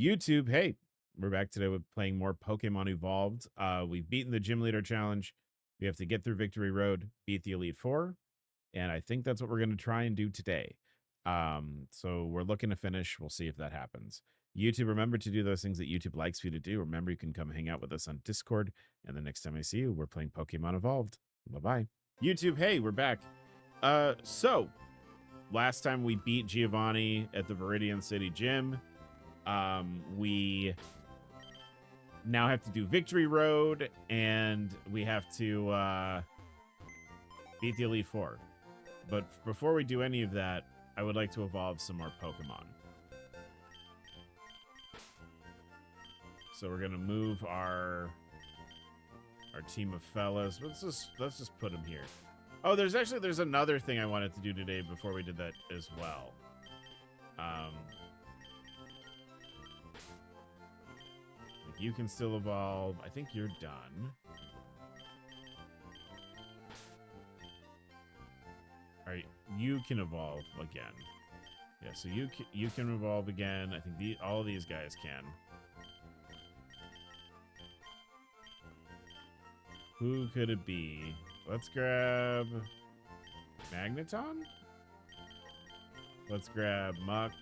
YouTube, hey, we're back today with playing more Pokemon Evolved. We've beaten the Gym Leader Challenge. We have to get through Victory Road, beat the Elite Four, and I think that's what we're going to try and do today. So we're looking to finish. We'll see if that happens. YouTube, remember to do those things that YouTube likes for you to do. Remember, you can come hang out with us on Discord, and the next time I see you, we're playing Pokemon Evolved. Bye-bye. YouTube, hey, we're back. So last time we beat Giovanni at the Viridian City Gym. We now have to do Victory Road, and we have to beat the Elite Four. But before we do any of that, I would like to evolve some more Pokemon. So we're gonna move our team of fellas. Let's just put them here. Oh, there's another thing I wanted to do today before we did that as well. You can still evolve. I think you're done. All right, you can evolve again. Yeah, so you can evolve again. I think all of these guys can. Who could it be? Let's grab Magneton. Let's grab Muck.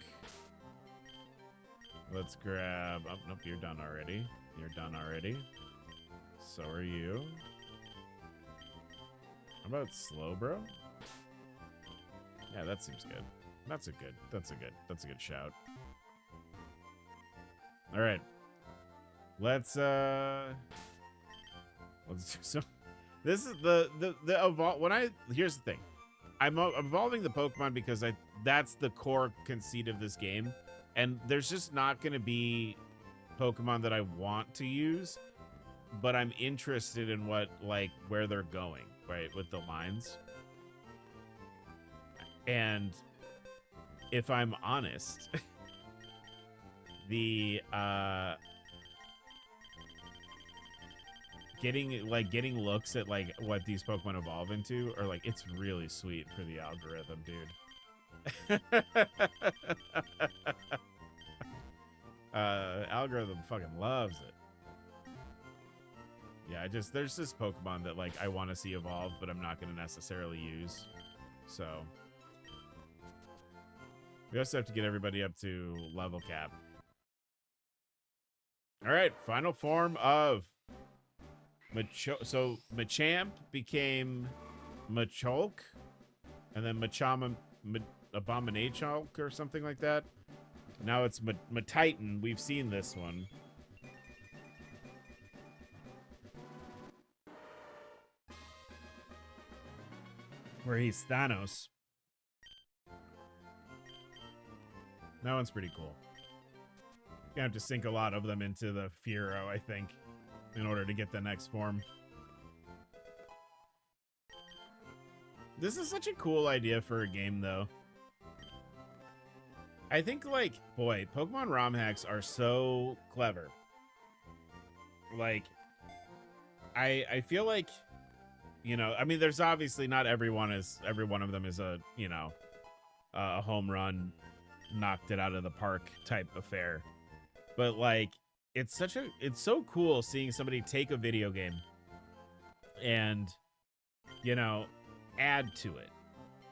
Let's grab... Oh, nope, you're done already. You're done already. So are you. How about Slowbro? Yeah, that seems good. That's a good shout. All right. Let's do some... This is the evolve... Here's the thing. I'm evolving the Pokemon because that's the core conceit of this game. And there's just not going to be Pokemon that I want to use, but I'm interested in where they're going, right, with the lines. And if I'm honest, the getting looks at what these Pokemon evolve into are it's really sweet for the algorithm, dude. Algorithm fucking loves it. Yeah, there's this Pokemon that I want to see evolve, but I'm not going to necessarily use. So we also have to get everybody up to level cap. All right, final form of so Machamp became Macholk, and then Abominacholk or something like that. Now it's Matitan. We've seen this one. Where he's Thanos. That one's pretty cool. You're gonna have to sink a lot of them into the Fearow, I think, in order to get the next form. This is such a cool idea for a game, though. I think, boy, Pokemon Romhacks are so clever. I feel like, I mean, there's obviously not every one of them is a home run, knocked it out of the park type affair. But it's so cool seeing somebody take a video game and, add to it,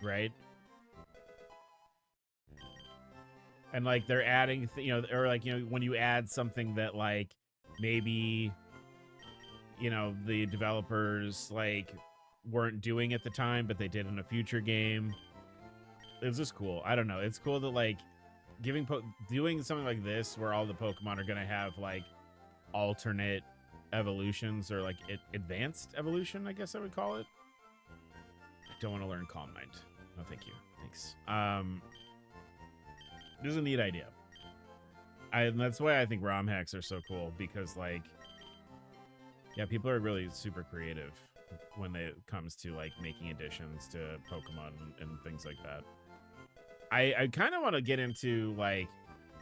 right? And they're adding, when you add something that maybe, the developers weren't doing at the time, but they did in a future game. It's just cool. I don't know. It's cool that doing something like this where all the Pokemon are gonna have alternate evolutions or advanced evolution, I guess I would call it. I don't want to learn Calm Mind. No, thank you. Thanks. This is a neat idea. And that's why I think ROM hacks are so cool, because yeah, people are really super creative when it comes to making additions to Pokemon and things like that. I kind of want to get into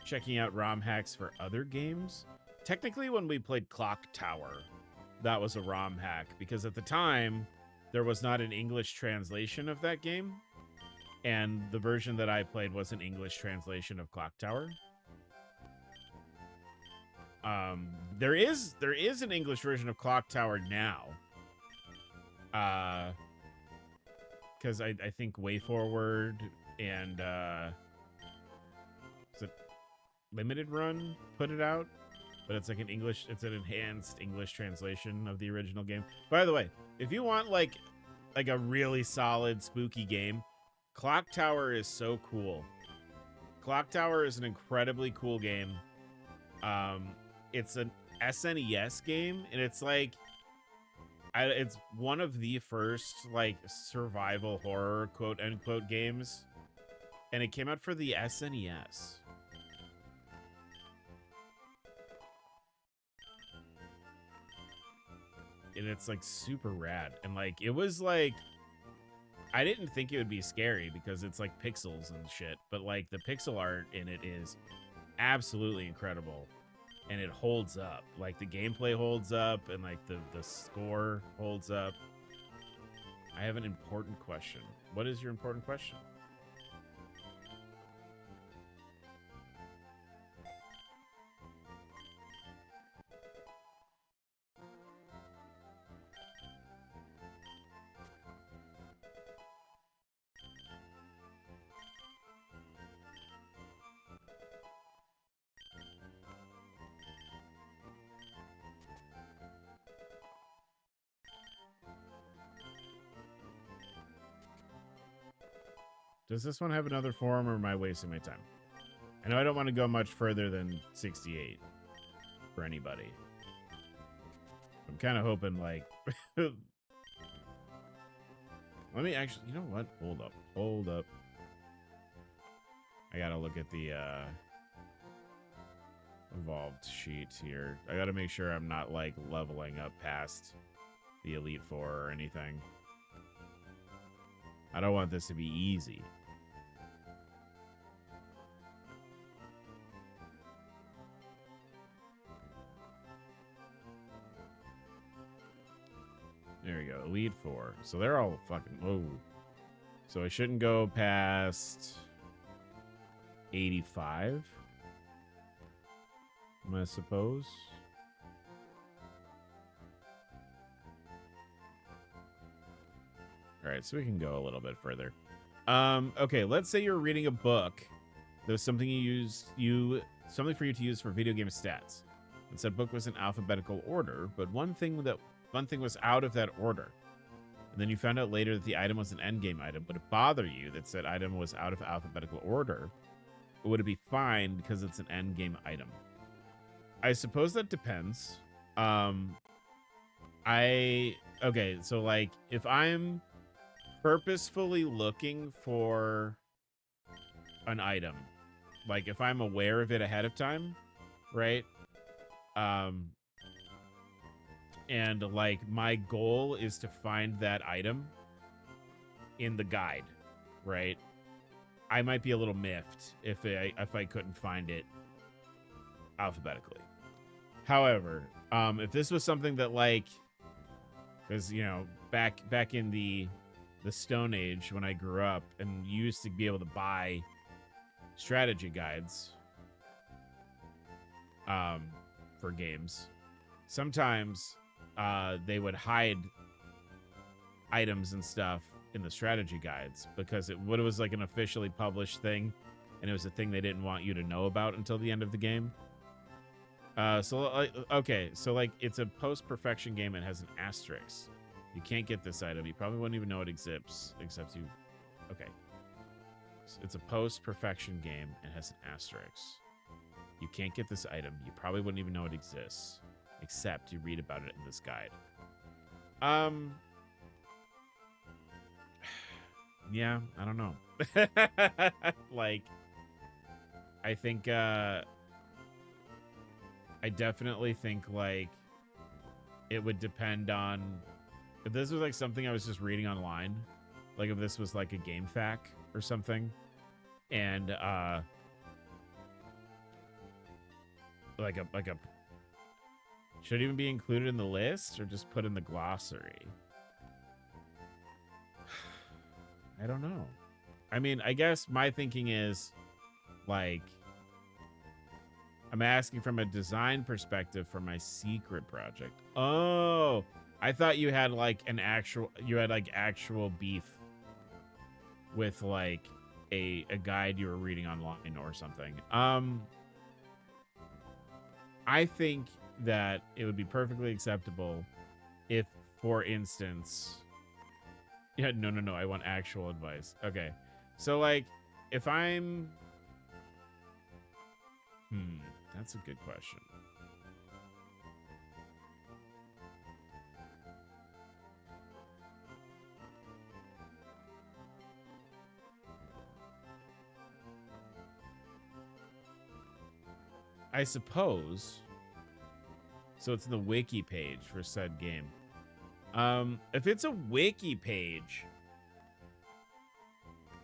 checking out ROM hacks for other games. Technically, when we played Clock Tower, that was a ROM hack, because at the time there was not an English translation of that game. And the version that I played was an English translation of Clock Tower. There is an English version of Clock Tower now. Because I think Way Forward and is it Limited Run put it out, but it's like an enhanced English translation of the original game. By the way, if you want like a really solid spooky game, Clock Tower is so cool. Clock Tower is an incredibly cool game. It's an SNES game, and it's like it's one of the first like survival horror quote unquote games, and it came out for the SNES. And it's like super rad, and like it was like I didn't think it would be scary because it's like pixels and shit, but like the pixel art in it is absolutely incredible, and it holds up. Like the gameplay holds up, and like the score holds up. I have an important question. What is your important question? Does this one have another forum, or am I wasting my time? I know I don't want to go much further than 68 for anybody. I'm kind of hoping, like... Let me actually... You know what? Hold up. Hold up. I gotta look at the evolved sheet here. I gotta make sure I'm not, like, leveling up past the Elite Four or anything. I don't want this to be easy. There we go. Elite Four. So they're all fucking... Whoa. So I shouldn't go past 85, I suppose. All right, so we can go a little bit further. Okay, let's say you're reading a book. There's something something for you to use for video game stats. And said book was in alphabetical order, but one thing was out of that order. And then you found out later that the item was an endgame item. Would it bother you that said item was out of alphabetical order? Or would it be fine because it's an endgame item? I suppose that depends. Okay, so like if I'm purposefully looking for an item, like if I'm aware of it ahead of time, right? And like my goal is to find that item in the guide, right? I might be a little miffed if I couldn't find it alphabetically. However, if this was something that like, because you know, back in the Stone Age when I grew up, and you used to be able to buy strategy guides for games. Sometimes they would hide items and stuff in the strategy guides because it was like an officially published thing, and it was a thing they didn't want you to know about until the end of the game. Okay, so like it's a post-perfection game and has an asterisk. You can't get this item. You probably wouldn't even know it exists, except you... Okay. So it's a post-perfection game and has an asterisk. You can't get this item. You probably wouldn't even know it exists, except you read about it in this guide. Yeah, I don't know. Like, I think, I definitely think, like, it would depend on... If this was, like, something I was just reading online, like, if this was, like, a game fac or something, and, like a... Should it even be included in the list, or just put in the glossary? I don't know. I mean, I guess my thinking is, like... I'm asking from a design perspective for my secret project. Oh, I thought you had like actual beef with like a guide you were reading online or something. I think that it would be perfectly acceptable if, for instance, yeah, no, I want actual advice. Okay. So like if I'm that's a good question. I suppose. So it's the wiki page for said game. If it's a wiki page,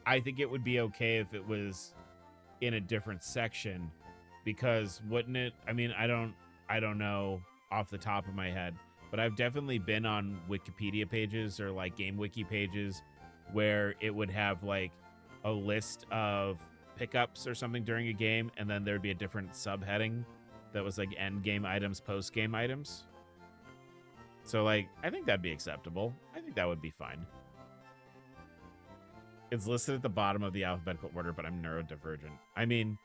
I think it would be okay if it was in a different section, because wouldn't it? I mean, I don't know off the top of my head, but I've definitely been on Wikipedia pages or like game wiki pages where it would have like a list of pickups or something during a game, and then there'd be a different subheading that was like end game items, post game items. So like, I think that'd be acceptable. I think that would be fine. It's listed at the bottom of the alphabetical order, but I'm neurodivergent. I mean,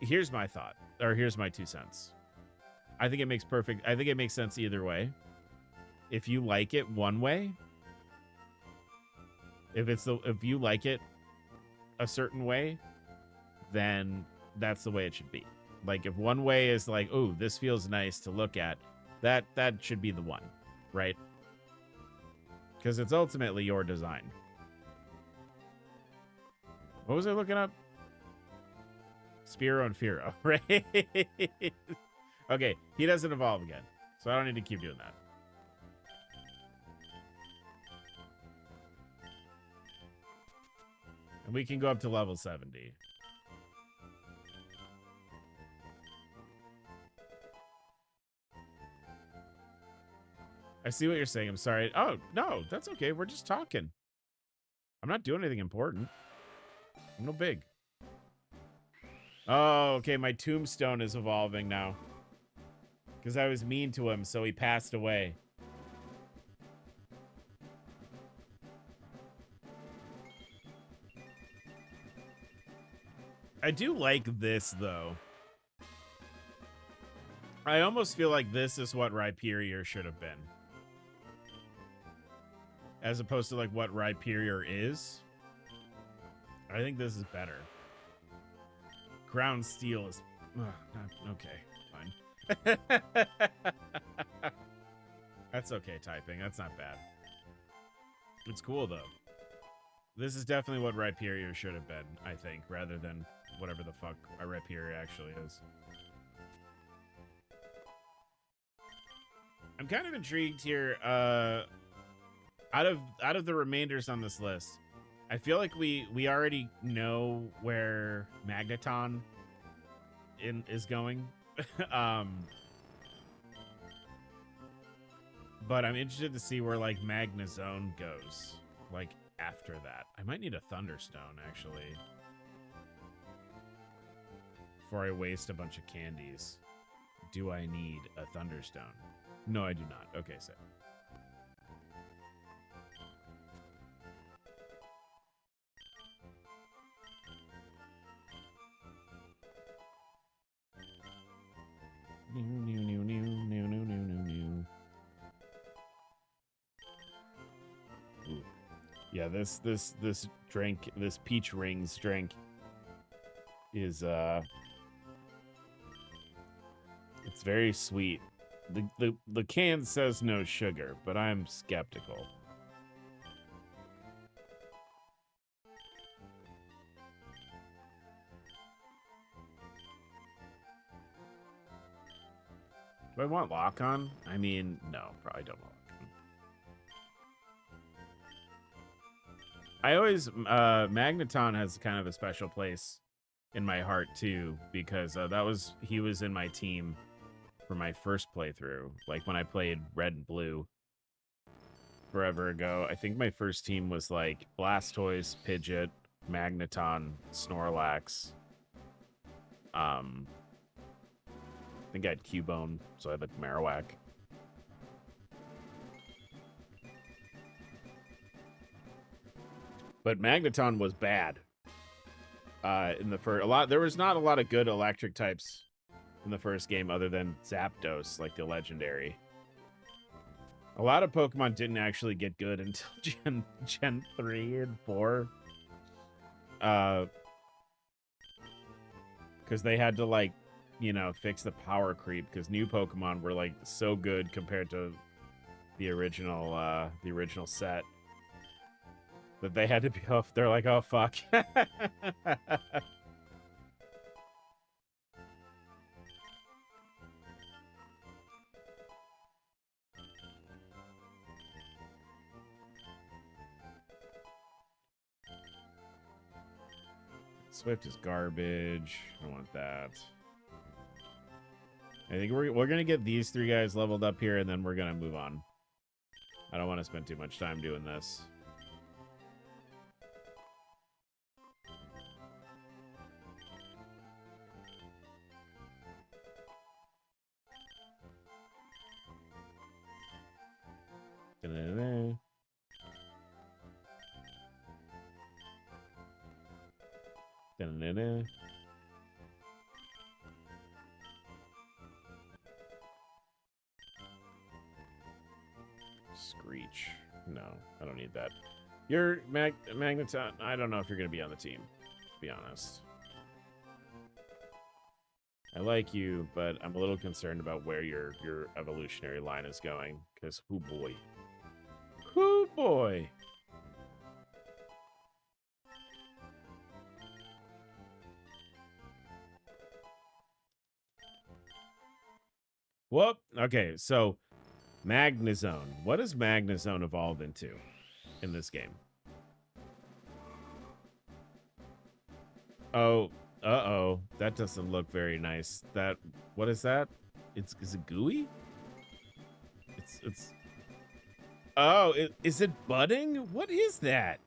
here's my thought, or here's my 2 cents. I think it makes sense either way. If you like it one way, if you like it a certain way, then that's the way it should be. Like if one way is like, oh, this feels nice to look at, that should be the one, right? Because it's ultimately your design. What was I looking up? Spiro and Firo, right? Okay, he doesn't evolve again, so I don't need to keep doing that. And we can go up to level 70. I see what you're saying. I'm sorry. Oh, no, that's okay. We're just talking. I'm not doing anything important. I'm no big. Oh, okay. My tombstone is evolving now. Because I was mean to him, so he passed away. I do like this, though. I almost feel like this is what Rhyperior should have been. As opposed to like what Rhyperior is. I think this is better. Ground Steel is... okay, fine. That's okay typing. That's not bad. It's cool, though. This is definitely what Rhyperior should have been, I think, rather than whatever the fuck a Rhyperior actually is. I'm kind of intrigued here. Out of the remainders on this list, I feel like we already know where Magneton is going. But I'm interested to see where like Magnezone goes, like after that. I might need a Thunderstone actually, before I waste a bunch of candies. Do I need a Thunderstone? No, I do not. Okay, so. Ooh. Yeah, this drink, this peach rings drink is it's very sweet. The can says no sugar, but I'm skeptical. Do I want lock on? I mean, no, probably don't want lock on. I always Magneton has kind of a special place in my heart too, because he was in my team for my first playthrough, like when I played Red and Blue forever ago. I think my first team was like Blastoise, Pidgeot, Magneton, Snorlax, I think I had Cubone, so I had the Marowak. But Magneton was bad. In the first, there was not a lot of good electric types in the first game other than Zapdos, like the legendary. A lot of Pokemon didn't actually get good until Gen 3 and 4. Because they had to, like, you know, fix the power creep, because new Pokemon were, like, so good compared to the original set. That they had to be off. They're like, oh, fuck. Swift is garbage. I don't want that. I think we're going to get these 3 guys leveled up here, and then we're going to move on. I don't want to spend too much time doing this. Da-da-da. Da-da-da. Screech. No, I don't need that. You're Magneton. I don't know if you're going to be on the team, to be honest. I like you, but I'm a little concerned about where your evolutionary line is going. Because, oh boy. Oh boy. Whoop. Okay, so Magnezone. What does Magnezone evolve into in this game? Oh, uh-oh. That doesn't look very nice. What is that? Is it gooey? It's Oh, is it budding? What is that?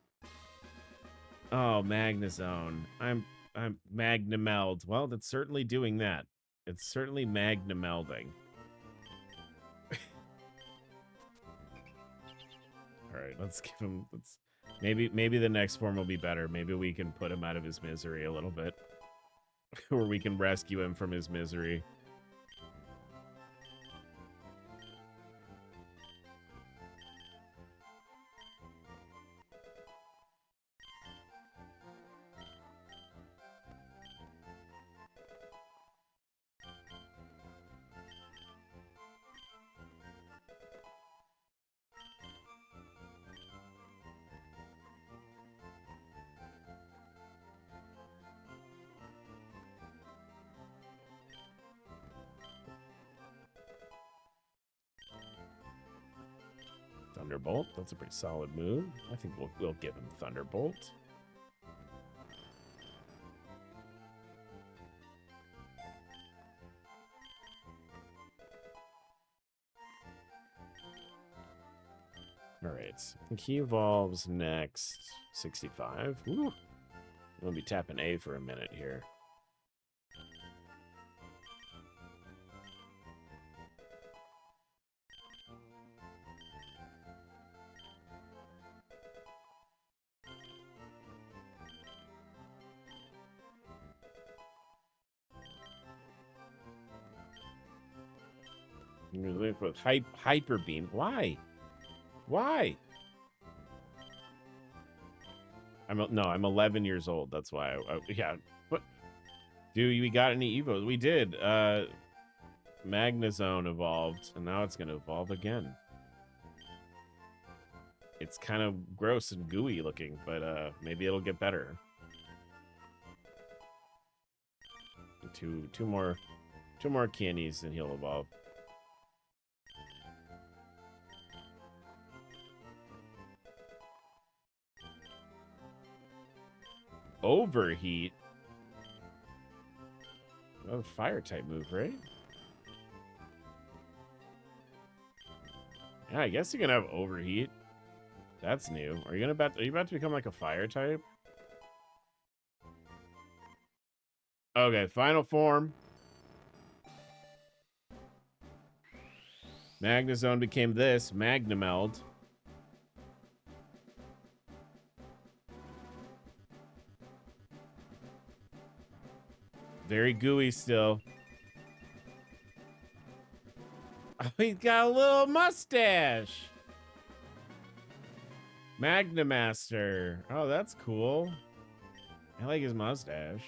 Oh, Magnezone. I'm Magnameld. Well, that's certainly doing that. It's certainly Magnamelding. All right, let's give him. Maybe the next form will be better. Maybe we can put him out of his misery a little bit, or we can rescue him from his misery. Thunderbolt. That's a pretty solid move. I think we'll give him Thunderbolt. All right. I think he evolves next. 65. Ooh. I'm gonna be tapping A for a minute here. With Hyper Beam. Why? Why? I'm 11 years old. That's why. Yeah. What? Dude, we got any Evos? We did. Magnezone evolved, and now it's gonna evolve again. It's kind of gross and gooey looking, but maybe it'll get better. Two more candies, and he'll evolve. Overheat. Oh, fire type move, right? Yeah, I guess you can have overheat. That's new. Are you about to become like a fire type? Okay, final form. Magnezone became this, Magnameld. Very gooey still. Oh, he's got a little mustache. Magnamaster. Oh, that's cool. I like his mustache.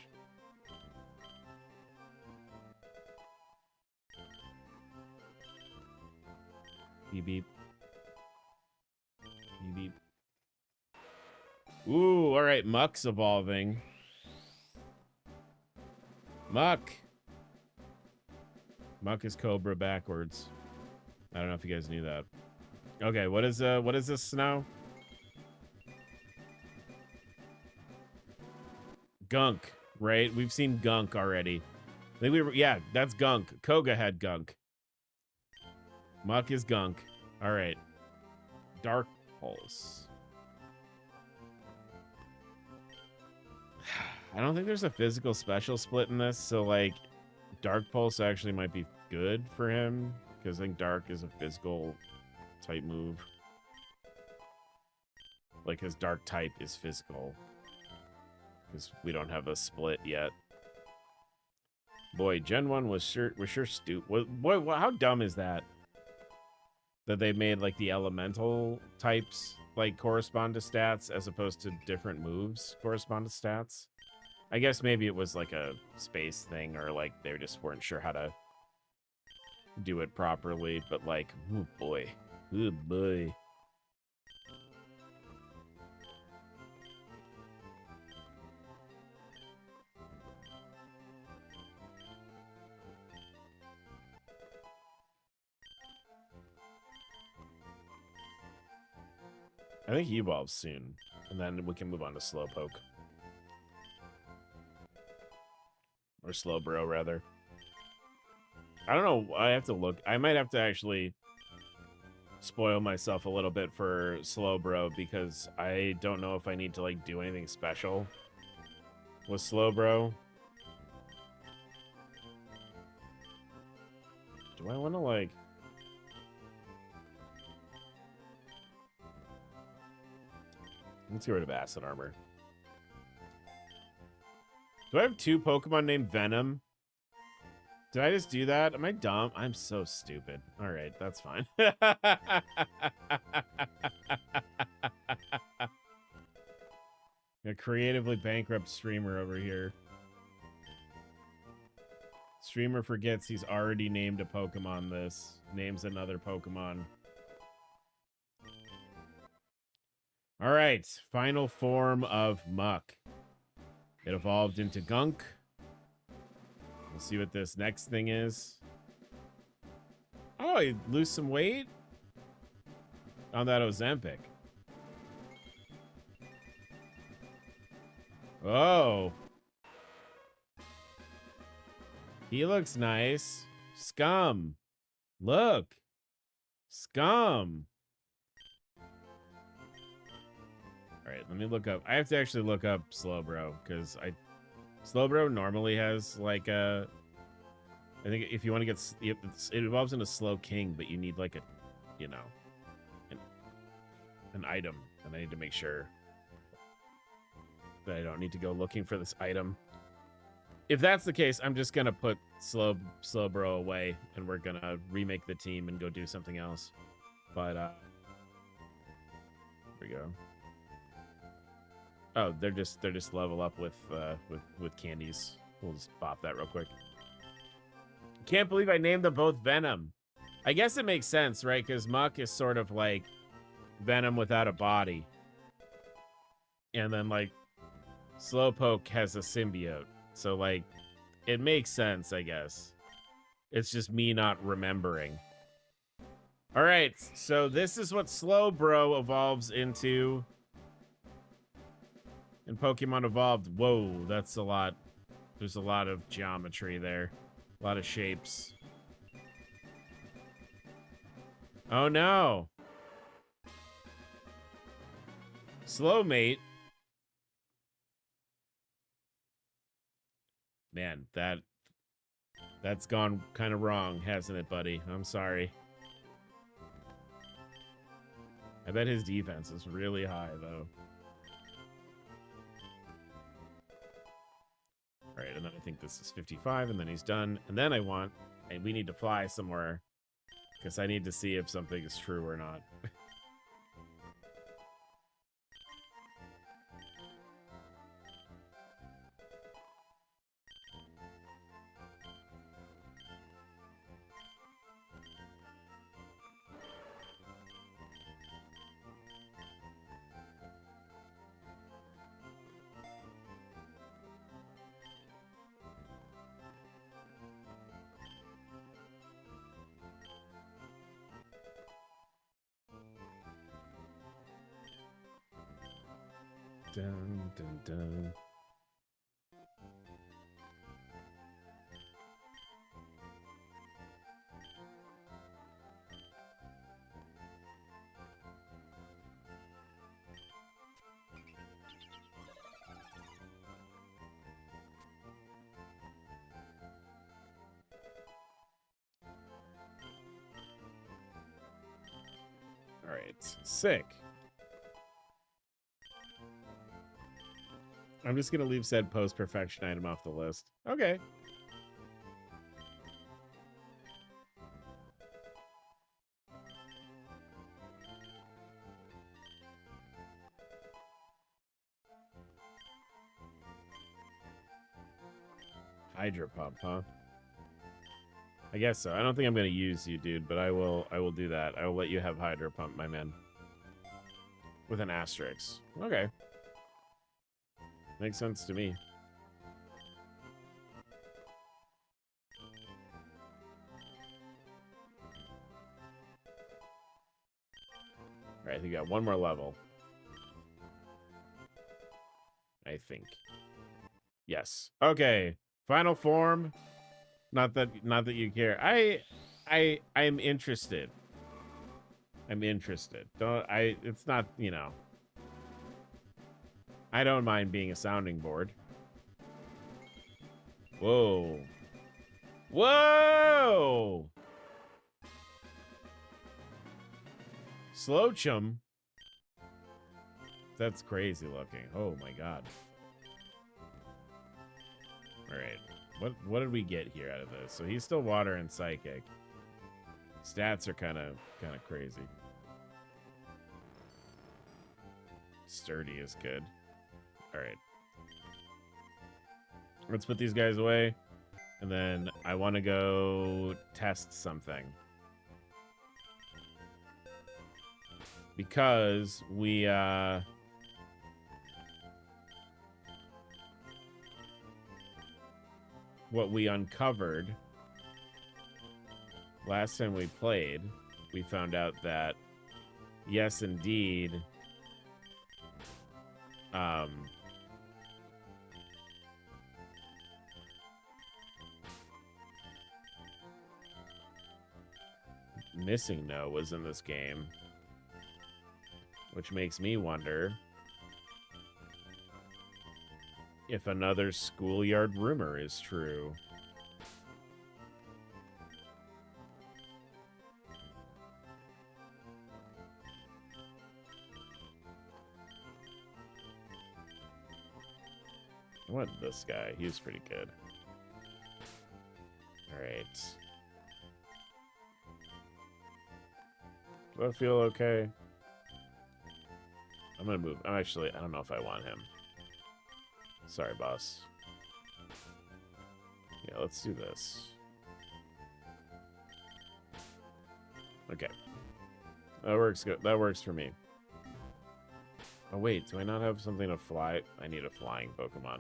Beep beep. Beep beep. Ooh, all right. Muck's evolving. Muck. Muck is Cobra backwards. I don't know if you guys knew that. Okay, what is this now? Gunk, right? We've seen Gunk already. I think we were, yeah, that's Gunk. Koga had Gunk. Muck is Gunk. All right. Dark Pulse. I don't think there's a physical special split in this, so like Dark Pulse actually might be good for him because I think Dark is a physical type move. Like his Dark type is physical because we don't have a split yet. Boy, Gen 1 was sure stupid. Boy, how dumb is that? That they made like the elemental types like correspond to stats as opposed to different moves correspond to stats. I guess maybe it was like a space thing or like they just weren't sure how to do it properly, but like, oh boy. Oh boy. I think he evolves soon, and then we can move on to Slowpoke. Or Slowbro, rather. I don't know. I have to look. I might have to actually spoil myself a little bit for Slowbro because I don't know if I need to like do anything special with Slowbro. Do I want to like... Let's get rid of Acid Armor. Do I have 2 Pokemon named Venom? Did I just do that? Am I dumb? I'm so stupid. All right, that's fine. A creatively bankrupt streamer over here. Streamer forgets he's already named a Pokemon this. Names another Pokemon. All right, final form of Muck. It evolved into Gunk. We'll see what this next thing is. Oh, you lose some weight? On that Ozempic. Oh. He looks nice. Scum. Look. Scum. All right, let me look up. I have to actually look up Slowbro because Slowbro normally has like a... I think if you want to get... It evolves into Slow King, but you need like a, you know, an item. And I need to make sure that I don't need to go looking for this item. If that's the case, I'm just going to put Slowbro away and we're going to remake the team and go do something else. But, here we go. Oh, they're just level up with candies. We'll just pop that real quick. Can't believe I named them both Venom. I guess it makes sense, right? Because Muck is sort of like Venom without a body. And then, like, Slowpoke has a symbiote. So, like, it makes sense, I guess. It's just me not remembering. All right, so this is what Slowbro evolves into in Pokemon Evolved. Whoa, that's a lot. There's a lot of geometry there. A lot of shapes. Oh, no. Slowmate. Man, that's gone kind of wrong, hasn't it, buddy? I'm sorry. I bet his defense is really high, though. All right, and then I think this is 55, and then he's done. And then we need to fly somewhere, because I need to see if something is true or not. Dun, dun, dun. All right, sick. I'm just gonna leave said post-perfection item off the list. Okay. Hydro pump, huh? I guess so. I don't think I'm gonna use you, dude, but I will do that. I will let you have hydro pump, my man. With an asterisk. Okay. Makes sense to me. All right, I think we got one more level. I think. Yes. Okay. Final form. Not that you care. I'm interested. I'm interested. It's not, you know. I don't mind being a sounding board. Whoa. Whoa! Slowchum. That's crazy looking. Oh my god. All right. What did we get here out of this? So he's still water and psychic. Stats are kind of crazy. Sturdy is good. All right. Let's put these guys away. And then I want to go test something. Because we what we uncovered last time we played, we found out that yes, indeed, Missing No was in this game, which makes me wonder if another schoolyard rumor is true. I want this guy. He's pretty good. All right. Do I feel okay? I'm gonna move. Actually, I don't know if I want him. Sorry, boss. Yeah, let's do this. Okay. That works good. That works for me. Oh, wait. Do I not have something to fly? I need a flying Pokemon.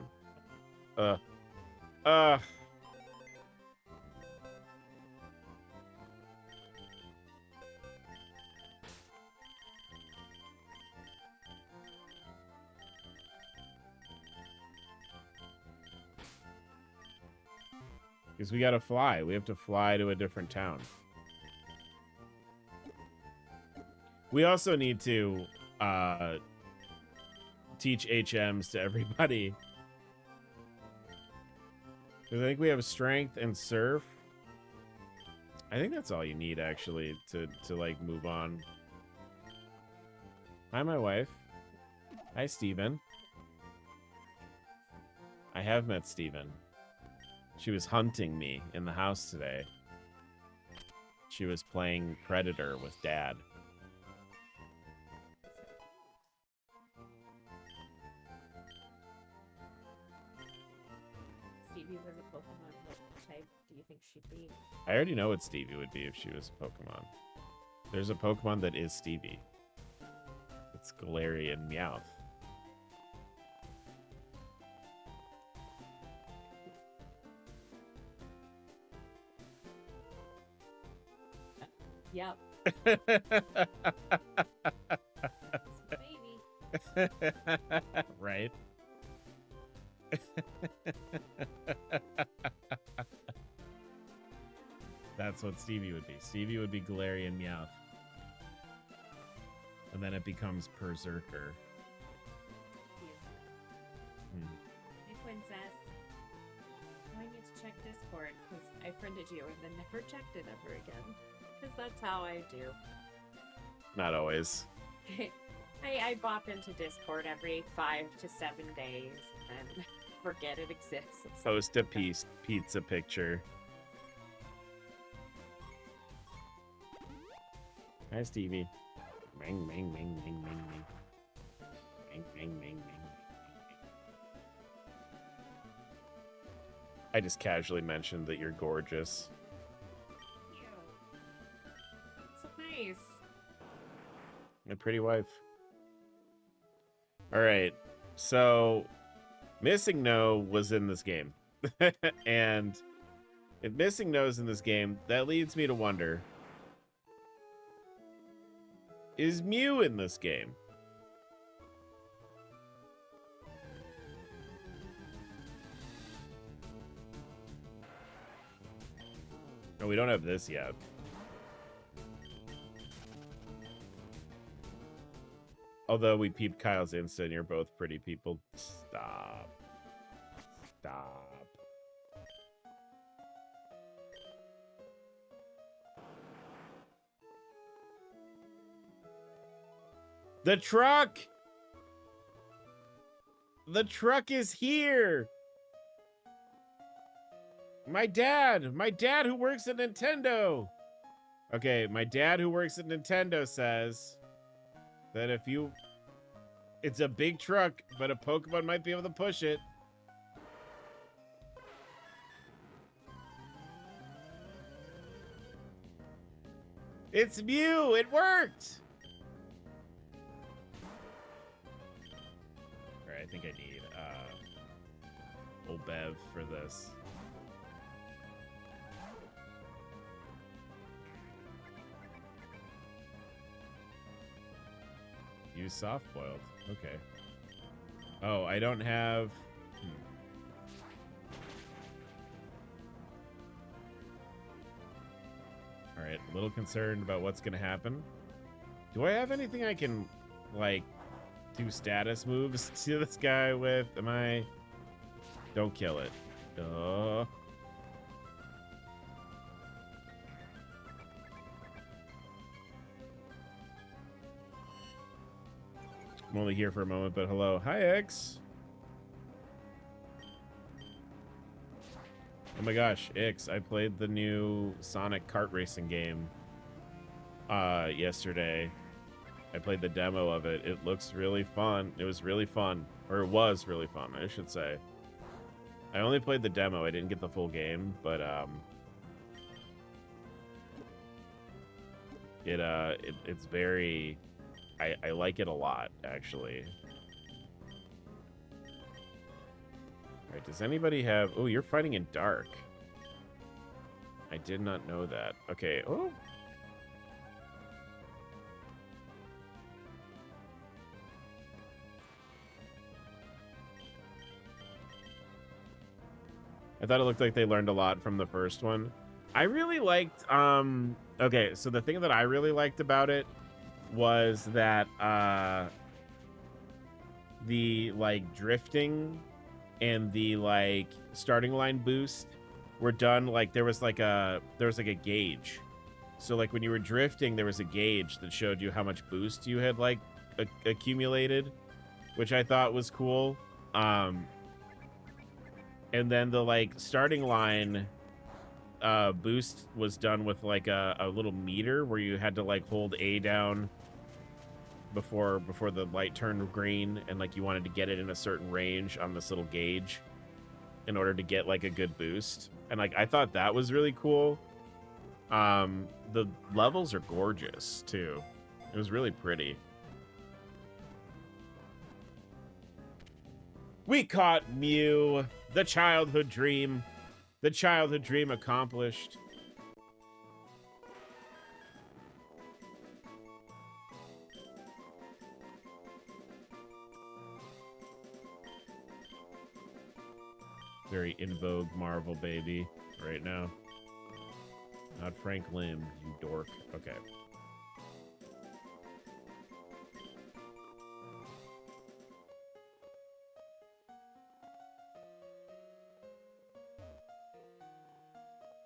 Because we gotta fly. We have to fly to a different town. We also need to teach HMs to everybody. Because I think we have strength and surf. I think that's all you need, actually, to like move on. Hi, my wife. Hi, Steven. I have met Steven. She was hunting me in the house today. She was playing Predator with Dad. Stevie was a Pokemon. What type do you think she'd be? I already know what Stevie would be if she was a Pokemon. There's a Pokemon that is Stevie. It's Galarian Meowth. Yep. Baby. Right? That's what Stevie would be. Stevie would be Galarian Meowth. And then it becomes Berserker. Hey, Princess. I need to check Discord because I friended you and then never checked it ever again. Because that's how I do. Not always. I bop into Discord every 5 to 7 days and forget it exists. Post a pizza picture. Hi, Stevie. Ring, ring, ring, ring, ring, ring. Ring, ring, ring, ring. I just casually mentioned that you're gorgeous. Thank you. That's so nice. My pretty wife. All right. So, Missing No was in this game. And if Missing No's in this game, that leads me to wonder, is Mew in this game? No, we don't have this yet. Although we peeped Kyle's Insta and you're both pretty people. Stop. Stop. The truck! The truck is here! My dad who works at Nintendo! Okay, my dad who works at Nintendo says that if you... It's a big truck, but a Pokemon might be able to push it. It's Mew! It worked! Alright, I think I need old Bev for this. Use soft boiled. Okay. Oh, I don't have. All right, a little concerned about what's gonna happen. Do I have anything I can, like, do status moves to this guy with? Am I? Don't kill it. Duh. I'm only here for a moment, but hello. Hi, X. Oh my gosh, X, I played the new Sonic kart racing game yesterday. I played the demo of it. It looks really fun. It was really fun. Or it was really fun, I should say. I only played the demo. I didn't get the full game, but it's very... I like it a lot, actually. All right, does anybody have... Oh, you're fighting in dark. I did not know that. Okay, oh. I thought it looked like they learned a lot from the first one. I really liked... Okay, so the thing that I really liked about it was that the like drifting and the like starting line boost were done like there was like a gauge. So like when you were drifting, there was a gauge that showed you how much boost you had like accumulated, which I thought was cool. And then the like starting line boost was done with like a little meter where you had to like hold A down before the light turned green, and like you wanted to get it in a certain range on this little gauge in order to get like a good boost. And like I thought that was really cool. The levels are gorgeous too. It was really pretty. We caught Mew, the childhood dream. The childhood dream accomplished. Very in vogue Marvel baby right now. Not Frank Lim, you dork. Okay.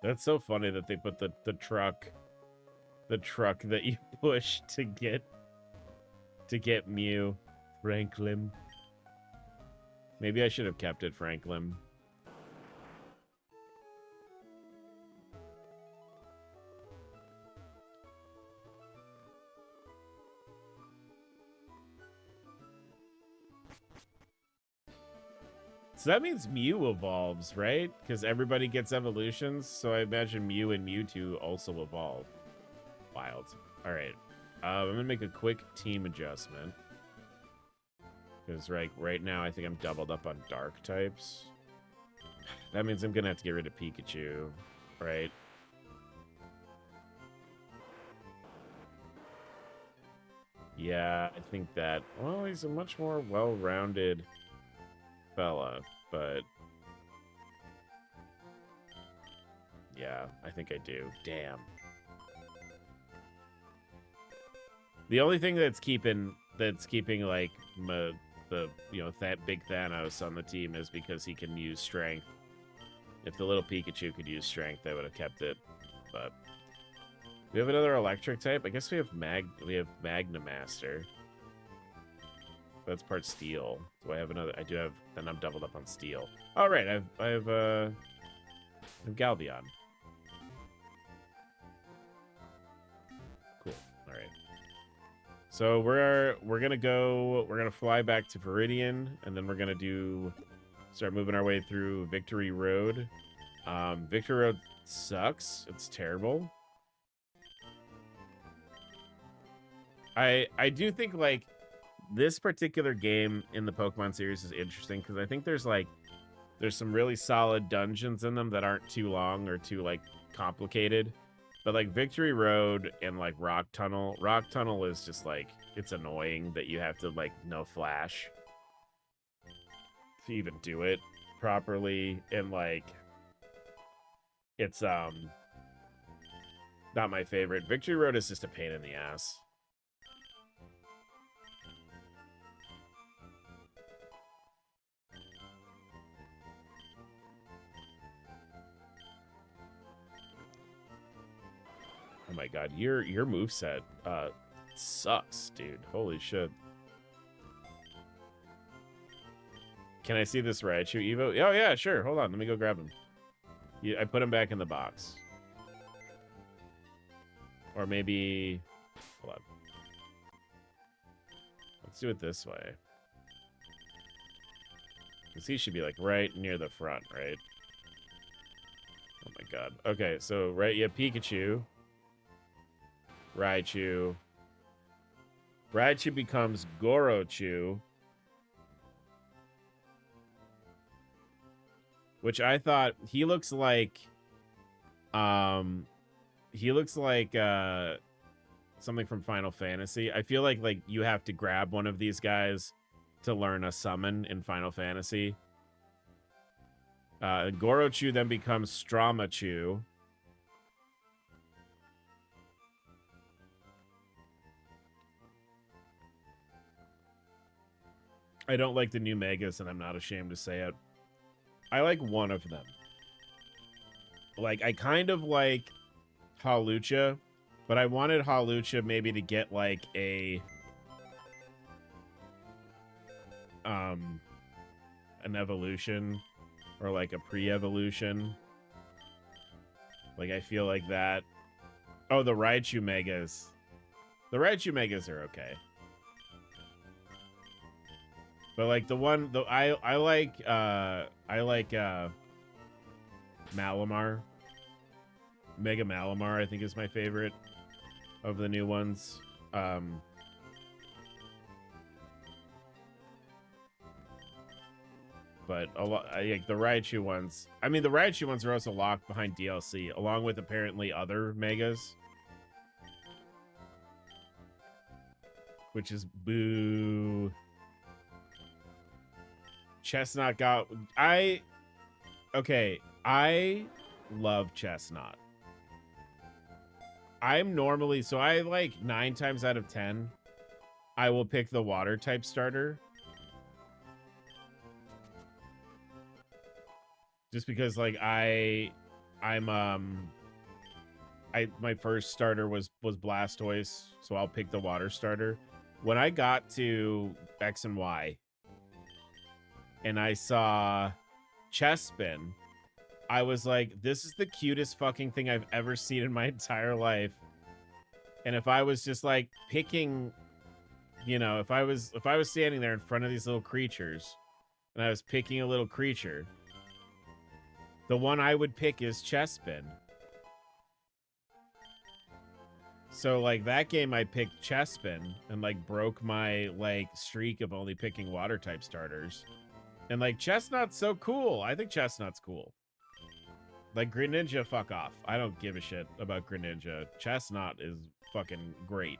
That's so funny that they put the truck that you push to get Mew. Frank Lim. Maybe I should have kept it Frank Lim. So that means Mew evolves, right? Because everybody gets evolutions, so I imagine Mew and Mewtwo also evolve. Wild. All right. I'm going to make a quick team adjustment. Because right now, I think I'm doubled up on dark types. That means I'm going to have to get rid of Pikachu, right? Yeah, I think that... Well, he's a much more well-rounded fella, but... Yeah, I think I do. Damn. The only thing that's keeping like that big Thanos on the team is because he can use strength. If the little Pikachu could use strength, I would have kept it. But we have another electric type. I guess we have Magnamaster. That's part steel. Do I have another? I do have. Then I'm doubled up on steel. All right, I have Galvion. Cool. All right. So we're gonna fly back to Viridian, and then we're gonna start moving our way through Victory Road. Victory Road sucks. It's terrible. I do think like this particular game in the Pokemon series is interesting because I think there's some really solid dungeons in them that aren't too long or too like complicated. But like Victory Road and like Rock Tunnel is just like, it's annoying that you have to like no flash to even do it properly, and like it's not my favorite. Victory Road is just a pain in the ass. Oh my god, your moveset sucks, dude. Holy shit. Can I see this Raichu Evo? Oh yeah, sure. Hold on, let me go grab him. I put him back in the box. Or maybe... Hold on. Let's do it this way. Because he should be like right near the front, right? Oh my god. Okay, so Pikachu. Raichu. Raichu becomes Gorochu. Which I thought he looks like something from Final Fantasy. I feel like you have to grab one of these guys to learn a summon in Final Fantasy. Gorochu then becomes Stramachu. I don't like the new Megas, and I'm not ashamed to say it. I like one of them. Like, I kind of like Hawlucha, but I wanted Hawlucha maybe to get, like, a an evolution or like a pre-evolution. Like I feel like that. Oh, the Raichu Megas. The Raichu Megas are okay. But like the one I like Malamar. Mega Malamar, I think, is my favorite of the new ones. But a lot, like the Raichu ones. I mean, the Raichu ones are also locked behind DLC, along with apparently other megas, which is boo. Chestnut got I love Chestnut. I'm normally, so I like 9 times out of 10 I will pick the water type starter. Just because like my first starter was Blastoise, so I'll pick the water starter. When I got to X and Y and I saw Chespin, I was like, this is the cutest fucking thing I've ever seen in my entire life. And if I was just like picking, you know, if I was standing there in front of these little creatures and I was picking a little creature, the one I would pick is Chespin. So like that game I picked Chespin and like broke my like streak of only picking water type starters. And like Chestnut's so cool. I think Chestnut's cool. Like Greninja, fuck off. I don't give a shit about Greninja. Chestnut is fucking great.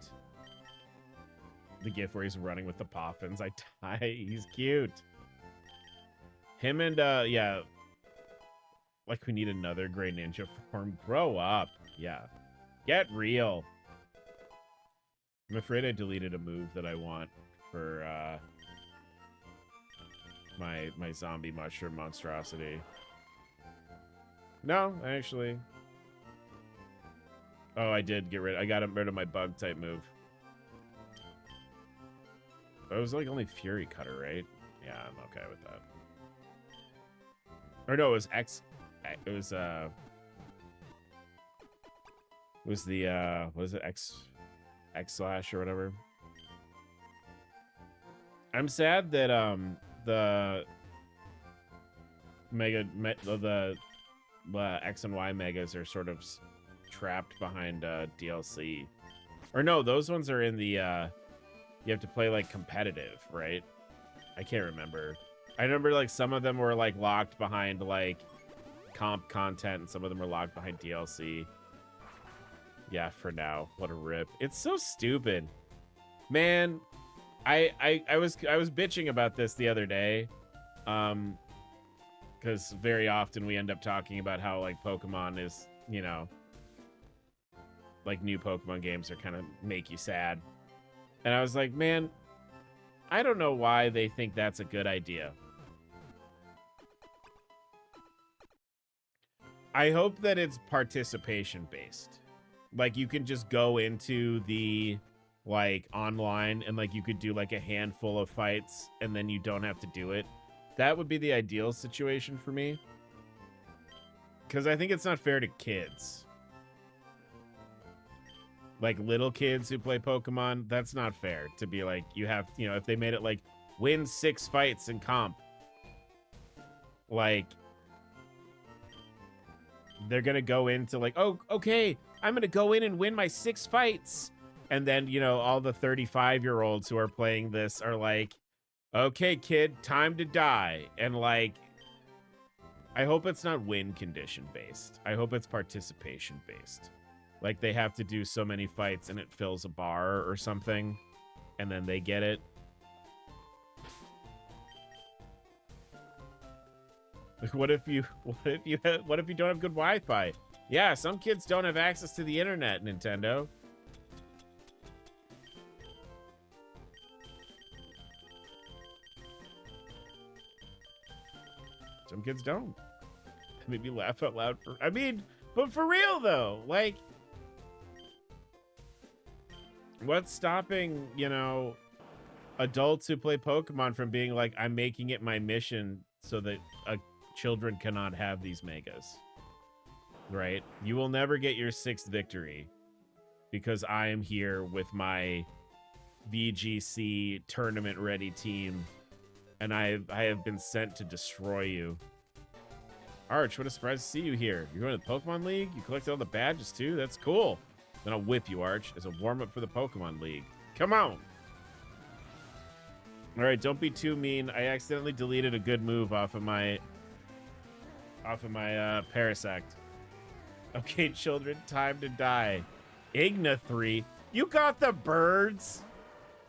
The gif where he's running with the Poffins. He's cute. Him and yeah. Like we need another Greninja form. Grow up. Yeah. Get real. I'm afraid I deleted a move that I want for my zombie mushroom monstrosity. No, actually. Oh, I did get rid. I got rid of my bug type move. But it was like only Fury Cutter, right? Yeah, I'm okay with that. Or no, it was X. It was the what is it, X slash or whatever. I'm sad that the X and Y megas are sort of trapped behind DLC. Or no, those ones are in the you have to play like competitive, right? I can't remember. I remember like some of them were like locked behind like comp content and some of them were locked behind DLC. Yeah, for now. What a rip. It's so stupid. Man, I was bitching about this the other day. Because very often we end up talking about how like Pokemon is, you know, like new Pokemon games are kind of make you sad. And I was like, man, I don't know why they think that's a good idea. I hope that it's participation based. Like you can just go into the like online and like you could do like a handful of fights and then you don't have to do it. That would be the ideal situation for me. Because I think it's not fair to kids. Like little kids who play Pokemon, that's not fair to be like, you have, you know, if they made it like win 6 fights in comp, like they're going to go into like, oh, okay, I'm going to go in and win my 6 fights. And then, you know, all the 35-year-olds who are playing this are like, okay, kid, time to die. And like, I hope it's not win condition based. I hope it's participation based. Like they have to do so many fights and it fills a bar or something, and then they get it. Like, what if you don't have good Wi-Fi? Yeah, some kids don't have access to the internet, Nintendo. Some kids don't. Maybe laugh out loud for, I mean, but for real though, like, what's stopping, you know, adults who play Pokemon from being like, I'm making it my mission so that children cannot have these megas. Right? You will never get your 6th victory because I am here with my VGC tournament ready team and I have been sent to destroy you. Arch, what a surprise to see you here. You're going to the Pokemon League? You collected all the badges too? That's cool. Then I'll whip you, Arch, as a warm-up for the Pokemon League. Come on! Alright, don't be too mean. I accidentally deleted a good move off of my Parasect. Okay, children, time to die. Igna 3. You got the birds?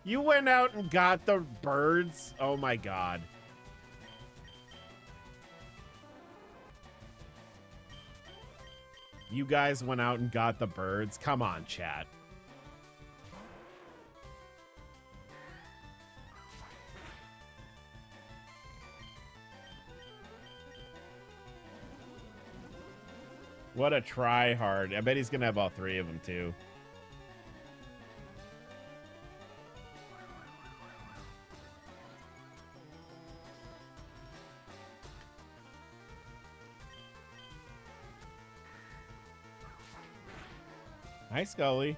You went out and got the birds? Oh my god. You guys went out and got the birds? Come on, chat. What a try hard. I bet he's gonna have all 3 of them too. Hi, Scully.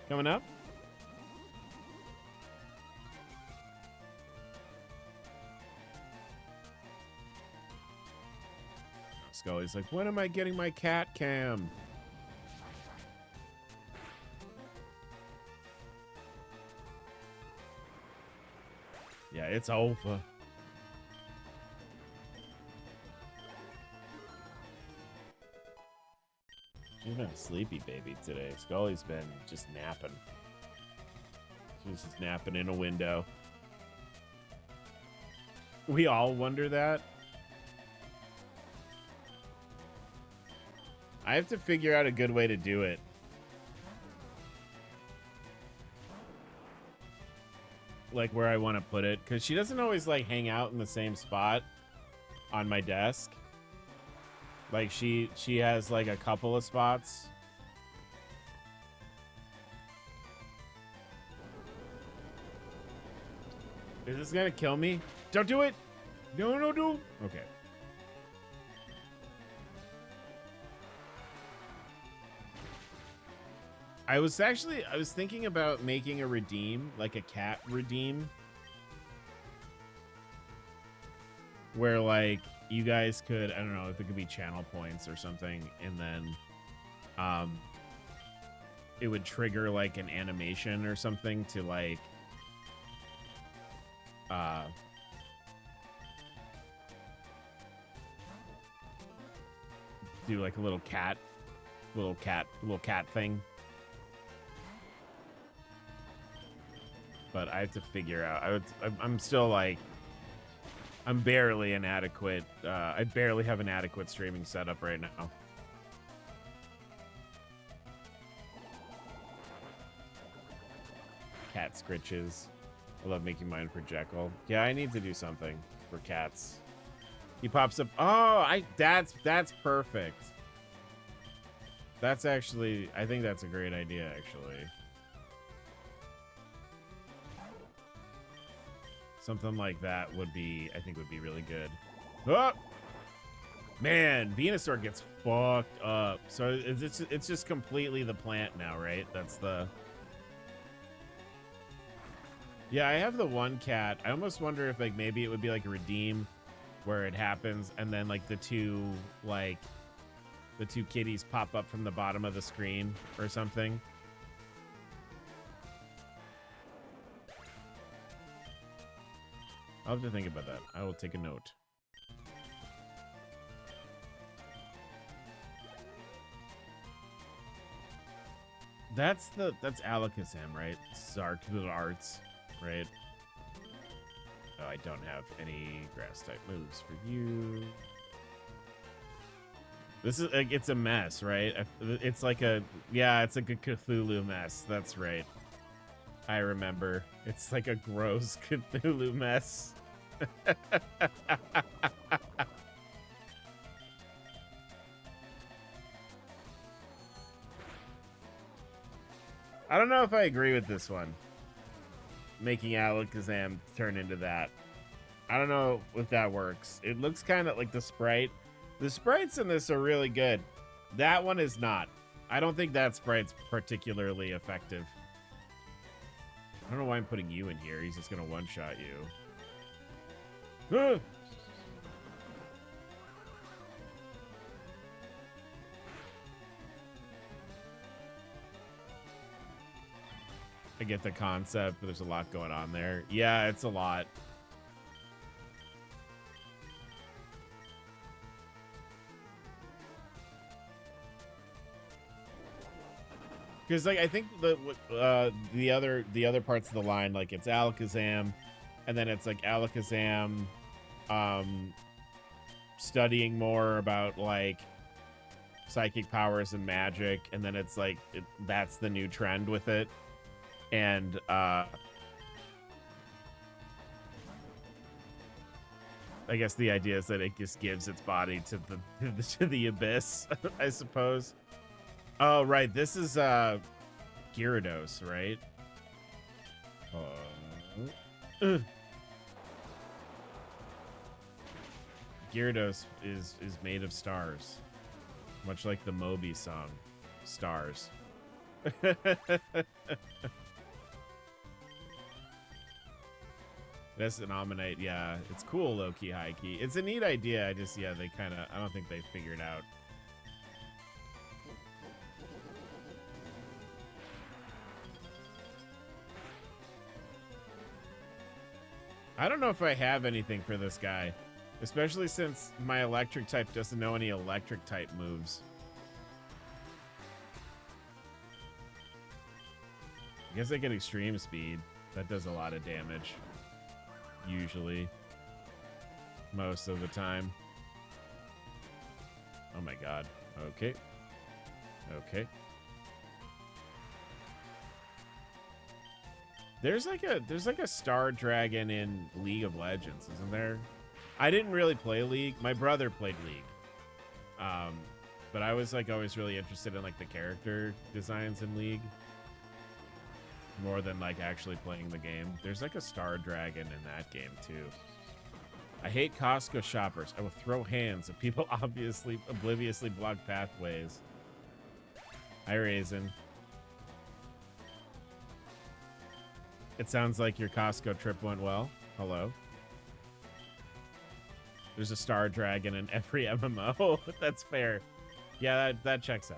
Coming up? Scully's like, when am I getting my cat cam? Yeah, it's over. She's been a sleepy baby today. Scully's been just napping. She was just napping in a window. We all wonder that. I have to figure out a good way to do it. Like where I want to put it. Because she doesn't always like hang out in the same spot on my desk. Like she has like a couple of spots. Is this gonna kill me? Don't do it! No, no, no. Okay. I was thinking about making a redeem, like a cat redeem. Where like you guys could, I don't know if it could be channel points or something, and then it would trigger like an animation or something to like do like a little cat thing. But I have to figure out. I'm still like, I'm barely inadequate. I barely have an adequate streaming setup right now. Cat scritches. I love making mine for Jekyll. Yeah, I need to do something for cats. He pops up. Oh, that's perfect. That's actually, I think that's a great idea, actually. Something like that would be, I think would be really good. Oh! Man, Venusaur gets fucked up. So it's just completely the plant now, right? That's the... Yeah, I have the one cat. I almost wonder if like maybe it would be like a redeem where it happens and then like the two kitties pop up from the bottom of the screen or something. I'll have to think about that. I will take a note. That's Alakazam, right? Zark Arts, right? Oh, I don't have any grass type moves for you. This is like, it's a mess, right? It's like a, yeah, it's like a Cthulhu mess. That's right. I remember. It's like a gross Cthulhu mess. I don't know if I agree with this one. making Alakazam turn into that. I don't know if that works. It looks kind of like the sprite. The sprites in this are really good. That one is not. I don't think that sprite's particularly effective. I don't know why I'm putting you in here. He's just going to one-shot you. Ah! I get the concept, but there's a lot going on there. Yeah, it's a lot. Because like I think the other parts of the line, like it's Alakazam, and then it's like Alakazam studying more about like psychic powers and magic, and then it's like that's the new trend with it. And I guess the idea is that it just gives its body to the to the abyss, I suppose. Oh, right. This is Gyarados, right? Gyarados is made of stars, much like the Moby song, Stars. That's an Ammonite, yeah. It's cool, low-key, high-key. It's a neat idea. I just, yeah, they kind of, I don't think they figured out. I don't know if I have anything for this guy, especially since my electric type doesn't know any electric type moves. I guess I get extreme speed. That does a lot of damage. Usually. Most of the time. Oh my god. Okay. Okay. There's like a star dragon in League of Legends, isn't there? I didn't really play League. My brother played League. But I was like always really interested in like the character designs in League. More than like actually playing the game. There's like a star dragon in that game too. I hate Costco shoppers. I will throw hands if people obliviously block pathways. Hi, Raisin. It sounds like your Costco trip went well. Hello. There's a star dragon in every MMO. That's fair. Yeah, that checks out.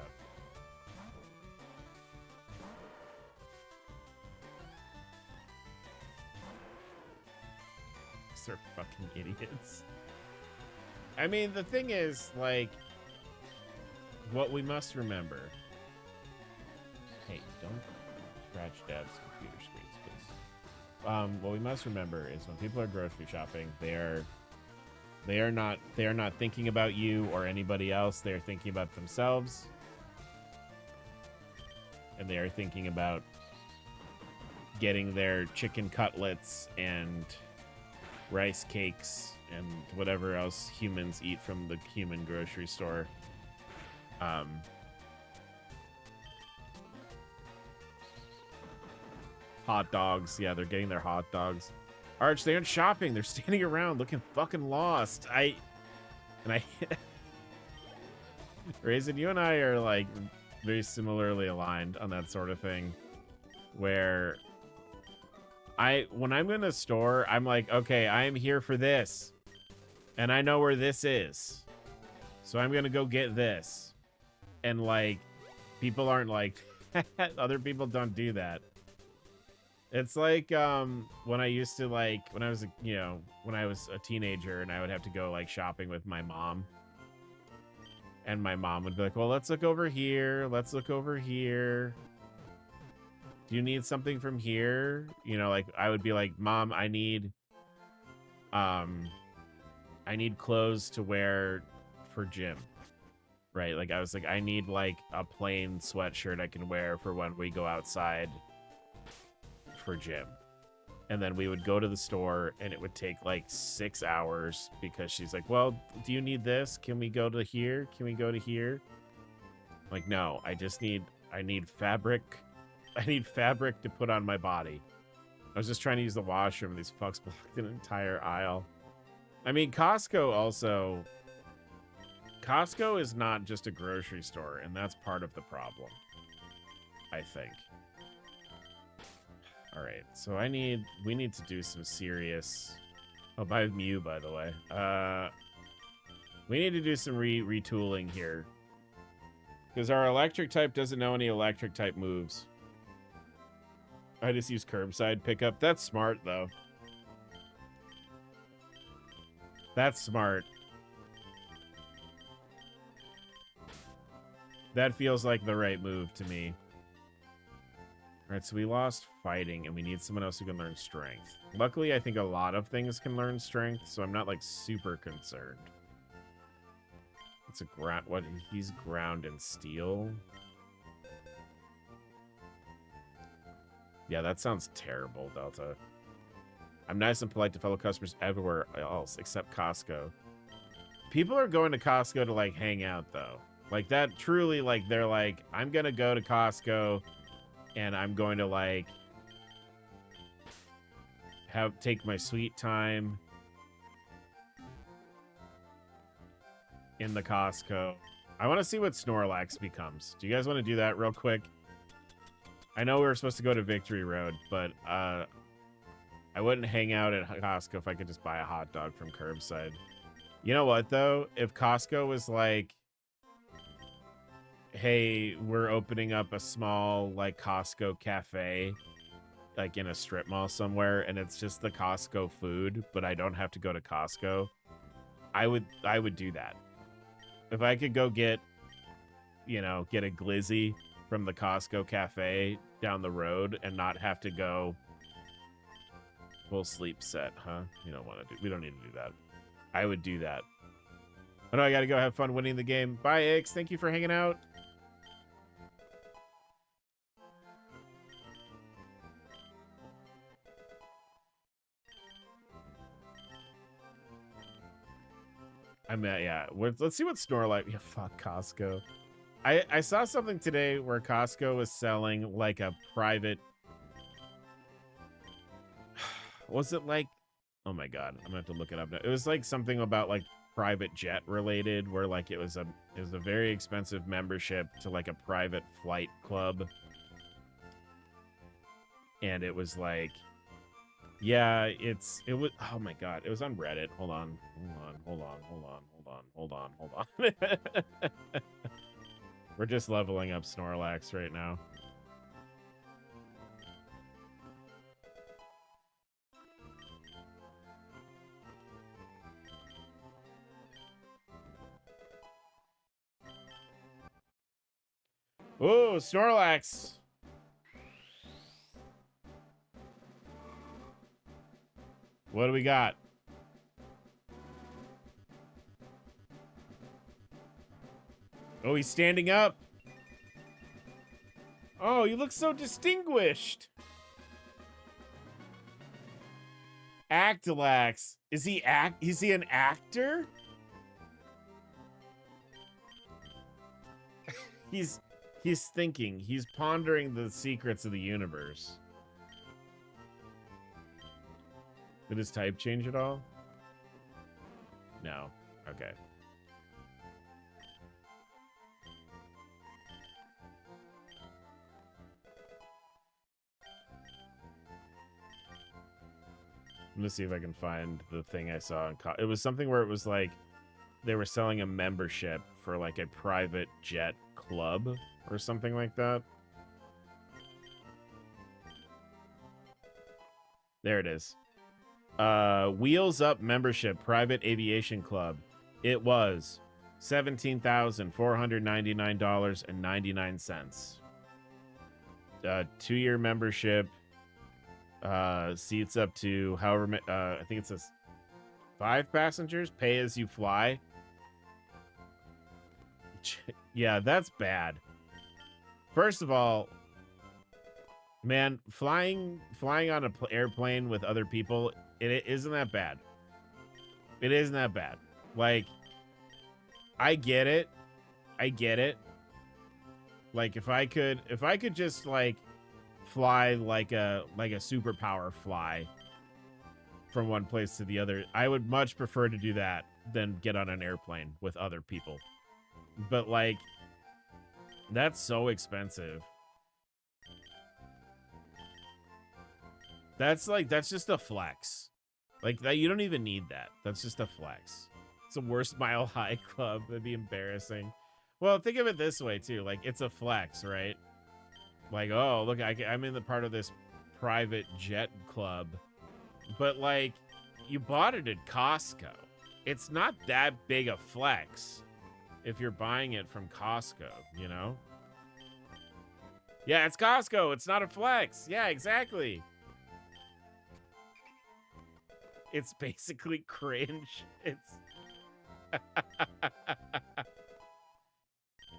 They're fucking idiots. I mean, the thing is, like, what we must remember. Hey, don't scratch Dad's computer screens, please. What we must remember is when people are grocery shopping, they are not thinking about you or anybody else. They are thinking about themselves, and they are thinking about getting their chicken cutlets and rice cakes and whatever else humans eat from the human grocery store. Hot dogs. Yeah, they're getting their hot dogs. Arch, they aren't shopping. They're standing around looking fucking lost. Raisin, you and I are like very similarly aligned on that sort of thing, where when I'm in a store, I'm like, okay, I am here for this. And I know where this is. So I'm going to go get this. And like, people aren't like, other people don't do that. It's like when I used to like, when I was a teenager and I would have to go like shopping with my mom. And my mom would be like, well, let's look over here. Let's look over here. Do you need something from here? You know, like I would be like, Mom, I need clothes to wear for gym. Right? Like I was like, I need like a plain sweatshirt I can wear for when we go outside for gym. And then we would go to the store and it would take like 6 hours because she's like, well, do you need this? Can we go to here? Can we go to here? I'm like, no, I need fabric. I need fabric to put on my body. I was just trying to use the washroom. These fucks blocked an entire aisle. I mean, Costco is not just a grocery store, and that's part of the problem, I think. All right, so we need to do some serious... Oh, by Mew, by the way. We need to do some retooling here. Because our electric type doesn't know any electric type moves. I just use curbside pickup. That's smart, though. That's smart. That feels like the right move to me. All right, so we lost fighting, and we need someone else who can learn strength. Luckily, I think a lot of things can learn strength, so I'm not, like, super concerned. It's a ground... What? He's ground and steel? Yeah, that sounds terrible, Delta. I'm nice and polite to fellow customers everywhere else, except Costco. People are going to Costco to, like, hang out, though. Like, that truly, like, they're like, I'm gonna go to Costco... And I'm going to, like, take my sweet time in the Costco. I want to see what Snorlax becomes. Do you guys want to do that real quick? I know we were supposed to go to Victory Road, but I wouldn't hang out at Costco if I could just buy a hot dog from curbside. You know what, though? If Costco was like, hey, we're opening up a small, like, Costco cafe, like, in a strip mall somewhere, and it's just the Costco food, but I don't have to go to Costco, I would do that. If I could go get, you know, get a glizzy from the Costco cafe down the road and not have to go full sleep set, huh? We don't need to do that. I would do that. Oh, no, I gotta go have fun winning the game. Bye, Ix. Thank you for hanging out. I mean, yeah. Let's see what Snorlax... Yeah, fuck Costco. I saw something today where Costco was selling, like, a private... Was it, like... Oh, my God. I'm gonna have to look it up now. It was, like, something about, like, private jet related, where, like, it was a very expensive membership to, like, a private flight club. And it was, like... Yeah, it was, oh my God, it was on Reddit. Hold on. We're just leveling up Snorlax right now. Oh, Snorlax. What do we got? Oh, he's standing up. Oh, you look so distinguished. Actilax. Is he an actor? He's thinking. He's pondering the secrets of the universe. Did his type change at all? No. Okay. I'm gonna see if I can find the thing I saw. It was something where it was like they were selling a membership for like a private jet club or something like that. There it is. Wheels Up membership, private aviation club. It was $17,499.99. 2-year membership. Seats up to however I think it says 5 passengers. Pay as you fly. Yeah, that's bad. First of all, man, flying on an airplane with other people, it isn't that bad. It isn't that bad. Like, I get it. Like, if I could just like fly like a superpower fly from one place to the other. I would much prefer to do that than get on an airplane with other people. But like, that's so expensive. That's just a flex. Like that, you don't even need that. That's just a flex. It's a worst Mile High Club. That'd be embarrassing. Well, think of it this way too. Like, it's a flex, right? Like, oh, look, I'm in the part of this private jet club. But like, you bought it at Costco. It's not that big a flex if you're buying it from Costco, you know? Yeah, it's Costco. It's not a flex. Yeah, exactly. It's basically cringe. It's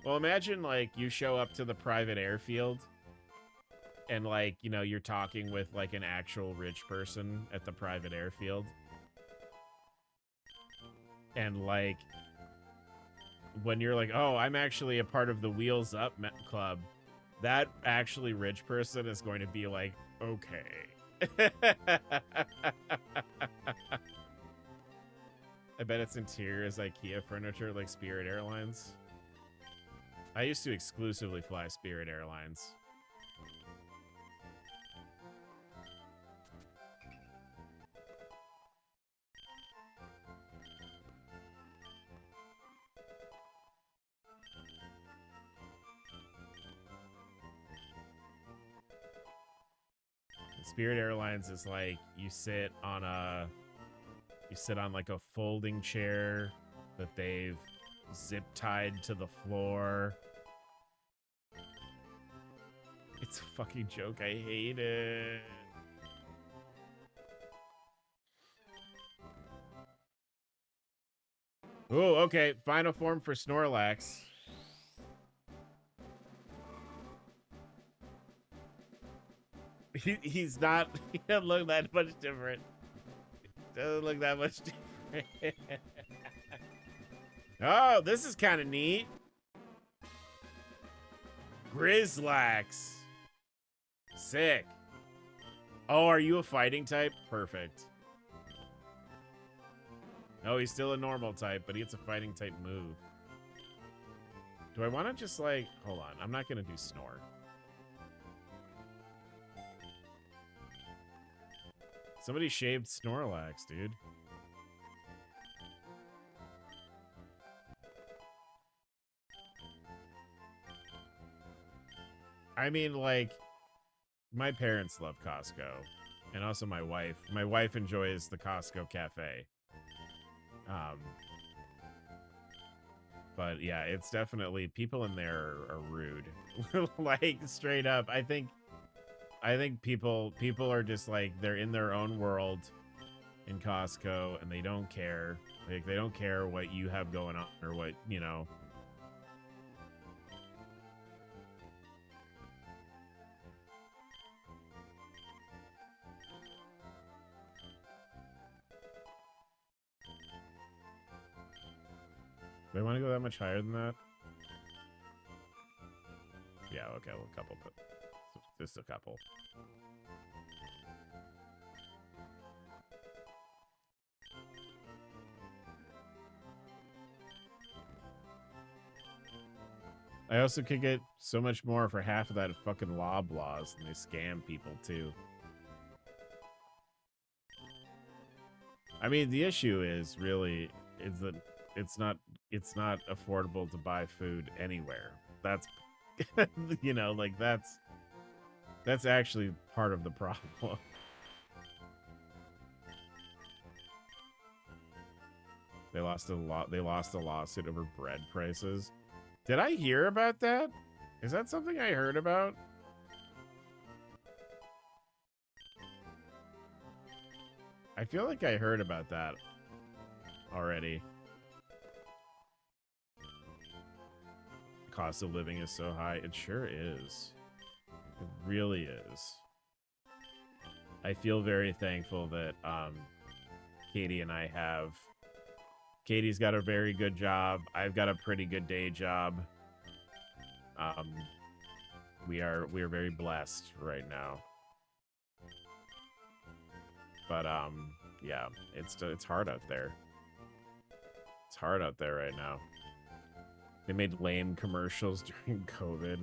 well, imagine like you show up to the private airfield and like, you know, you're talking with like an actual rich person at the private airfield. And like, when you're like, oh, I'm actually a part of the Wheels Up Club, that actually rich person is going to be like, okay. I bet its interior is IKEA furniture like Spirit Airlines. I used to exclusively fly Spirit Airlines. Spirit Airlines is like you sit on like a folding chair that they've zip tied to the floor. It's a fucking joke. I hate it. Oh, okay. Final form for Snorlax. He's not. He doesn't look that much different. Doesn't look that much different. Oh, this is kind of neat. Grizzlax. Sick. Oh, are you a fighting type? Perfect. No, he's still a normal type, but he gets a fighting type move. Do I want to just like... Hold on. I'm not going to do Snore. Somebody shaved Snorlax, dude. I mean, like, my parents love Costco. And also my wife. My wife enjoys the Costco cafe. But yeah, it's definitely... People in there are rude. Like, straight up. I think people are just like, they're in their own world in Costco and they don't care. Like, they don't care what you have going on or what, you know. Do I want to go that much higher than that? Yeah, okay, well, a couple, but just a couple. I also could get so much more for half of that fucking Loblaws, and they scam people too. I mean, the issue is really is that it's not affordable to buy food anywhere. That's you know, like that's actually part of the problem. They lost a lawsuit over bread prices. Did I hear about that? Is that something I heard about? I feel like I heard about that already. Cost of living is so high. It sure is. It really is. I feel very thankful that Katie and I have... Katie's got a very good job. I've got a pretty good day job. We are very blessed right now. But yeah, it's hard out there. It's hard out there right now. They made lame commercials during COVID.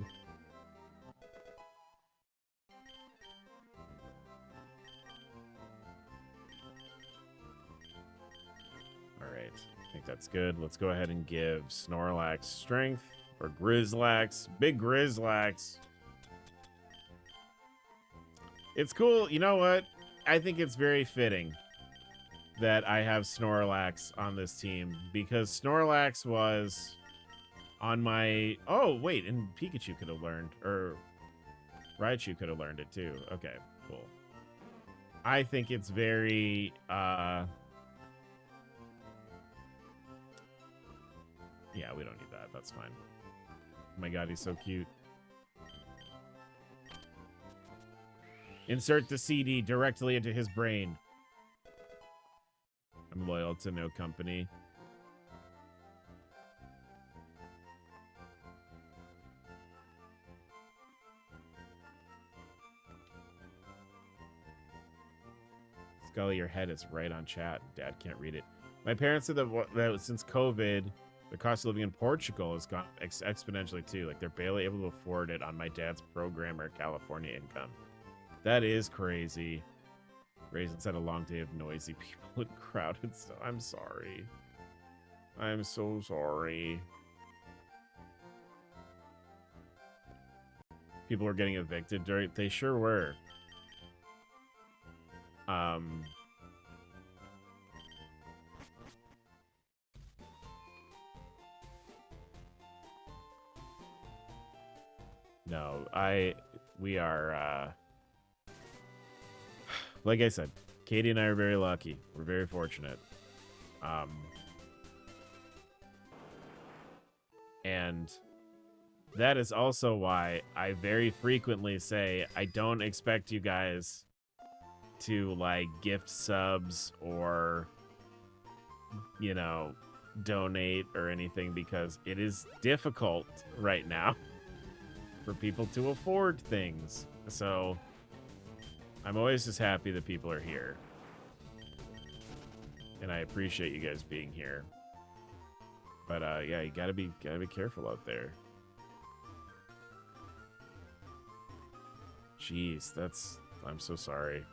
All right, I think that's good. Let's go ahead and give Snorlax strength, or Grizzlax, big Grizzlax. It's cool. You know what? I think it's very fitting that I have Snorlax on this team because Snorlax was on my... Oh, wait, and Pikachu could have learned, or Raichu could have learned it too. Okay, cool. I think it's very... Yeah, we don't need that. That's fine. Oh my god, he's so cute. Insert the CD directly into his brain. I'm loyal to no company. Scully, your head is right on chat. Dad can't read it. My parents said that since COVID, the cost of living in Portugal has gone exponentially too. Like, they're barely able to afford it on my dad's programmer California income. That is crazy. Raisins had a long day of noisy people and crowded stuff. I'm sorry. I'm so sorry. People were getting evicted during... They sure were. No, we are, like I said, Katie and I are very lucky. We're very fortunate. And that is also why I very frequently say I don't expect you guys to, like, gift subs or, you know, donate or anything, because it is difficult right now for people to afford things. So I'm always just happy that people are here. And I appreciate you guys being here. But yeah, you gotta be careful out there. Jeez, I'm so sorry.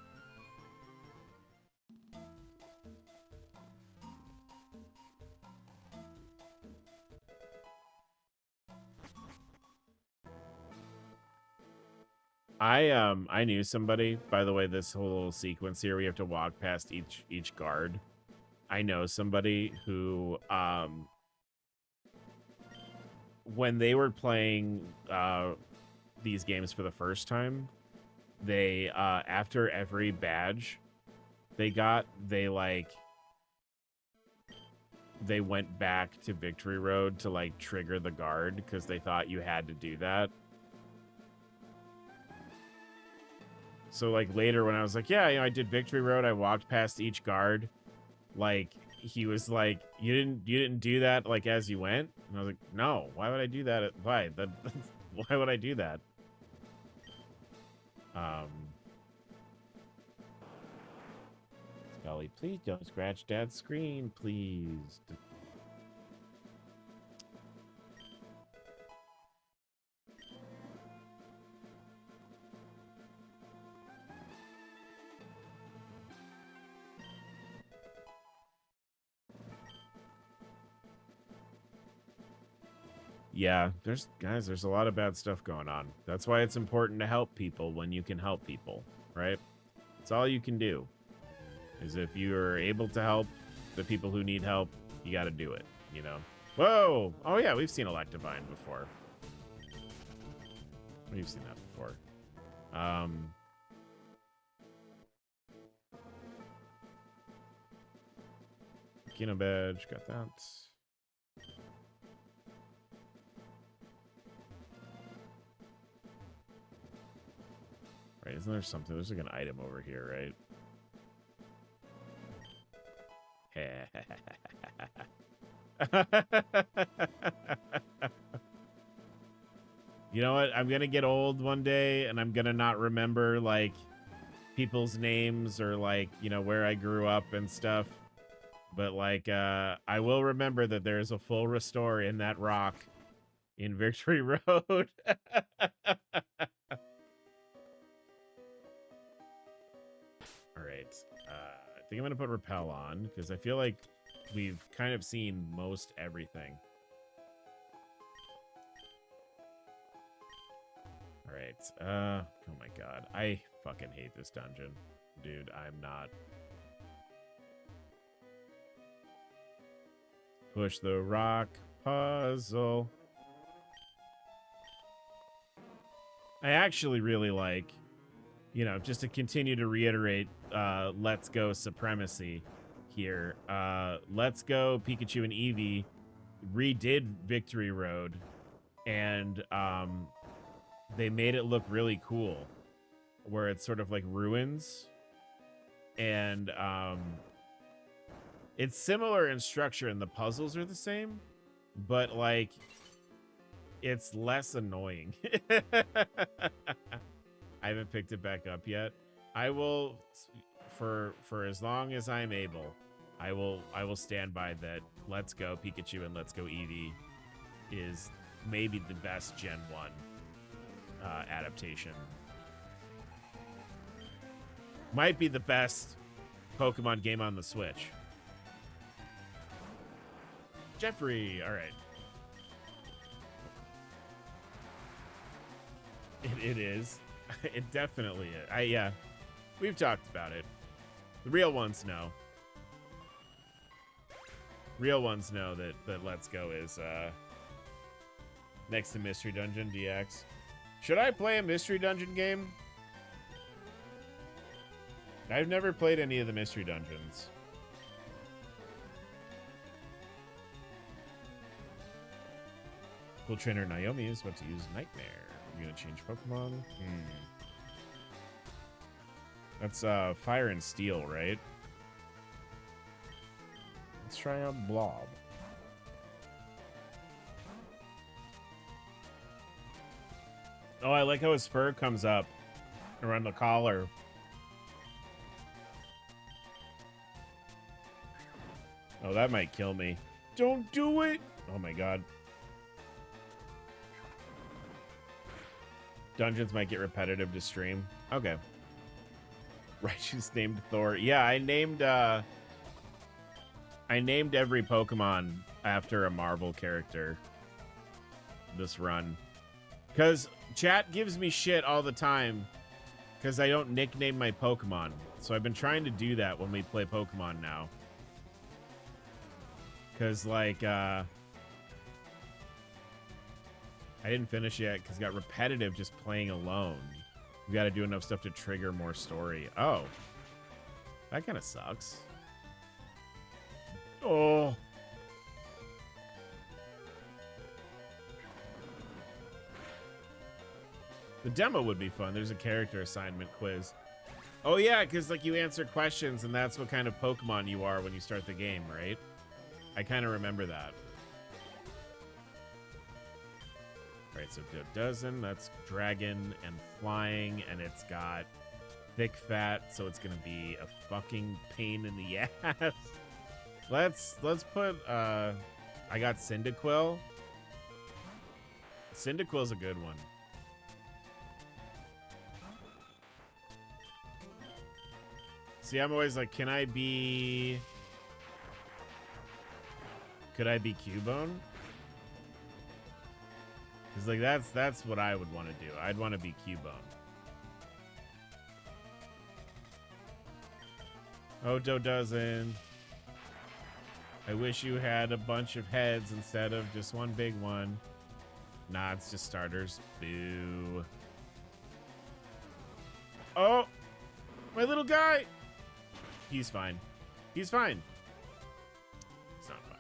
I knew somebody, by the way, this whole little sequence here, we have to walk past each guard. I know somebody who when they were playing these games for the first time, they after every badge they got, they went back to Victory Road to, like, trigger the guard because they thought you had to do that. So, like, later when I was like, yeah, you know, I did Victory Road, I walked past each guard, like, he was like, you didn't do that, like, as you went? And I was like, no, why would I do that? Why would I do that? Scully, please don't scratch Dad's screen, please. Yeah, there's a lot of bad stuff going on. That's why it's important to help people when you can help people, right? It's all you can do. Is if you're able to help the people who need help, you got to do it, you know? Whoa! Oh yeah, we've seen Electivine before. We've seen that before. Kino badge, got that. Right, isn't there something? There's like an item over here, right? You know what? I'm going to get old one day and I'm going to not remember like people's names or like, you know, where I grew up and stuff. But like I will remember that there's a full restore in that rock in Victory Road. All right. I think I'm going to put Repel on because I feel like we've kind of seen most everything. All right. Oh my god. I fucking hate this dungeon. Dude, I'm not. Push the rock puzzle. I actually really like, you know, just to continue to reiterate, Let's Go supremacy here. Let's Go Pikachu and Eevee redid Victory Road, and they made it look really cool, where it's sort of like ruins, and it's similar in structure and the puzzles are the same, but like it's less annoying. I haven't picked it back up yet. I will, for as long as I'm able, I will stand by that. Let's Go Pikachu and Let's Go Eevee is maybe the best Gen 1 adaptation. Might be the best Pokemon game on the Switch. Jeffrey, all right. It is. It definitely is. Yeah, we've talked about it. The real ones know. Real ones know that Let's Go is next to Mystery Dungeon DX. Should I play a Mystery Dungeon game? I've never played any of the Mystery Dungeons. Cool Trainer Naomi is about to use Nightmare. Are you gonna change Pokemon? That's Fire and Steel, right? Let's try out Blob. Oh, I like how his fur comes up around the collar. Oh, that might kill me. Don't do it! Oh my god. Dungeons might get repetitive to stream. Okay. Righteous named Thor. Yeah, I named every Pokemon after a Marvel character this run. Because chat gives me shit all the time because I don't nickname my Pokemon. So I've been trying to do that when we play Pokemon now. Because, like, I didn't finish yet because it got repetitive just playing alone. We got to do enough stuff to trigger more story. Oh. That kind of sucks. Oh. The demo would be fun. There's a character assignment quiz. Oh, yeah, because, like, you answer questions, and that's what kind of Pokemon you are when you start the game, right? I kind of remember that. All right, so dozen, that's dragon and flying, and it's got thick fat, so it's going to be a fucking pain in the ass. Let's put, I got Cyndaquil. Cyndaquil's a good one. See, I'm always like, could I be Cubone? Because, like, that's what I would want to do. I'd want to be Cubone. Odo doesn't. I wish you had a bunch of heads instead of just one big one. Nah, it's just starters. Boo. Oh! My little guy! He's fine. He's fine. It's not fine.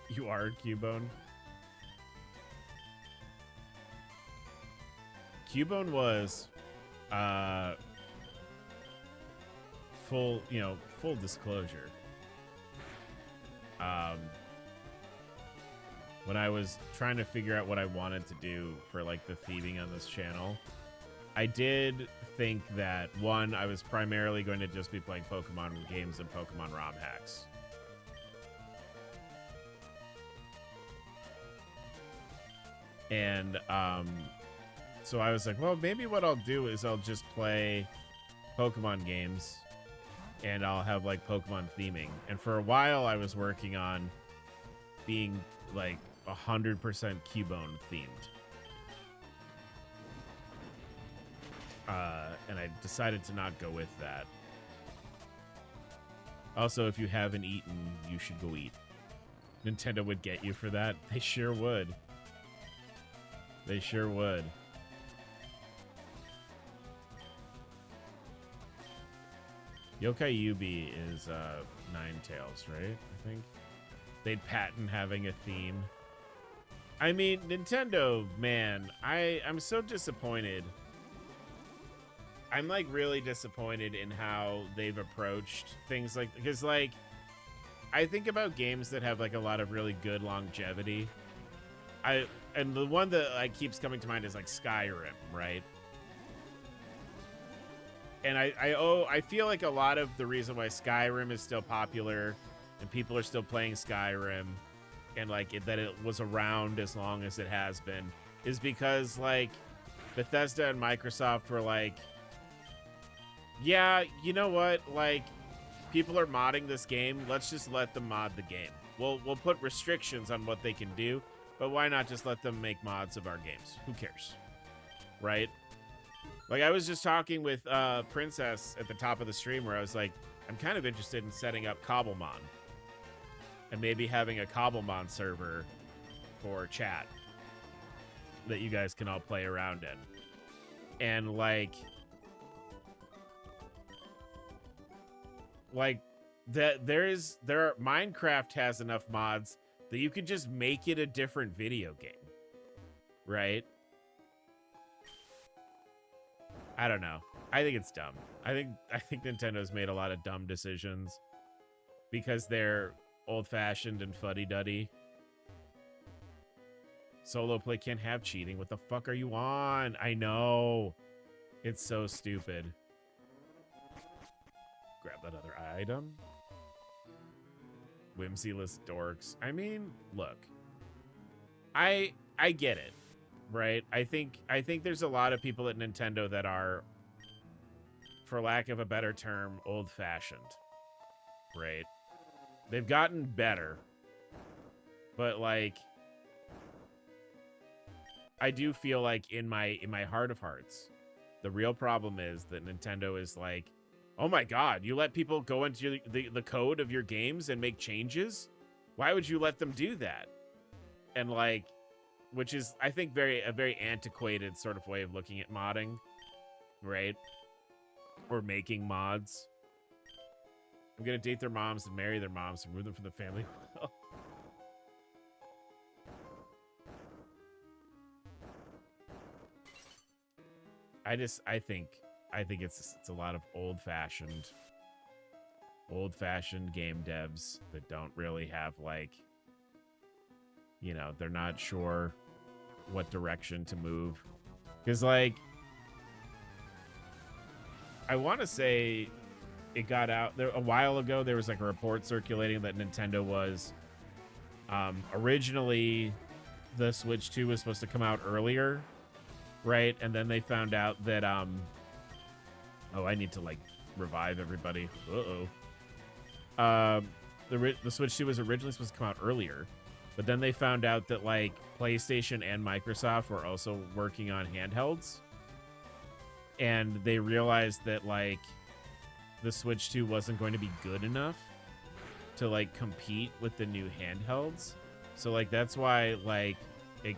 You are Cubone? Cubone was full disclosure. when I was trying to figure out what I wanted to do for like the theming on this channel, I did think that one, I was primarily going to just be playing Pokemon games and Pokemon ROM hacks. And so I was like, well, maybe what I'll do is I'll just play Pokemon games and I'll have like Pokemon theming. And for a while I was working on being like 100% Cubone themed. And I decided to not go with that. Also, if you haven't eaten, you should go eat. Nintendo would get you for that. They sure would. They sure would. Yokai Yubi is Ninetales, right? I think they'd patent having a theme. I mean, Nintendo, man, I'm so disappointed. I'm like really disappointed in how they've approached things, like, because like I think about games that have like a lot of really good longevity. And the one that like keeps coming to mind is like Skyrim, right? And I feel like a lot of the reason why Skyrim is still popular and people are still playing Skyrim and like that it was around as long as it has been is because like Bethesda and Microsoft were like, yeah, you know what? Like, people are modding this game. Let's just let them mod the game. We'll put restrictions on what they can do, but why not just let them make mods of our games? Who cares? Right? Like, I was just talking with Princess at the top of the stream where I was like, I'm kind of interested in setting up Cobblemon and maybe having a Cobblemon server for chat that you guys can all play around in. And like Minecraft has enough mods that you could just make it a different video game, right? I don't know. I think it's dumb. I think Nintendo's made a lot of dumb decisions because they're old-fashioned and fuddy-duddy. Solo play can't have cheating. What the fuck are you on? I know. It's so stupid. Grab that other item. Whimsyless dorks. I mean, look. I get it, right? I think there's a lot of people at Nintendo that are, for lack of a better term, old-fashioned, right? They've gotten better, but like, I do feel like in my heart of hearts, the real problem is that Nintendo is like, oh my god, you let people go into the code of your games and make changes? Why would you let them do that? And like, which is, I think, a very antiquated sort of way of looking at modding, right? Or making mods. I'm gonna date their moms and marry their moms and remove them from the family. I think it's a lot of old-fashioned game devs that don't really have, like, you know, they're not sure what direction to move. Because, like, I want to say it got out there a while ago. There was like a report circulating that Nintendo was originally the Switch 2 was supposed to come out earlier, right? And then they found out that oh, I need to like revive everybody. The Switch 2 was originally supposed to come out earlier, but then they found out that like PlayStation and Microsoft were also working on handhelds, and they realized that like the Switch 2 wasn't going to be good enough to like compete with the new handhelds. So like that's why like it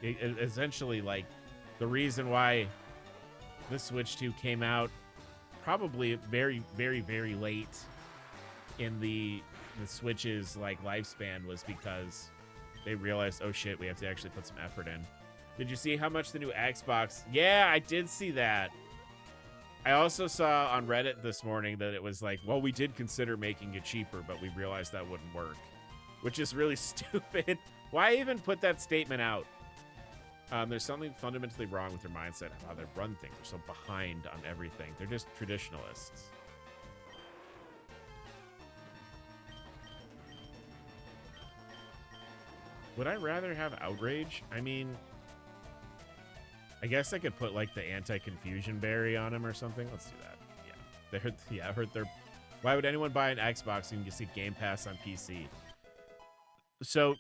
essentially like the reason why the Switch 2 came out probably very, very, very late in the Switch's like lifespan was because they realized, oh shit, we have to actually put some effort in. Did you see how much the new Xbox? Yeah, I did see that. I also saw on Reddit this morning that it was like, well, we did consider making it cheaper, but we realized that wouldn't work. which is really stupid. Why even put that statement out? There's something fundamentally wrong with their mindset of how they run things. They're so behind on everything. They're just traditionalists. Would I rather have outrage? I mean, I guess I could put like the anti-confusion berry on him or something. Let's do that. Yeah, they're. Why would anyone buy an Xbox when you see Game Pass on PC? So,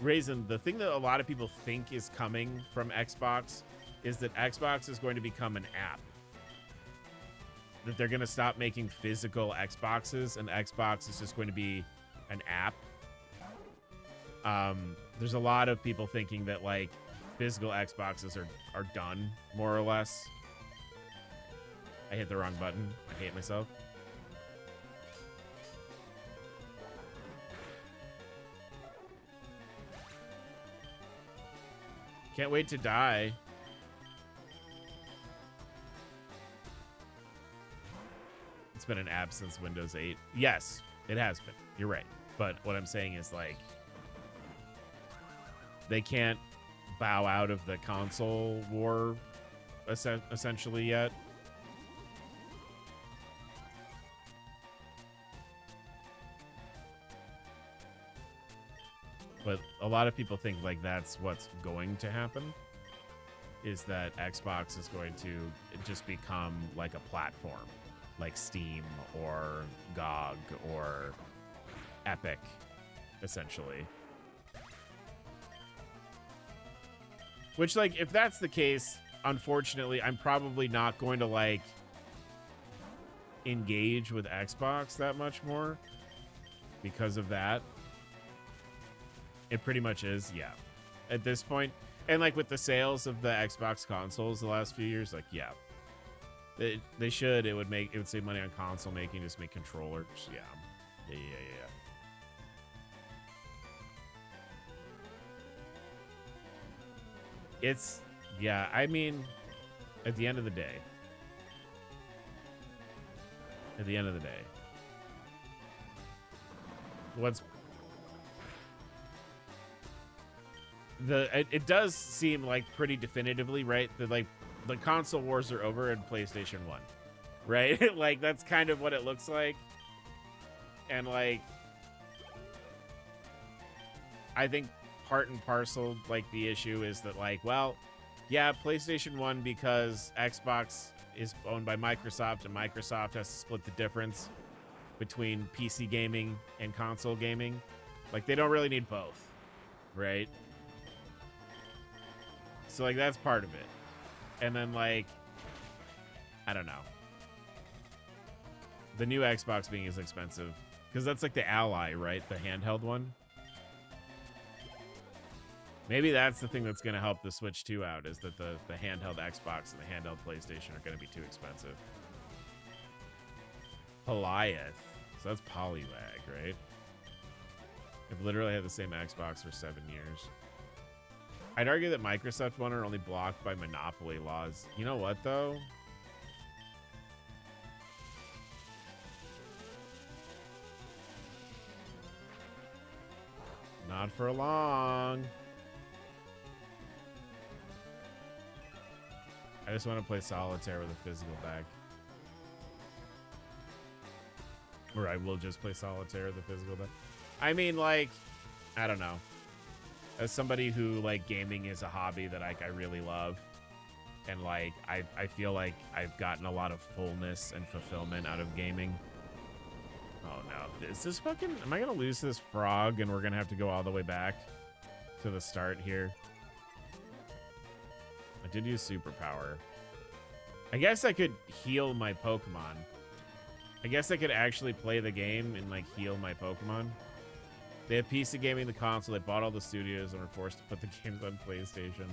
Raisin, the thing that a lot of people think is coming from Xbox is that Xbox is going to become an app. That they're going to stop making physical Xboxes, and Xbox is just going to be an app. There's a lot of people thinking that like physical Xboxes are done, more or less. I hit the wrong button. I hate myself. Can't wait to die. It's been an app since Windows 8. Yes, it has been. You're right. But what I'm saying is like they can't bow out of the console war essentially yet. But a lot of people think like that's what's going to happen, is that Xbox is going to just become like a platform, like Steam or GOG or Epic, essentially. Which, like, if that's the case, unfortunately, I'm probably not going to, like, engage with Xbox that much more because of that. It pretty much is, yeah. At this point, and, like, with the sales of the Xbox consoles the last few years, like, yeah. They should. It would save money on console making, just make controllers. Yeah. Yeah. It's, yeah, I mean, at the end of the day, it does seem like pretty definitively, right, that like the console wars are over in PlayStation 1, right? Like that's kind of what it looks like. And like I think part and parcel, like the issue is that like, well, yeah, PlayStation 1 because Xbox is owned by Microsoft and Microsoft has to split the difference between PC gaming and console gaming. Like they don't really need both, right? So like that's part of it. And then like, I don't know. The new Xbox being as expensive because that's like the Ally, right? The handheld one. Maybe that's the thing that's going to help the Switch 2 out, is that the handheld Xbox and the handheld PlayStation are going to be too expensive. Goliath. So that's Poliwag, right? They've literally had the same Xbox for 7 years. I'd argue that Microsoft one are only blocked by monopoly laws. You know what, though? Not for long. I just want to play solitaire with a physical bag. Or I will just play solitaire with a physical bag. I mean, like, I don't know. As somebody who, like, gaming is a hobby that I really love. And, like, I feel like I've gotten a lot of fullness and fulfillment out of gaming. Oh, no. Is this fucking... Am I going to lose this frog and we're going to have to go all the way back to the start here? I did use superpower. I guess I could heal my Pokemon. I guess I could actually play the game and, like, heal my Pokemon. They have PC gaming the console. They bought all the studios and were forced to put the games on PlayStation.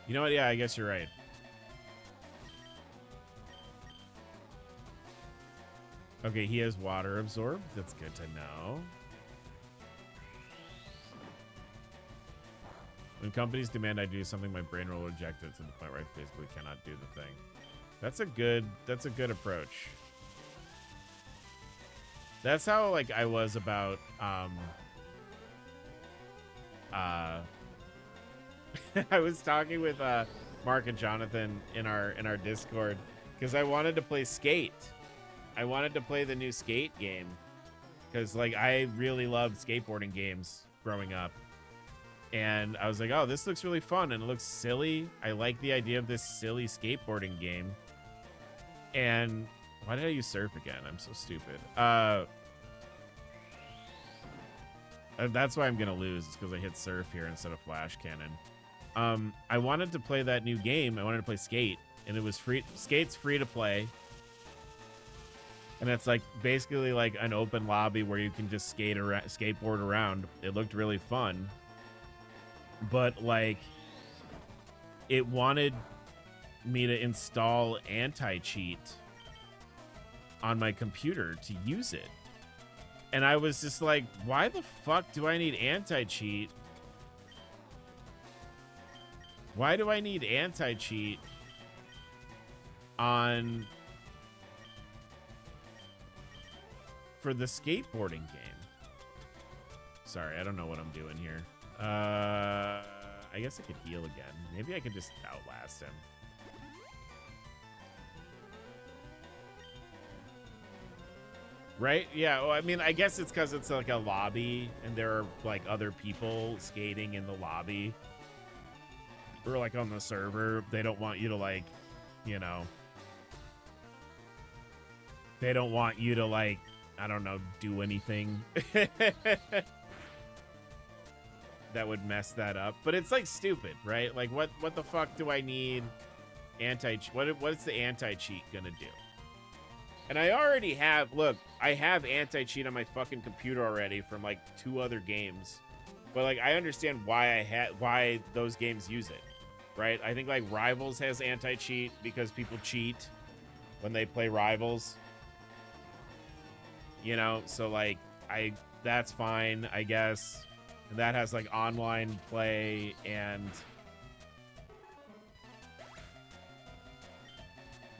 You know what? Yeah, I guess you're right. Okay, he has water absorbed. That's good to know. When companies demand I do something, my brain will reject it to the point where I physically cannot do the thing. That's a good approach. That's how like I was about I was talking with Mark and Jonathan in our Discord because I wanted to play Skate. I wanted to play the new Skate game because like I really loved skateboarding games growing up. And I was like, oh, this looks really fun and it looks silly. I like the idea of this silly skateboarding game. And why did I use surf again? I'm so stupid. That's why I'm gonna lose, is because I hit surf here instead of flash cannon. I wanted to play that new game. I wanted to play Skate, and it was free. Skate's free to play, and it's like basically like an open lobby where you can just skateboard around. It looked really fun, but like it wanted me to install anti-cheat on my computer to use it. And I was just like, why the fuck do I need anti-cheat? Why do I need anti-cheat on for the skateboarding game? Sorry, I don't know what I'm doing here. I guess I could heal again. Maybe I could just outlast him. Right? Yeah, well, I mean, I guess it's because it's like a lobby and there are like other people skating in the lobby or like on the server. They don't want you to like, you know, they don't want you to like, I don't know, do anything that would mess that up. But it's like stupid, right? Like what the fuck do I need what's the anti-cheat gonna do? And I already have, look, I have anti-cheat on my fucking computer already from like 2 other games. But like I understand why those games use it, right? I think like Rivals has anti-cheat because people cheat when they play Rivals. You know, so like that's fine, I guess. And that has like online play and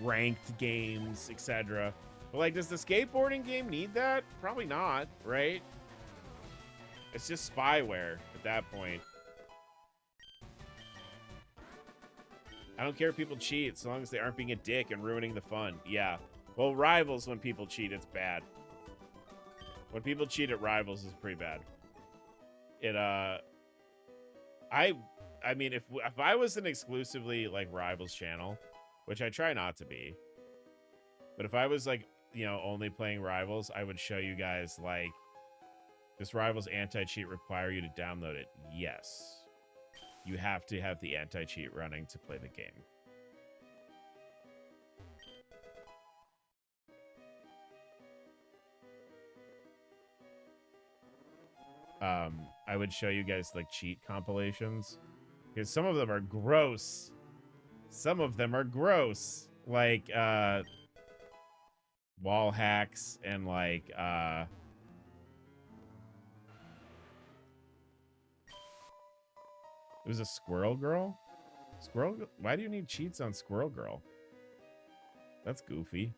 ranked games, etc. But like, does the skateboarding game need that? Probably not, right? It's just spyware at that point. I don't care if people cheat, as long as they aren't being a dick and ruining the fun. Yeah. Well, Rivals, when people cheat, it's bad. When people cheat at Rivals, is pretty bad. It I mean, if I was an exclusively like Rivals channel, which I try not to be, but if I was like, you know, only playing Rivals, I would show you guys like, does Rivals anti-cheat require you to download it? Yes. You have to have the anti-cheat running to play the game. I would show you guys like cheat compilations because some of them are gross. Some of them are gross, like wall hacks and like it was a Squirrel Girl. Why do you need cheats on Squirrel Girl? That's goofy.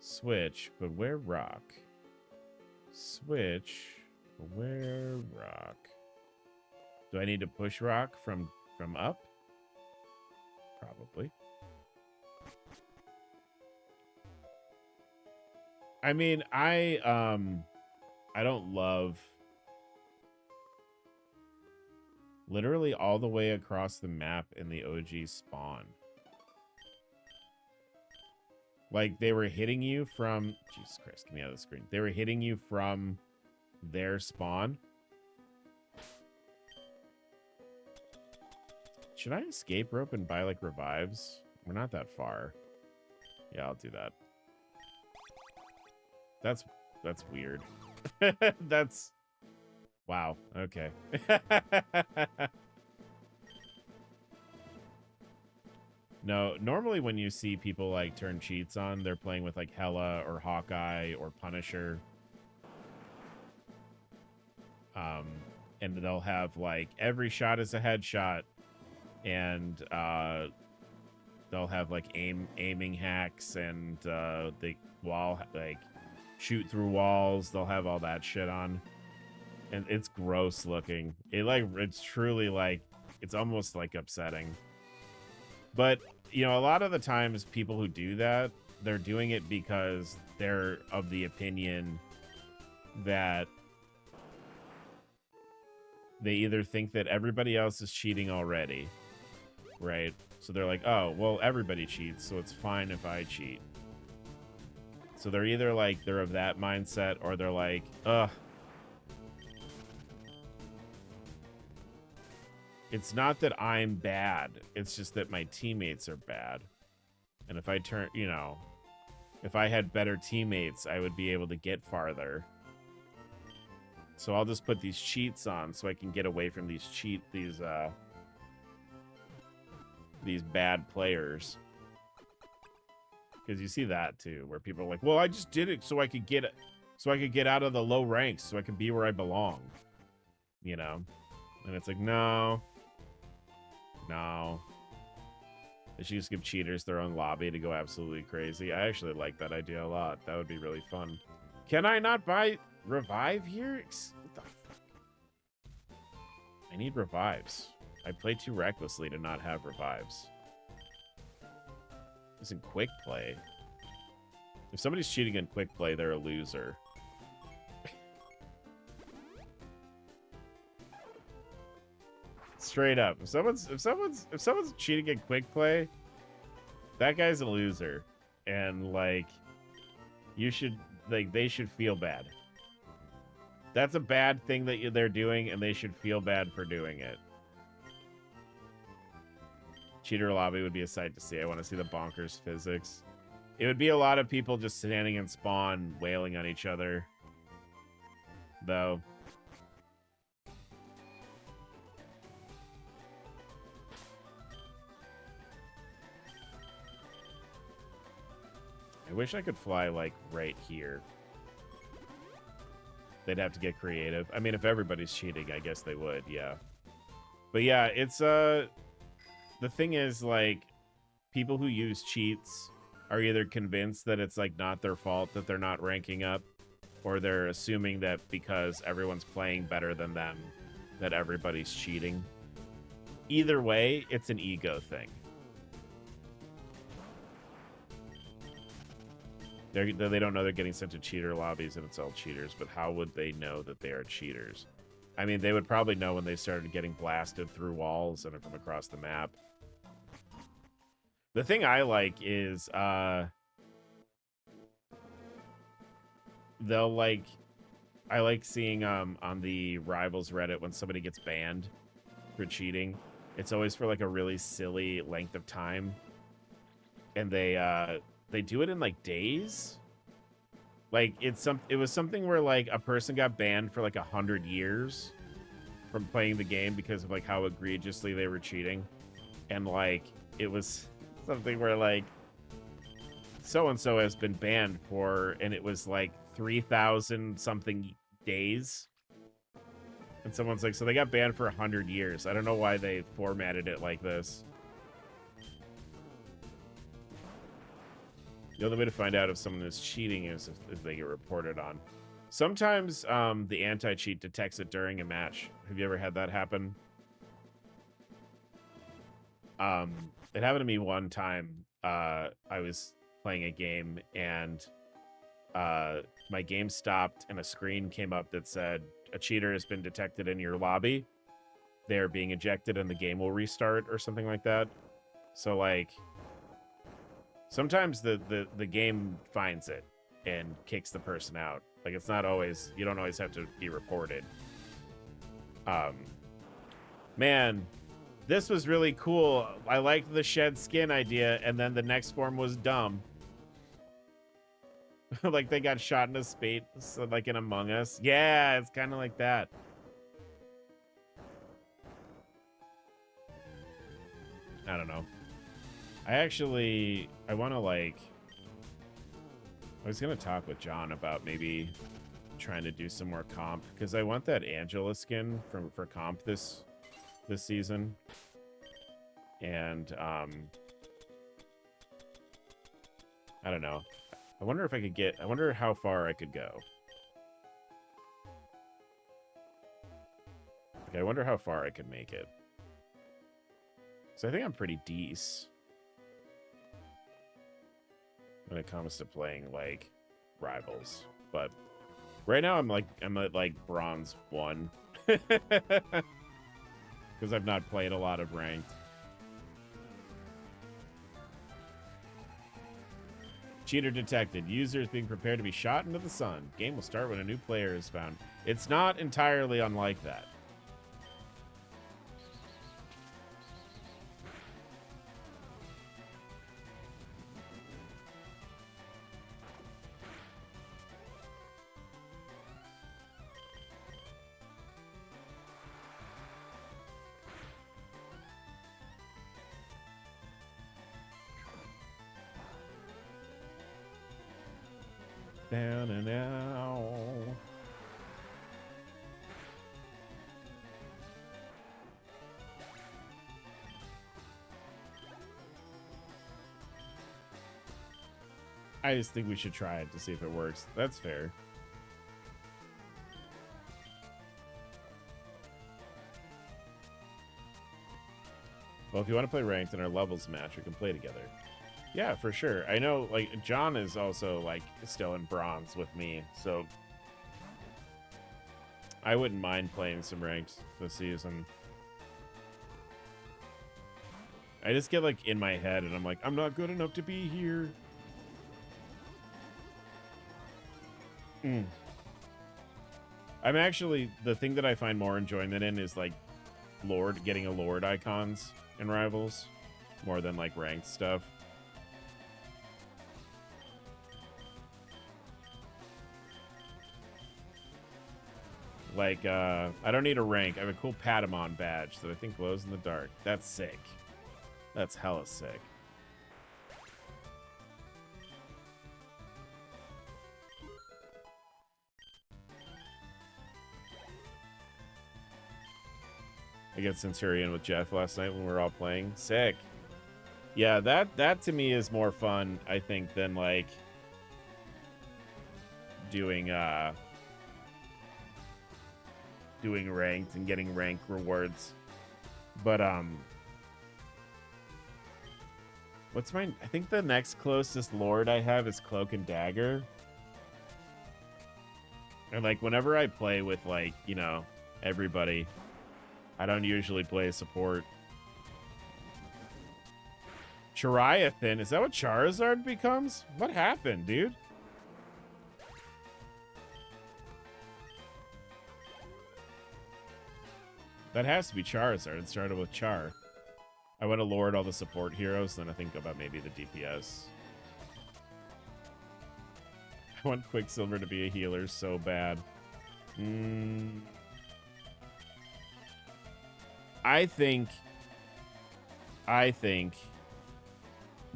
Switch, but where rock? Switch, but where rock? Do I need to push rock from up? Probably. I mean, I don't love literally all the way across the map in the OG spawn. Like, they were hitting you from... Jesus Christ, get me out of the screen. They were hitting you from their spawn. Should I escape rope and buy, like, revives? We're not that far. Yeah, I'll do that. That's weird. That's... Wow, okay. No, normally when you see people like turn cheats on, they're playing with like Hela or Hawkeye or Punisher. And they'll have like every shot is a headshot and they'll have like aiming hacks and the wall like shoot through walls. They'll have all that shit on, and it's gross looking. It's truly like it's almost like upsetting. But you know, a lot of the times people who do that, they're doing it because they're of the opinion that they either think that everybody else is cheating already, right? So they're like, oh, well, everybody cheats, so it's fine if I cheat. So they're either like, they're of that mindset, or they're like, ugh. It's not that I'm bad. It's just that my teammates are bad. And if I turn, you know, if I had better teammates, I would be able to get farther. So I'll just put these cheats on so I can get away from these bad players. Because you see that too, where people are like, well, I just did it so I could get out of the low ranks so I can be where I belong. You know? And it's like, no. They should just give cheaters their own lobby to go absolutely crazy. I actually like that idea a lot. That would be really fun. Can I not buy revive here? What the fuck? I need revives. I play too recklessly to not have revives. It's in quick play. If somebody's cheating in quick play, they're a loser. Straight up. If someone's cheating in quick play, that guy's a loser. And like they should feel bad. That's a bad thing that they're doing, and they should feel bad for doing it. Cheater lobby would be a sight to see. I want to see the bonkers physics. It would be a lot of people just standing in spawn, wailing on each other. Though. I wish I could fly, like, right here. They'd have to get creative. I mean, if everybody's cheating, I guess they would, yeah. But yeah, it's, the thing is, like, people who use cheats are either convinced that it's, like, not their fault that they're not ranking up, or they're assuming that because everyone's playing better than them, that everybody's cheating. Either way, it's an ego thing. They don't know they're getting sent to cheater lobbies and it's all cheaters, but how would they know that they are cheaters? I mean, they would probably know when they started getting blasted through walls and from across the map. The thing I like is, they'll like, I like seeing on the Rivals Reddit when somebody gets banned for cheating. It's always for like a really silly length of time. And they do it in like days. Like it was something where like a person got banned for like 100 years from playing the game because of like how egregiously they were cheating. And like it was something where like so-and-so has been banned for, and it was like 3,000 something days. And someone's like, so they got banned for 100 years. I don't know why they formatted it like this. The only way to find out if someone is cheating is if they get reported on. Sometimes the anti-cheat detects it during a match. Have you ever had that happen? It happened to me one time. I was playing a game and my game stopped and a screen came up that said, a cheater has been detected in your lobby. They're being ejected and the game will restart or something like that. So like, sometimes the game finds it and kicks the person out. Like it's not always, you don't always have to be reported. Man, this was really cool. I liked the shed skin idea, and then the next form was dumb. Like they got shot in a space, like in Among Us. Yeah, it's kind of like that. I don't know. I want to like, I was going to talk with John about maybe trying to do some more comp, because I want that Angela skin for comp this season. And I don't know. I wonder if I could get... I wonder how far I could go. Okay, I wonder how far I could make it. So I think I'm pretty decent when it comes to playing, like, rivals. But right now I'm at, like, bronze 1. Because I've not played a lot of ranked. Cheater detected. Users being prepared to be shot into the sun. Game will start when a new player is found. It's not entirely unlike that. Down and out. I just think we should try it to see if it works. That's fair. Well, if you want to play ranked and our levels match, we can play together. Yeah, for sure. I know, like, John is also, like, still in bronze with me, so I wouldn't mind playing some ranked this season. I just get, like, in my head, and I'm like, I'm not good enough to be here. I'm actually, the thing that I find more enjoyment in is, like, getting a Lord icons in Rivals, more than, like, ranked stuff. Like, I don't need a rank. I have a cool Patamon badge that I think glows in the dark. That's sick. That's hella sick. I get Centurion with Jeff last night when we were all playing. Sick. Yeah, that to me is more fun, I think, than, like, doing ranked and getting rank rewards. But what's mine? I think the next closest Lord I have is Cloak and Dagger. And, like, whenever I play with, like, you know, everybody, I don't usually play support. Chariathan, is that what Charizard becomes? What happened, dude? That has to be Charizard. It started with Char. I want to lord all the support heroes, then I think about maybe the DPS. I want Quicksilver to be a healer so bad. I think,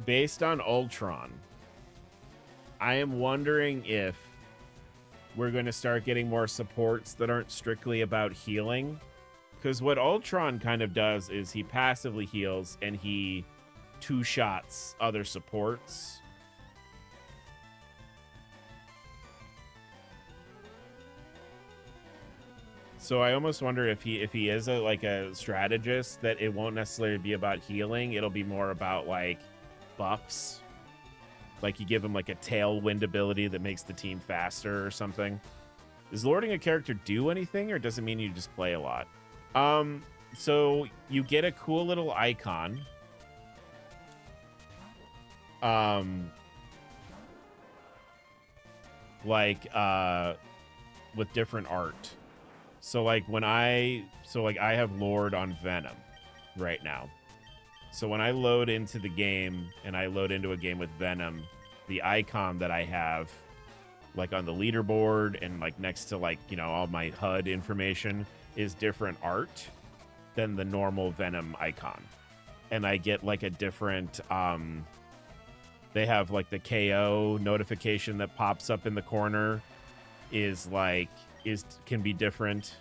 based on Ultron, I am wondering if we're going to start getting more supports that aren't strictly about healing. Because what Ultron kind of does is he passively heals and he two-shots other supports. So I almost wonder if he is a strategist, that it won't necessarily be about healing. It'll be more about, like, buffs. Like, you give him, like, a tailwind ability that makes the team faster or something. Does lording a character do anything, or does it mean you just play a lot? So you get a cool little icon. With different art. So, like, I have Lord on Venom right now. So when I load into the game and I load into a game with Venom, the icon that I have, like, on the leaderboard and, like, next to, like, you know, all my HUD information is different art than the normal Venom icon. And I get, like, a different, they have, like, the KO notification that pops up in the corner can be different,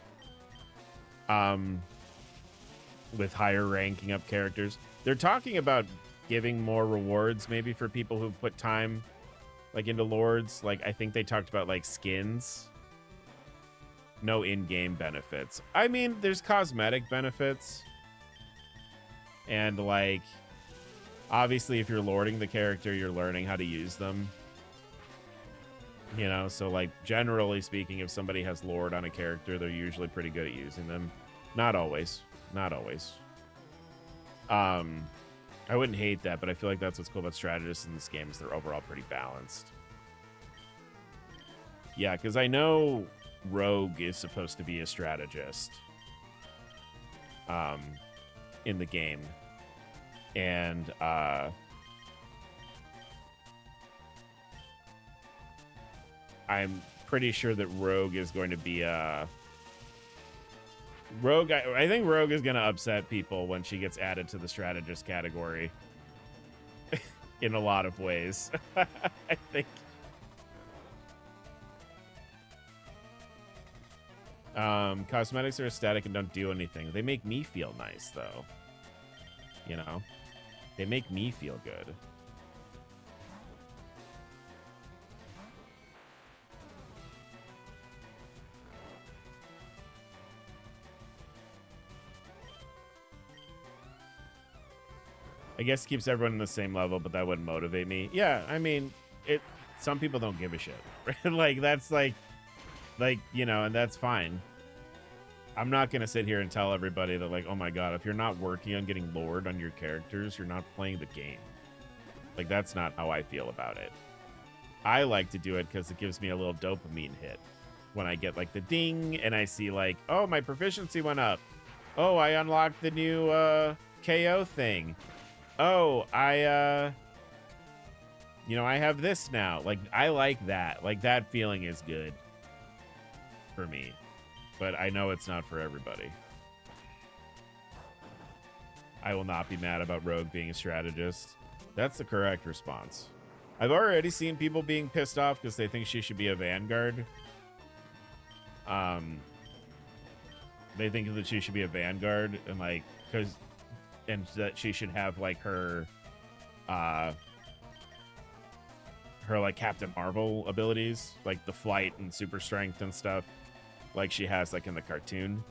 with higher ranking up characters. They're talking about giving more rewards maybe for people who put time like into Lords. Like I think they talked about like skins. No in-game benefits. I mean, there's cosmetic benefits. And like obviously if you're lording the character, you're learning how to use them. You know, so like generally speaking, if somebody has lord on a character, they're usually pretty good at using them. Not always. Not always. I wouldn't hate that, but I feel like that's what's cool about strategists in this game is they're overall pretty balanced. Yeah, because I know Rogue is supposed to be a strategist in the game. And I'm pretty sure that Rogue is going to be Rogue. I think Rogue is going to upset people when she gets added to the strategist category in a lot of ways. I think. Cosmetics are aesthetic and don't do anything. They make me feel nice, though. You know? They make me feel good. I guess it keeps everyone in the same level, but that wouldn't motivate me. Yeah, I mean, some people don't give a shit. Like, that's like, you know, and that's fine. I'm not going to sit here and tell everybody that, like, oh my God, if you're not working on getting Lord on your characters, you're not playing the game. Like, that's not how I feel about it. I like to do it because it gives me a little dopamine hit. When I get, like, the ding, and I see, like, oh, my proficiency went up. Oh, I unlocked the new KO thing. Oh, you know, I have this now. Like, I like that. Like, that feeling is good for me. But I know it's not for everybody. I will not be mad about Rogue being a strategist. That's the correct response. I've already seen people being pissed off because they think she should be a Vanguard. They think that she should be a Vanguard and like, and that she should have like her like Captain Marvel abilities, like the flight and super strength and stuff, like she has like in the cartoon.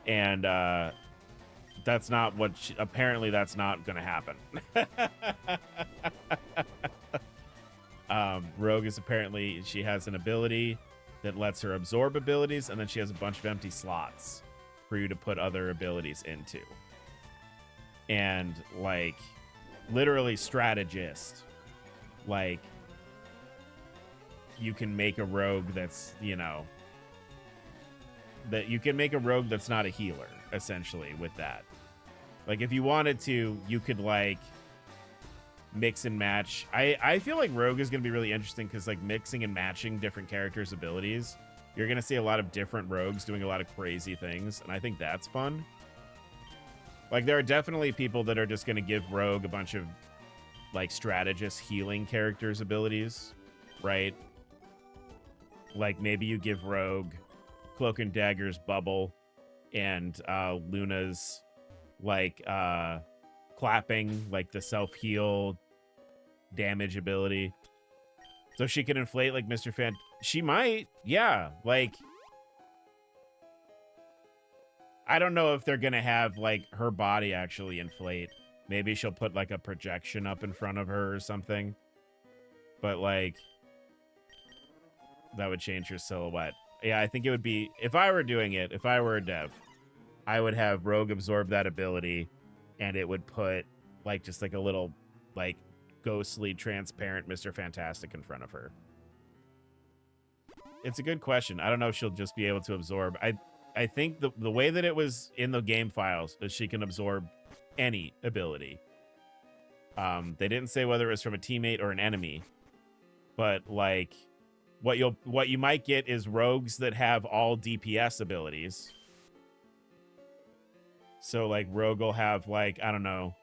And that's not what apparently that's not gonna happen. Rogue is apparently, she has an ability that lets her absorb abilities, and then she has a bunch of empty slots for you to put other abilities into. And like literally strategist, like you can make a rogue that's, you know, that you can make a rogue that's not a healer essentially with that. Like if you wanted to, you could like mix and match. I feel like Rogue is going to be really interesting because like mixing and matching different characters' abilities, you're going to see a lot of different rogues doing a lot of crazy things, and I think that's fun. Like there are definitely people that are just going to give Rogue a bunch of like strategist healing characters' abilities, right? Like maybe you give Rogue Cloak and Dagger's bubble and Luna's like clapping, like the self-heal damage ability, so she can inflate like Mr. Fan. She might, yeah. Like I don't know if they're gonna have like her body actually inflate. Maybe she'll put like a projection up in front of her or something, but like that would change her silhouette. Yeah, I think it would be, if I were doing it, if I were a dev, I would have Rogue absorb that ability, and it would put like just like a little like ghostly transparent Mr. Fantastic in front of her. It's a good question. I don't know if she'll just be able to absorb. I think the way that it was in the game files is she can absorb any ability. They didn't say whether it was from a teammate or an enemy, but like what you might get is rogues that have all DPS abilities. So like Rogue will have like, I don't know,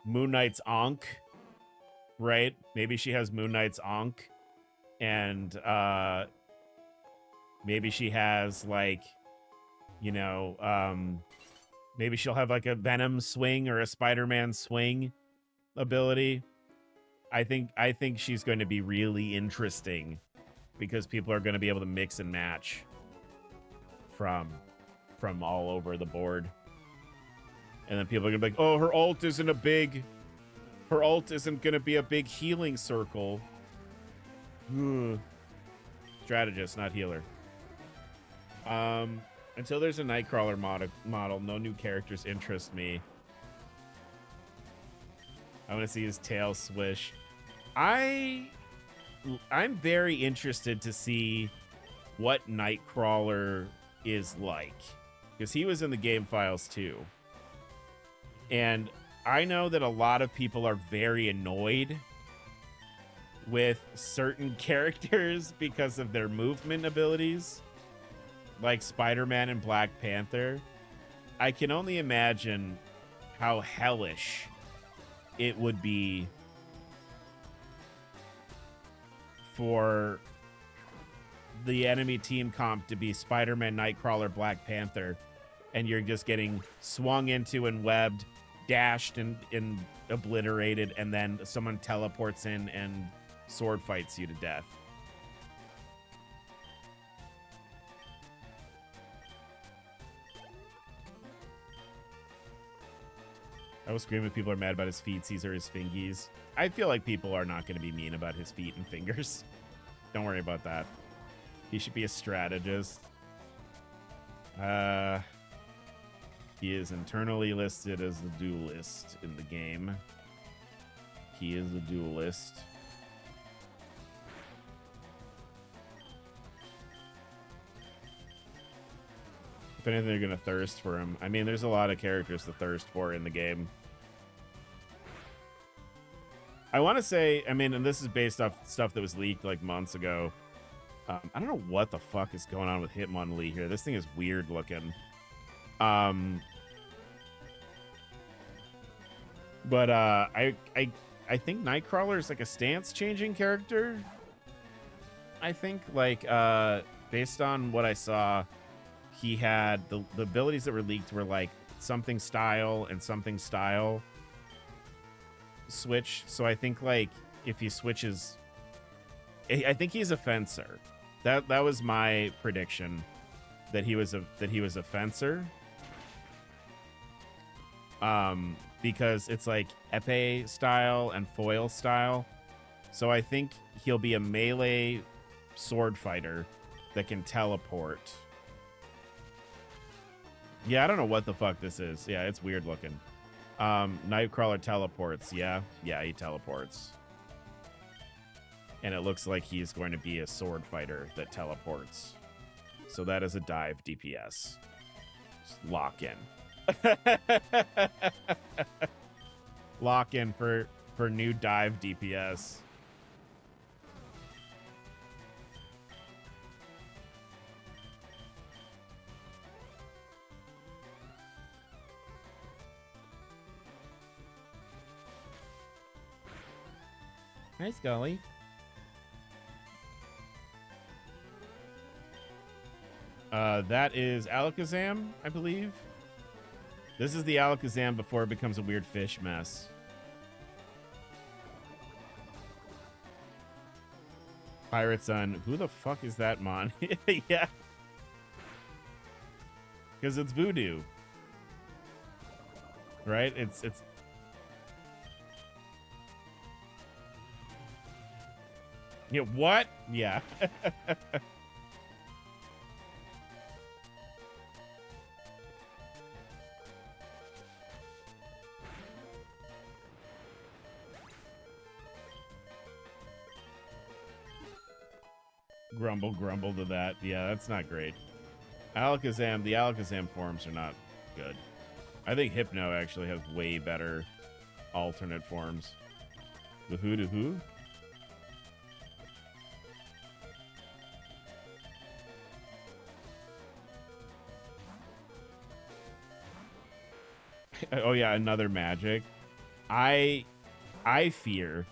Moon Knight's Ankh, right? Maybe she has Moon Knight's Ankh, and maybe she has like, you know, maybe she'll have like a Venom swing or a Spider-Man swing ability. I think she's going to be really interesting because people are going to be able to mix and match from all over the board. And then people are going to be like, "Oh, her ult isn't going to be a big healing circle." Ugh. Strategist, not healer. Until there's a Nightcrawler model, no new characters interest me. I want to see his tail swish. I'm very interested to see what Nightcrawler is like, because he was in the game files too. And I know that a lot of people are very annoyed with certain characters because of their movement abilities, like Spider-Man and Black Panther. I can only imagine how hellish it would be for the enemy team comp to be Spider-Man, Nightcrawler, Black Panther, and you're just getting swung into and webbed, dashed and obliterated, and then someone teleports in and sword fights you to death. I will scream if people are mad about his feetsies or his fingies. I feel like people are not going to be mean about his feet and fingers. Don't worry about that. He should be a strategist. He is internally listed as the duelist in the game. He is a duelist. If anything, they're going to thirst for him. I mean, there's a lot of characters to thirst for in the game. I want to say, I mean, and this is based off stuff that was leaked like months ago. I don't know what the fuck is going on with Hitmonlee here. This thing is weird looking. But I think Nightcrawler is like a stance changing character. I think like based on what I saw, he had the abilities that were leaked were like something style and something style switch. So I think like if he switches, I think he's a fencer. That was my prediction, that he was a fencer. Because it's like epee style and foil style. So I think he'll be a melee sword fighter that can teleport. Yeah, I don't know what the fuck this is. Yeah, it's weird looking. Nightcrawler teleports. Yeah, he teleports. And it looks like he's going to be a sword fighter that teleports. So that is a dive DPS. Just lock in. Lock in for new dive DPS. Hi, Scully. That is Alakazam, I believe. This is the Alakazam before it becomes a weird fish mess. Pirate Sun. Who the fuck is that, Mon? Yeah. Because it's voodoo. Right? It's yeah, what? Yeah. Grumble to that. Yeah, that's not great. Alakazam, the Alakazam forms are not good. I think Hypno actually has way better alternate forms. The who to who? Oh yeah, another magic. I fear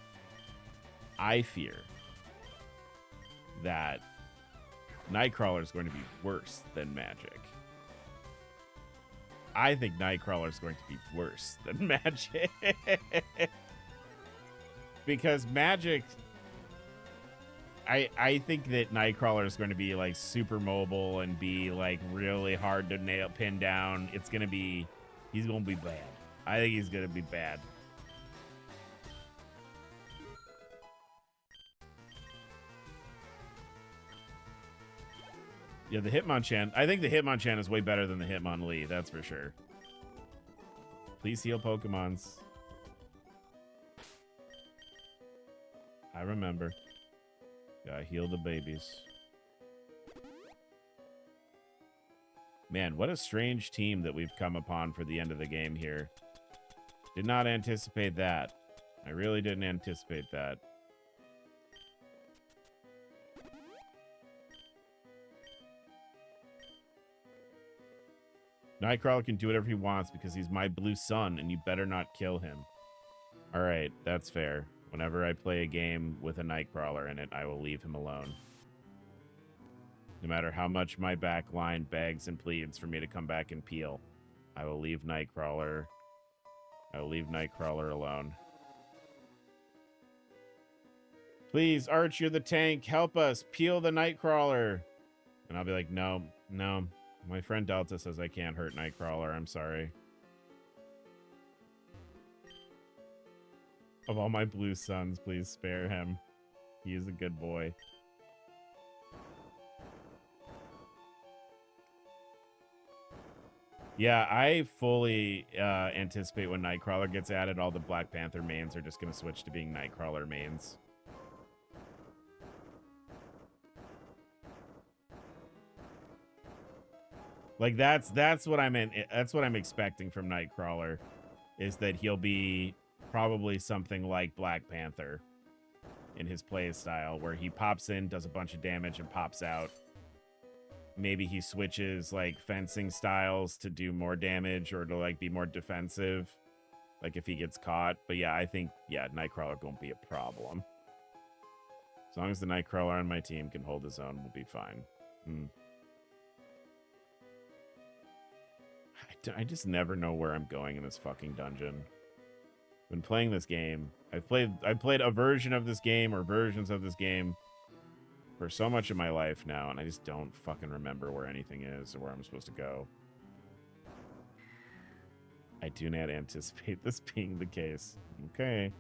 that Nightcrawler is going to be worse than Magic. I think Nightcrawler is going to be worse than Magic. because magic. I think that Nightcrawler is going to be like super mobile and be like really hard to pin down. It's going to be, he's going to be bad. I think he's going to be bad. Yeah, the Hitmonchan. I think the Hitmonchan is way better than the Hitmonlee. That's for sure. Please heal Pokemons. I remember. Gotta heal the babies. Man, what a strange team that we've come upon for the end of the game here. Did not anticipate that. I really didn't anticipate that. Nightcrawler can do whatever he wants because he's my blue son, and you better not kill him. All right, that's fair. Whenever I play a game with a Nightcrawler in it, I will leave him alone. No matter how much my back line begs and pleads for me to come back and peel, I will leave Nightcrawler. I will leave Nightcrawler alone. Please, Arch, you're the tank. Help us. Peel the Nightcrawler. And I'll be like, no. My friend Delta says I can't hurt Nightcrawler. I'm sorry. Of all my blue sons, please spare him. He is a good boy. Yeah, I fully anticipate when Nightcrawler gets added, all the Black Panther mains are just going to switch to being Nightcrawler mains. Like that's what I'm in. That's what I'm expecting from Nightcrawler, is that he'll be probably something like Black Panther in his play style, where he pops in, does a bunch of damage, and pops out. Maybe he switches like fencing styles to do more damage or to like be more defensive, like if he gets caught. But yeah, I think Nightcrawler won't be a problem. As long as the Nightcrawler on my team can hold his own, we'll be fine. I just never know where I'm going in this fucking dungeon. Been playing this game. I played a version of this game or versions of this game for so much of my life now, and I just don't fucking remember where anything is or where I'm supposed to go. I do not anticipate this being the case. Okay.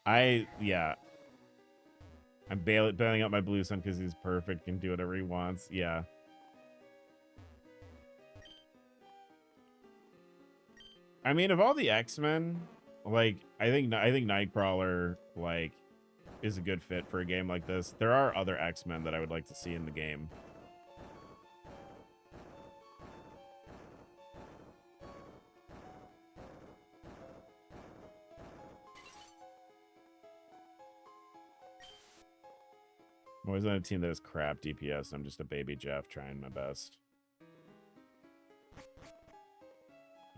I'm bailing out my blue son because he's perfect, can do whatever he wants. Yeah. I mean, of all the X-Men, like, I think Nightcrawler, like, is a good fit for a game like this. There are other X-Men that I would like to see in the game. I'm always on a team that has crap DPS. I'm just a baby Jeff trying my best.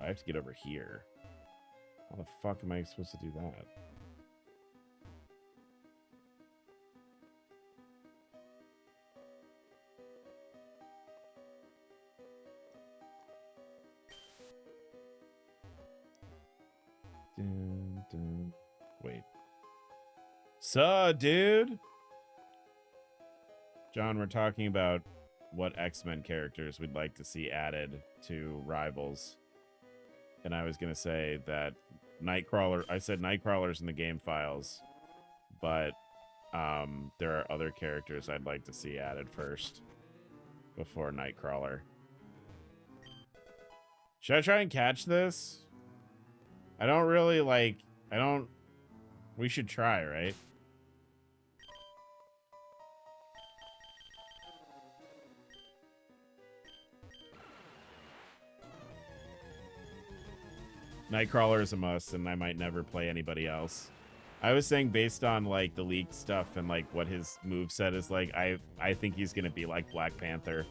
I have to get over here. How the fuck am I supposed to do that? Wait. Suh, dude? John, we're talking about what X-Men characters we'd like to see added to Rivals. And I was going to say that Nightcrawler, I said Nightcrawler's in the game files, but there are other characters I'd like to see added first before Nightcrawler. Should I try and catch this? I don't really like, we should try, right? Nightcrawler is a must, and I might never play anybody else. I was saying based on like the leaked stuff and like what his moveset is like, I think he's gonna be like Black Panther.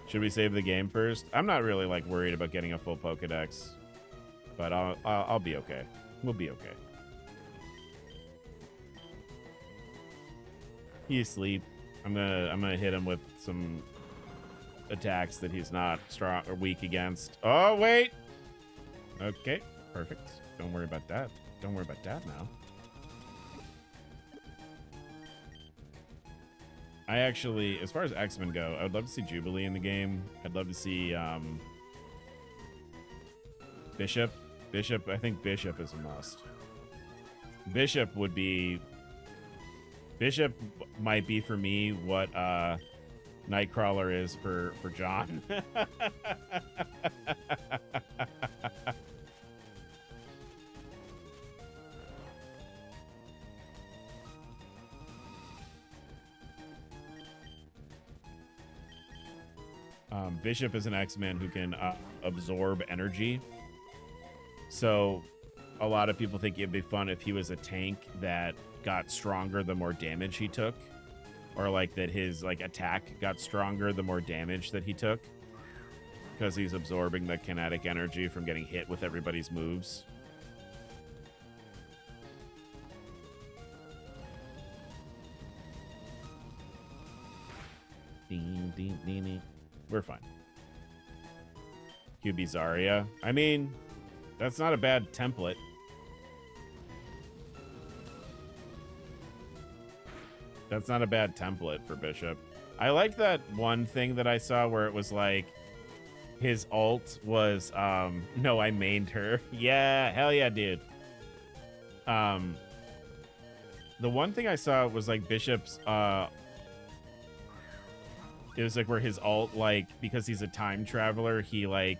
Should we save the game first? I'm not really like worried about getting a full Pokedex, but I'll be okay. We'll be okay. He's asleep. I'm gonna hit him with some attacks that he's not strong or weak against. Oh, wait. Okay, perfect. Don't worry about that. Don't worry about that now. I actually, as far as X-Men go, I would love to see Jubilee in the game. I'd love to see Bishop. I think Bishop is a must. Bishop might be for me what Nightcrawler is for John. Bishop is an X-Man who can absorb energy. So a lot of people think it'd be fun if he was a tank that got stronger the more damage he took. Or like that his like attack got stronger the more damage that he took. Because he's absorbing the kinetic energy from getting hit with everybody's moves. Ding, ding, ding, ding. We're fine. QB Zarya. I mean, that's not a bad template. That's not a bad template for Bishop. I like that one thing that I saw where it was like his ult was no, I mained her. Yeah, hell yeah, dude. The one thing I saw was like Bishop's it was like where his ult, like, because he's a time traveler, he like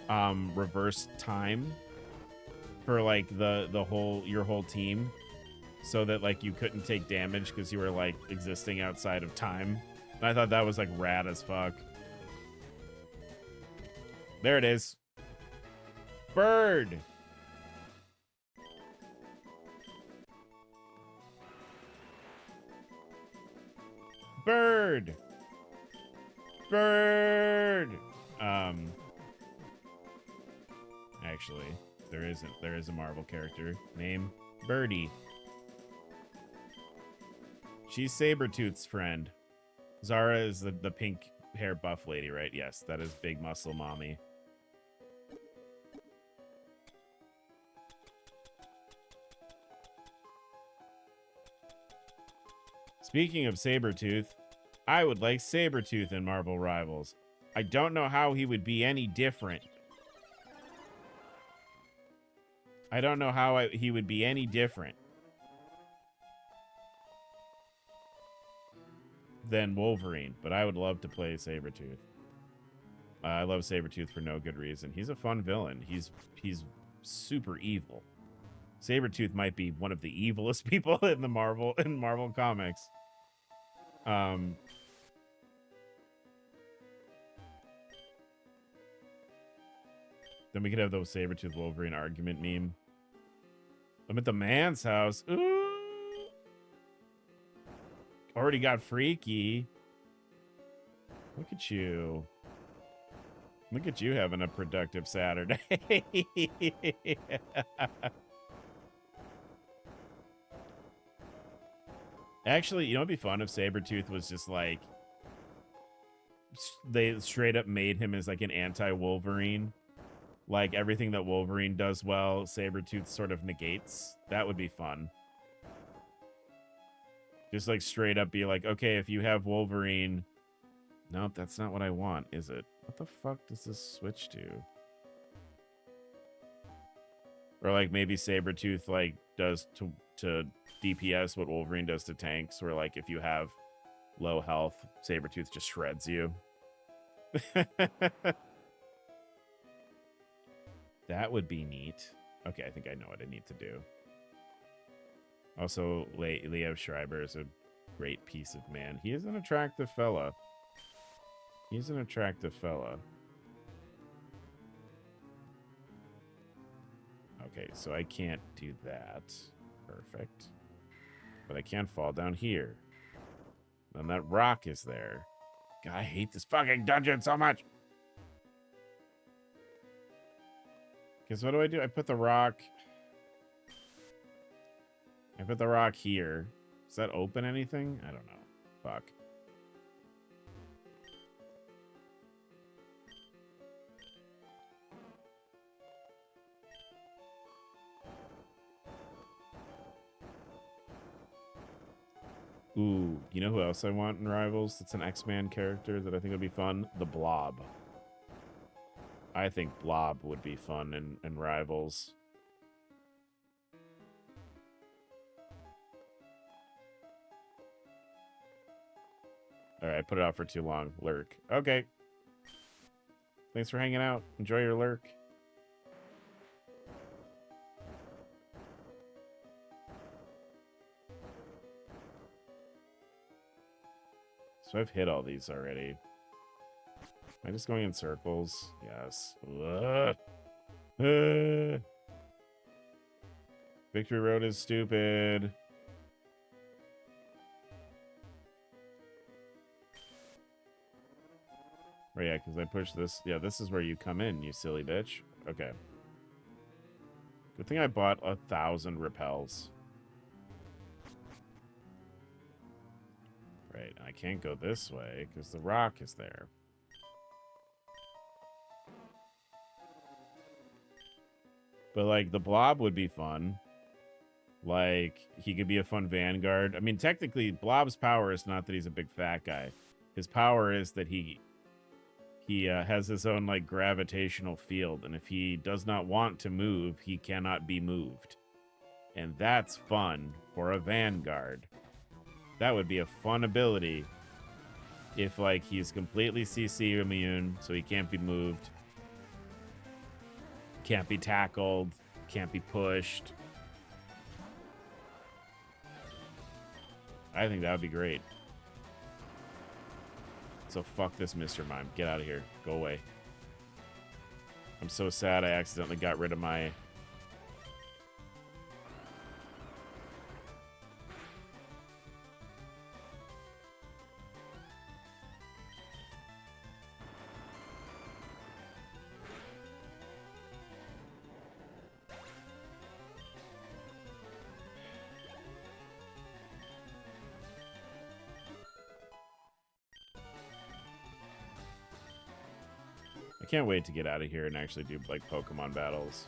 reversed time for like your whole team, so that like you couldn't take damage because you were like existing outside of time. And I thought that was like rad as fuck. There it is. Bird. Bird. Bird. Actually, there is a Marvel character named Birdie. She's Sabretooth's friend. Zara is the pink hair buff lady, right? Yes, that is Big Muscle Mommy. Speaking of Sabretooth, I would like Sabretooth in Marvel Rivals. I don't know how he would be any different. I don't know how he would be any different than Wolverine, but I would love to play Sabretooth. I love Sabretooth for no good reason. He's a fun villain. He's super evil. Sabretooth might be one of the evilest people in the Marvel comics. Then we could have the Sabretooth Wolverine argument meme. I'm at the man's house. Ooh. Already got freaky. Look at you. Look at you having a productive Saturday. Actually, you know, it'd be fun if Sabretooth was just like, they straight up made him as like an anti-Wolverine. Like everything that Wolverine does well, Sabretooth sort of negates. That would be fun. Just like straight up be like, okay, if you have Wolverine... Nope, that's not what I want, is it? What the fuck does this switch to? Or like maybe Sabretooth like does to DPS what Wolverine does to tanks, where like if you have low health, Sabretooth just shreds you. That would be neat. Okay, I think I know what I need to do. Also, Leo Schreiber is a great piece of man. He is an attractive fella. He's an attractive fella. Okay, so I can't do that. Perfect. But I can fall down here. Then that rock is there. God, I hate this fucking dungeon so much. Because what do? I put the rock... I put the rock here. Does that open anything? I don't know. Fuck. Ooh, you know who else I want in Rivals? That's an X-Man character that I think would be fun. The Blob. I think Blob would be fun in Rivals. All right, I put it out for too long. Lurk. Okay. Thanks for hanging out. Enjoy your lurk. So I've hit all these already. Am I just going in circles? Yes. Victory Road is stupid. Oh, yeah, because I pushed this. Yeah, this is where you come in, you silly bitch. Okay. Good thing I bought 1,000 repels. Right, I can't go this way because the rock is there. But, like, the Blob would be fun. Like, he could be a fun Vanguard. I mean, technically, Blob's power is not that he's a big fat guy. His power is that he has his own, like, gravitational field. And if he does not want to move, he cannot be moved. And that's fun for a Vanguard. That would be a fun ability if, like, he's completely CC immune, so he can't be moved, can't be tackled, can't be pushed. I think that would be great. So fuck this Mr. Mime. Get out of here. Go away. I'm so sad I accidentally got rid of my... I can't wait to get out of here and actually do, like, Pokemon battles.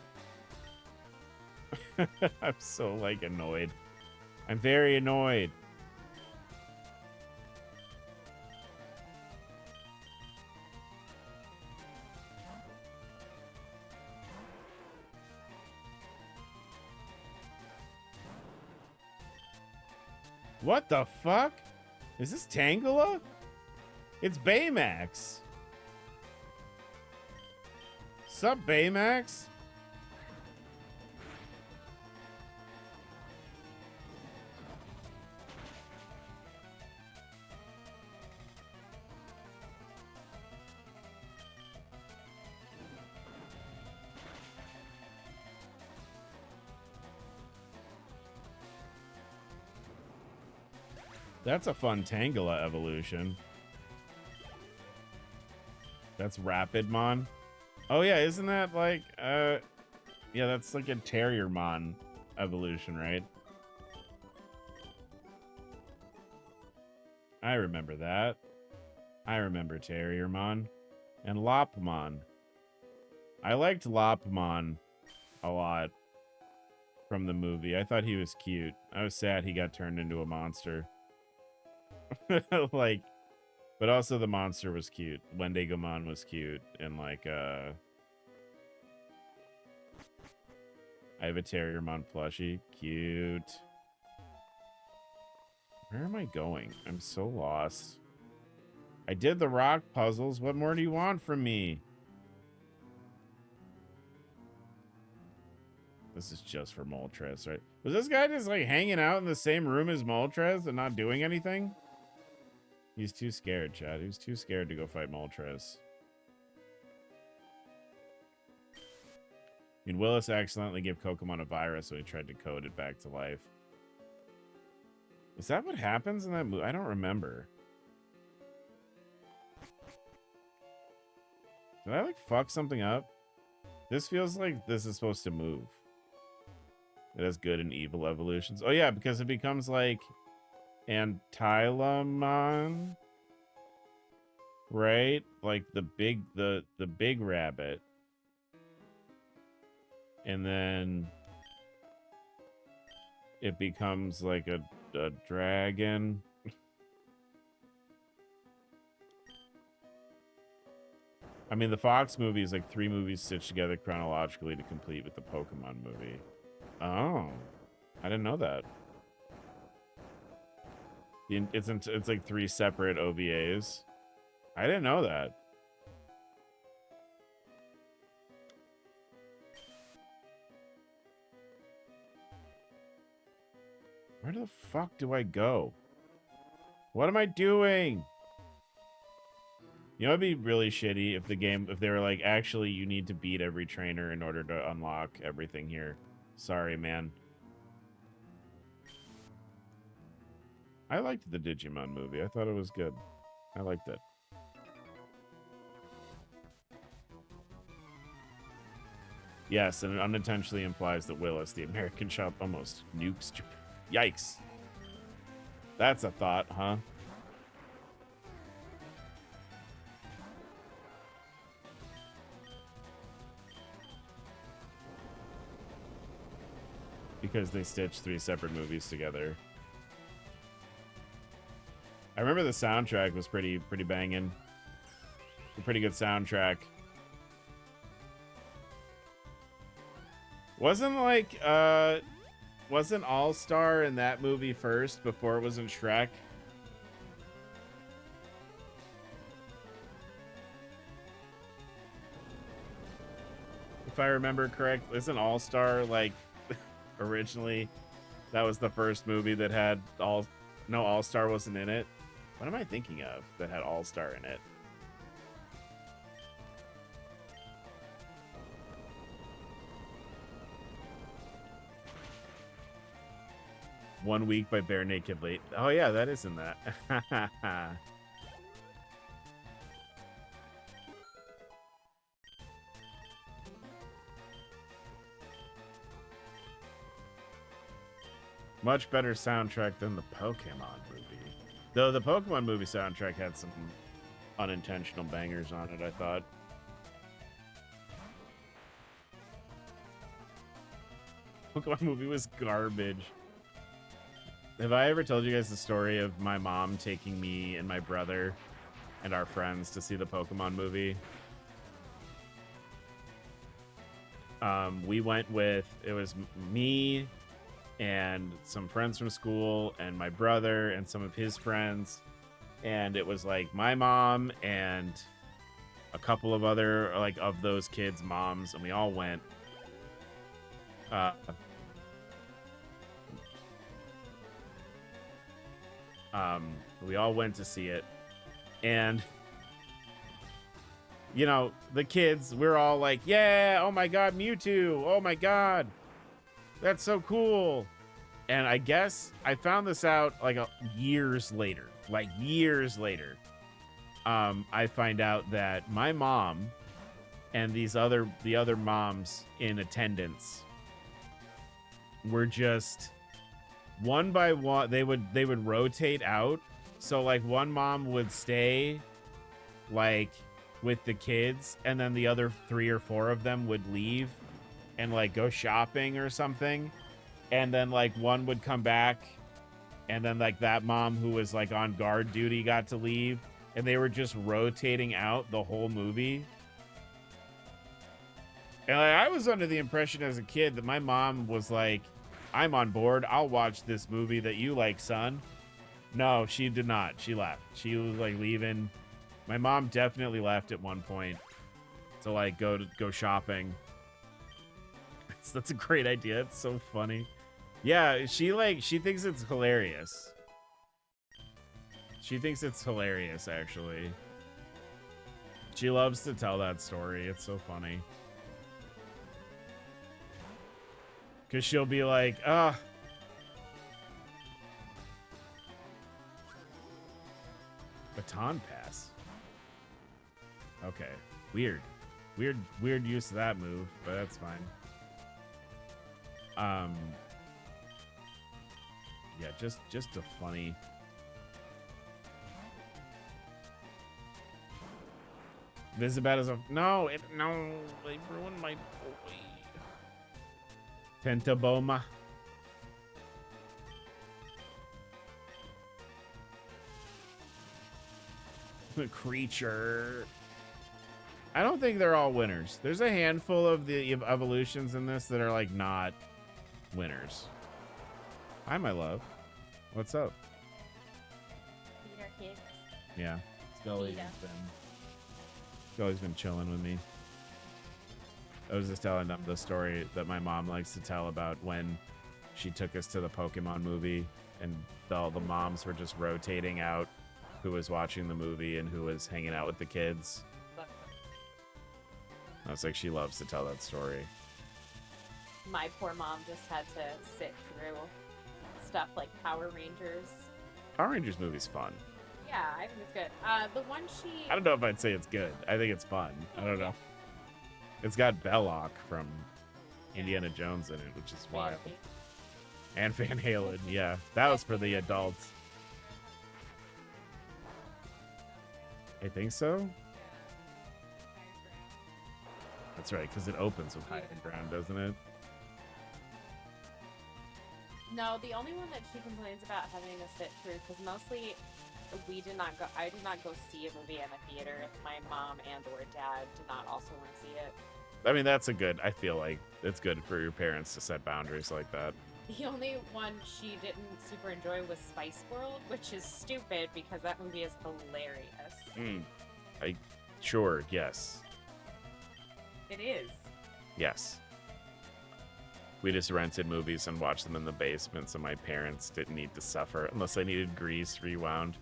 I'm so, like, annoyed. I'm very annoyed. What the fuck? Is this Tangela? It's Baymax. Sup, Baymax? That's a fun Tangela evolution. That's Rapidmon. Oh yeah, isn't that like yeah, that's like a Terriermon evolution, right? I remember that. I remember Terriermon and Lopmon. I liked Lopmon a lot from the movie. I thought he was cute. I was sad he got turned into a monster. Like, but also the monster was cute. Wendigomon was cute, and like I have a Terriermon plushie. Cute. Where am I going? I'm so lost. I did the rock puzzles. What more do you want from me? This is just for Moltres, right? Was this guy just like hanging out in the same room as Moltres and not doing anything? He's too scared, Chad. He was too scared to go fight Moltres. And Willis accidentally gave Kokomon a virus when he tried to code it back to life. Is that what happens in that movie? I don't remember. Did I like fuck something up? This feels like this is supposed to move. It has good and evil evolutions. Oh yeah, because it becomes like Antilamon, right? Like the big rabbit. And then it becomes like a dragon. I mean, the Fox movie is like 3 movies stitched together chronologically to complete with the Pokemon movie. Oh, I didn't know that. It's like 3 separate OVAs. I didn't know that. Where the fuck do I go? What am I doing? You know, it'd be really shitty if if they were like, actually, you need to beat every trainer in order to unlock everything here. Sorry, man. I liked the Digimon movie. I thought it was good. I liked it. Yes, and it unintentionally implies that Willis, the American shop, almost nukes Japan. Yikes. That's a thought, huh? Because they stitched 3 separate movies together. I remember the soundtrack was pretty banging. A pretty good soundtrack. Wasn't like wasn't All-Star in that movie first before it was in Shrek? If I remember correct, isn't All-Star like originally that was the first movie that had no, All-Star wasn't in it? What am I thinking of that had All-Star in it? One Week by Bare Naked Late. Oh yeah, that is in that. Much better soundtrack than the Pokemon movie. Though the Pokemon movie soundtrack had some unintentional bangers on it, I thought. Pokemon movie was garbage. Have I ever told you guys the story of my mom taking me and my brother and our friends to see the Pokemon movie? We went with, it was me and some friends from school and my brother and some of his friends. And it was like my mom and a couple of other, like, of those kids' moms, and we all went. We all went to see it, and you know, the kids, we're all like, yeah, oh my god, Mewtwo, oh my god, that's so cool. And I guess I found this out like years later. I find out that my mom and the other moms in attendance were just one by one. They would rotate out. So like one mom would stay like with the kids, and then the other 3 or 4 of them would leave and like go shopping or something. And then like one would come back, and then like that mom who was like on guard duty got to leave, and they were just rotating out the whole movie. And like, I was under the impression as a kid that my mom was like, I'm on board, I'll watch this movie that you like, son. No, she did not. She left. She was like leaving. My mom definitely left at one point to like go shopping. That's a great idea. It's so funny. Yeah, she thinks it's hilarious. She thinks it's hilarious, actually. She loves to tell that story. It's so funny. Because she'll be like, Baton Pass. Okay. Weird use of that move, but that's fine. Yeah, just a funny. This is about as a no, they ruined my boy. Tentaboma. The creature. I don't think they're all winners. There's a handful of the evolutions in this that are like not winners. Hi, my love. What's up? Peter Cakes. Yeah. Scully's been chilling with me. I was just telling them the story that my mom likes to tell about when she took us to the Pokemon movie and all the moms were just rotating out who was watching the movie and who was hanging out with the kids. I was like, she loves to tell that story. My poor mom just had to sit through stuff like Power Rangers. Power Rangers movie's fun. Yeah, I think it's good. The one she... I don't know if I'd say it's good. I think it's fun. I don't know. It's got Belloc from Indiana Jones in it, which is wild. And Van Halen, yeah. That was for the adults. I think so. That's right, because it opens with High Ground, doesn't it? No, the only one that she complains about having to sit through, because mostly I did not go see a movie in a theater if my mom and or dad did not also want to see it. I mean, that's a good, I feel like it's good for your parents to set boundaries like that. The only one she didn't super enjoy was Spice World, which is stupid because that movie is hilarious. Sure, yes. It is. Yes. We just rented movies and watched them in the basement so my parents didn't need to suffer unless they needed Grease rewound.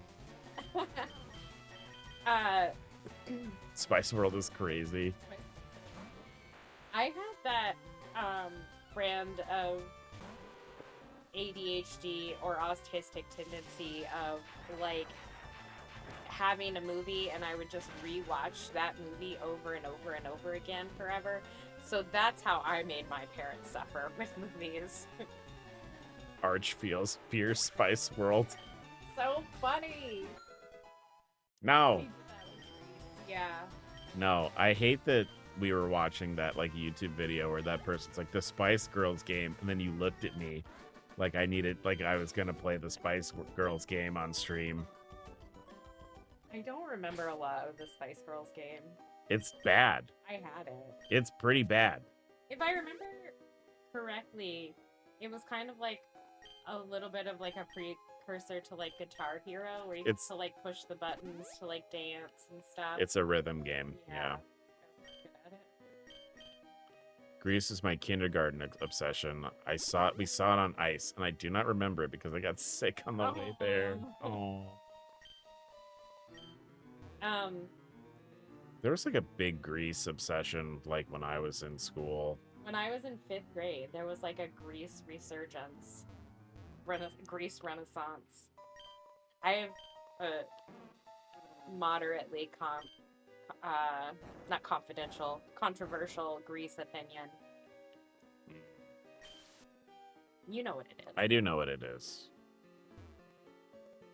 Spice World is crazy. I have that brand of ADHD or autistic tendency of like having a movie and I would just rewatch that movie over and over and over again forever. So that's how I made my parents suffer with movies. Arch feels fierce Spice World. So funny. No. Yeah. No, I hate that we were watching that like YouTube video where that person's like the Spice Girls game, and then you looked at me like I was gonna play the Spice Girls game on stream. I don't remember a lot of the Spice Girls game. It's bad. I had it. It's pretty bad. If I remember correctly, it was kind of like a little bit of like a precursor to like Guitar Hero, where you get to like push the buttons to like dance and stuff. It's a rhythm game. Yeah. Grease is my kindergarten obsession. We saw it on ice, and I do not remember it because I got sick on the way there. Oh. There was like a big Grease obsession like when I was in school. When I was in 5th grade, there was like a Grease resurgence. Grease renaissance. I have a moderately not confidential, controversial Grease opinion. You know what it is. I do know what it is.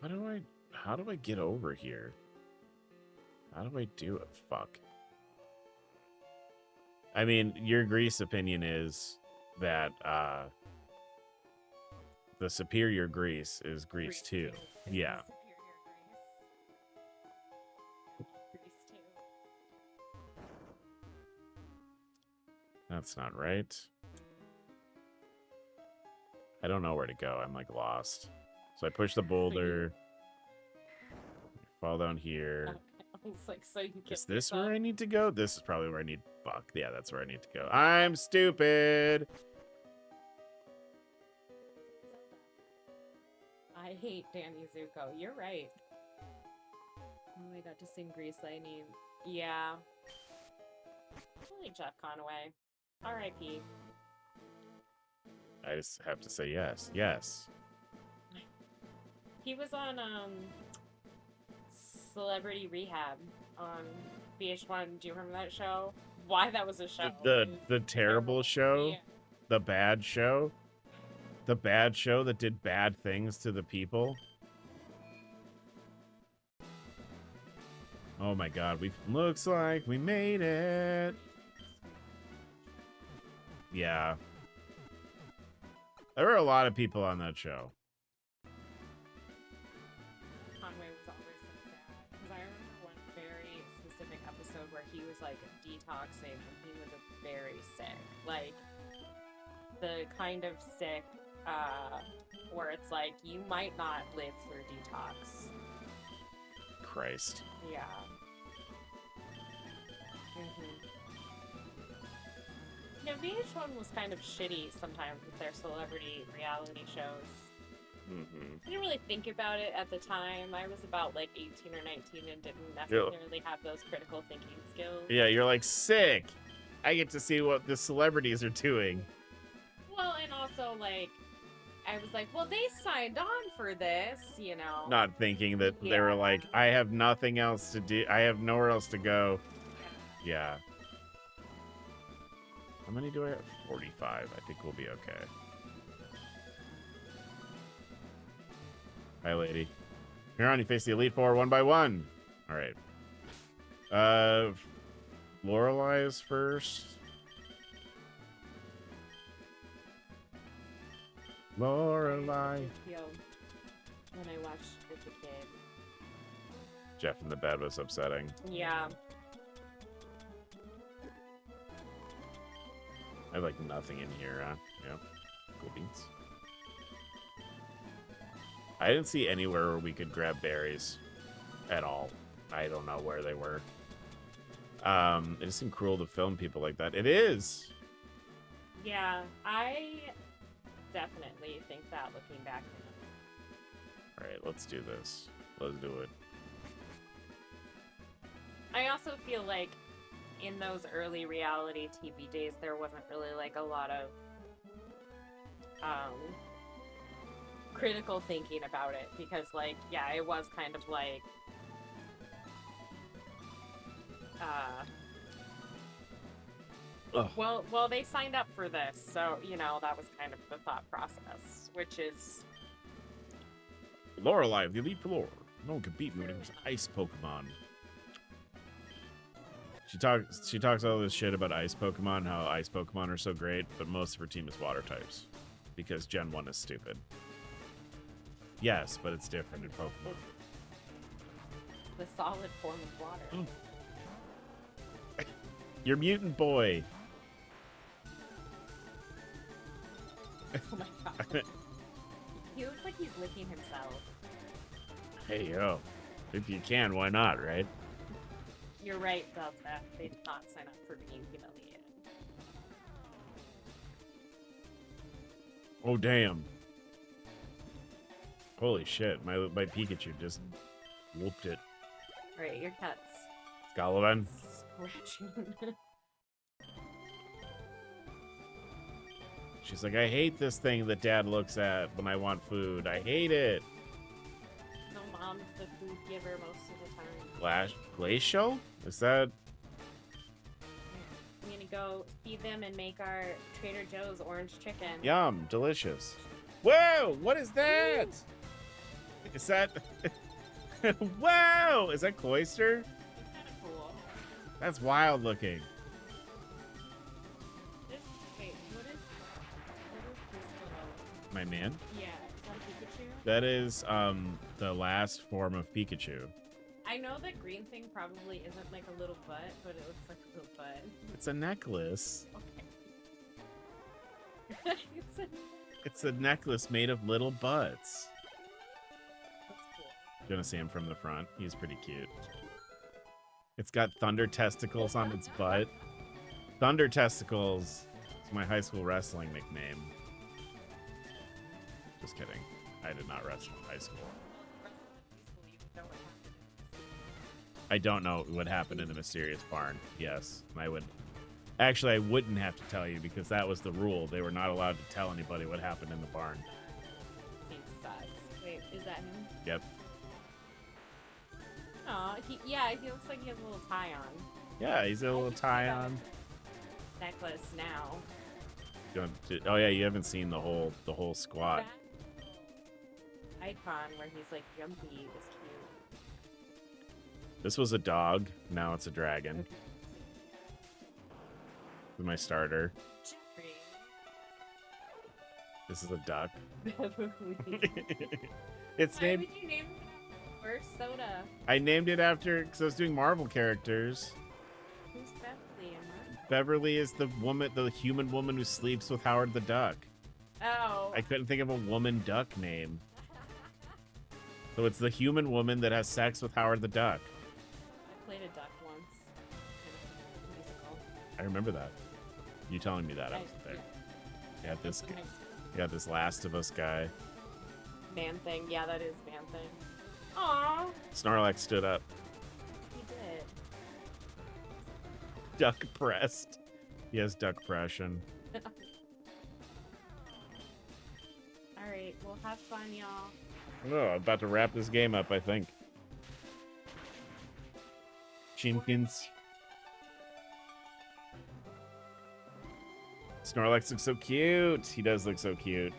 How do I get over here? How do I do it? Fuck. I mean, your Grease opinion is that the superior Grease is Grease 2. Yeah. That's not right. I don't know where to go. I'm like lost. So I push the boulder. Fall down here. Like, so you is this where I need to go? This is probably where I need. Fuck. Yeah, that's where I need to go. I'm stupid. I hate Danny Zuko. You're right. Oh, I got to sing Grease Lightning. Yeah. I like Jeff Conaway. R.I.P. I just have to say yes. Yes. He was on Celebrity Rehab on VH1. Do you remember that show? Why that was a show? The terrible show? Yeah. The bad show? The bad show that did bad things to the people? Oh my god, looks like we made it. Yeah. There were a lot of people on that show. Conway was always so sad. Because I remember one very specific episode where he was like detoxing and he was very sick. Like the kind of sick where it's like you might not live through detox. Christ. Yeah. Mm-hmm. Yeah, VH1 was kind of shitty sometimes with their celebrity reality shows. Mm-hmm. I didn't really think about it at the time. I was about like 18 or 19 and didn't necessarily have those critical thinking skills. Yeah, you're like, sick. I get to see what the celebrities are doing. Well, and also like, I was like, well, they signed on for this, you know. Not thinking that they were like, I have nothing else to do. I have nowhere else to go. Yeah. How many do I have? 45. I think we'll be okay. Hi, lady. Here on, you face the Elite Four one by one. All right. Lorelei is first. Lorelei. Yo, when I watched it as a kid. Jeff in the bed was upsetting. Yeah. I have like nothing in here, huh? Yeah. Cool beans. I didn't see anywhere where we could grab berries at all. I don't know where they were. It just seemed cruel to film people like that. It is. Yeah, I definitely think that looking back. All right, let's do this. Let's do it. I also feel like in those early reality TV days, there wasn't really like a lot of critical thinking about it because, like, yeah, it was kind of like well, they signed up for this, so you know that was kind of the thought process, which is Lorelei, the Elite Four. No one can beat me when it comes to ice Pokemon. She talks all this shit about ice Pokemon, how ice Pokemon are so great, but most of her team is water types because Gen 1 is stupid. Yes, but it's different in Pokemon. the solid form of water. You're mutant boy. Oh my god. He looks like he's licking himself. Hey, yo. If you can, why not, right? You're right, Delta. They did not sign up for being humiliated. Oh, damn. Holy shit. My Pikachu just whooped it. Right, your cat's Scalavan. scratching. She's like, I hate this thing that Dad looks at when I want food. I hate it. No, Mom's the food giver most of the time. Glacial? Is that? I'm gonna go feed them and make our Trader Joe's orange chicken. Yum. Delicious. Whoa! What is that? Is that... Whoa! Is that Cloyster? It's kind of cool. That's wild looking. Wait, what is this little... My man? Yeah, is that Pikachu? That is the last form of Pikachu. I know the green thing probably isn't like a little butt, but it looks like a little butt. It's a necklace. Okay. It's a necklace made of little butts. That's cool. You're gonna see him from the front. He's pretty cute. It's got thunder testicles on its butt. Thunder testicles is my high school wrestling nickname. Just kidding. I did not wrestle in high school. I don't know what happened in the mysterious barn. Yes, I would. Actually, I wouldn't have to tell you because that was the rule. They were not allowed to tell anybody what happened in the barn. Seems sus. Wait, is that him? Yep. Aw, he looks like he has a little tie on. Yeah, he's got a little tie on. Necklace now. Oh yeah, you haven't seen the whole squad. That icon where he's like jumpy is cute. This was a dog. Now it's a dragon. Okay. This is my starter. Jeffrey. This is a duck. Why It's named. would you name it first soda? I named it after because I was doing Marvel characters. Beverly is the human woman who sleeps with Howard the Duck. Oh. I couldn't think of a woman duck name. So it's the human woman that has sex with Howard the Duck. I played a duck once. In a musical. I remember that. You telling me that I wasn't there. Yeah, this Last of Us guy. Man thing. Yeah, that is man thing. Aww. Snorlax stood up. He did. Duck pressed. He has duck pression. Alright, well have fun, y'all. Oh, I'm about to wrap this game up, I think. Chinkins. Snorlax looks so cute. He does look so cute.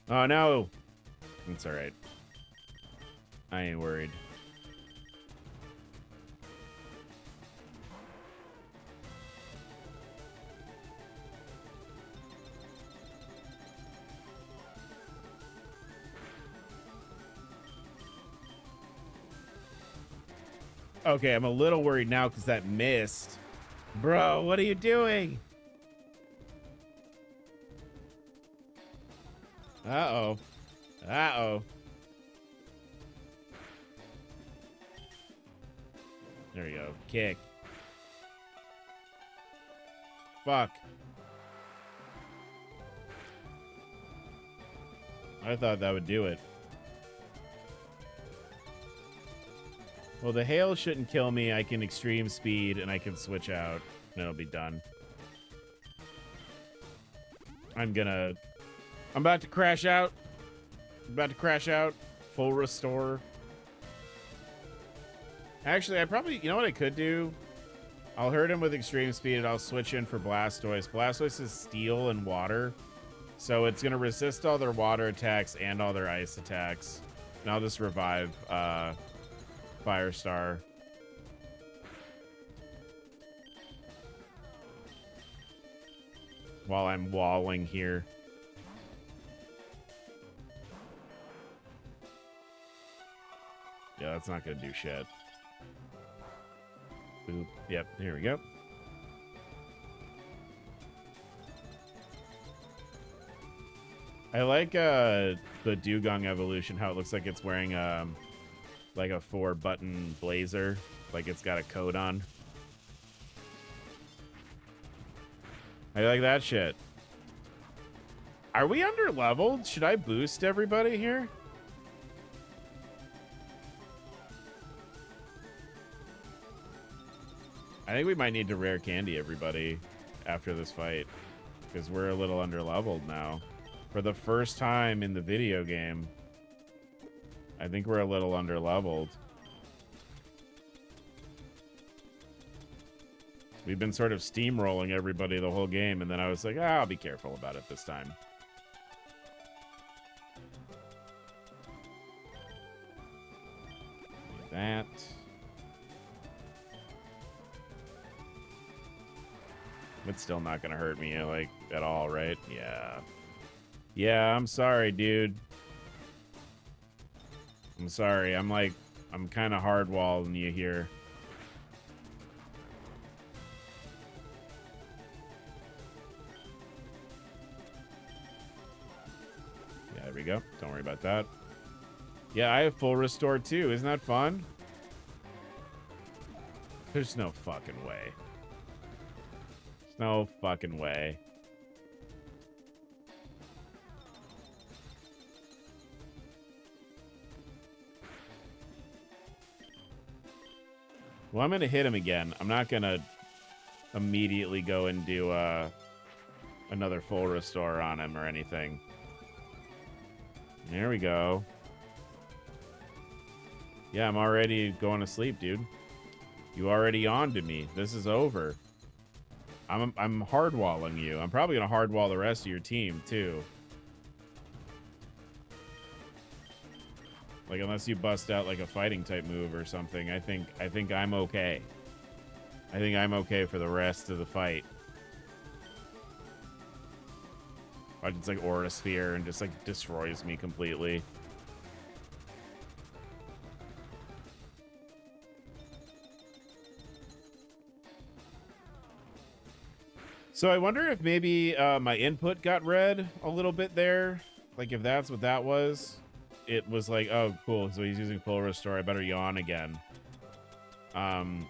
Oh, no. It's all right. I ain't worried. Okay, I'm a little worried now because that missed. Bro, what are you doing? Uh-oh. Uh-oh. There we go. Kick. Fuck. I thought that would do it. Well, the hail shouldn't kill me. I can extreme speed and I can switch out and it'll be done. I'm about to crash out. Full restore. Actually, you know what I could do? I'll hurt him with extreme speed and I'll switch in for Blastoise. Blastoise is steel and water. So it's going to resist all their water attacks and all their ice attacks. And I'll just revive Firestar. While I'm walling here. Yeah, that's not going to do shit. Boop. Yep, here we go. I like the Dugong evolution, how it looks like it's wearing like a 4-button blazer, like it's got a coat on. I like that shit. Are we under leveled? Should I boost everybody here? I think we might need to rare candy everybody after this fight because we're a little under leveled now. For the first time in the video game, I think we're a little under leveled. We've been sort of steamrolling everybody the whole game, and then I was like, I'll be careful about it this time. Do that. It's still not gonna hurt me, like, at all, right? Yeah. Yeah, I'm sorry, dude. I'm sorry. I'm kind of hardwalling you here. Yeah, there we go. Don't worry about that. Yeah, I have full restore too. Isn't that fun? There's no fucking way. There's no fucking way. Well, I'm going to hit him again. I'm not going to immediately go and do another full restore on him or anything. There we go. Yeah, I'm already going to sleep, dude. You already on to me. This is over. I'm hardwalling you. I'm probably going to hardwall the rest of your team, too. Like, unless you bust out, like, a fighting type move or something, I think I'm okay. I think I'm okay for the rest of the fight. Like it's like Aura Sphere and just like destroys me completely. So I wonder if maybe my input got read a little bit there. Like if that's what that was. It was like, oh, cool. So he's using full restore. I better yawn again. So I'm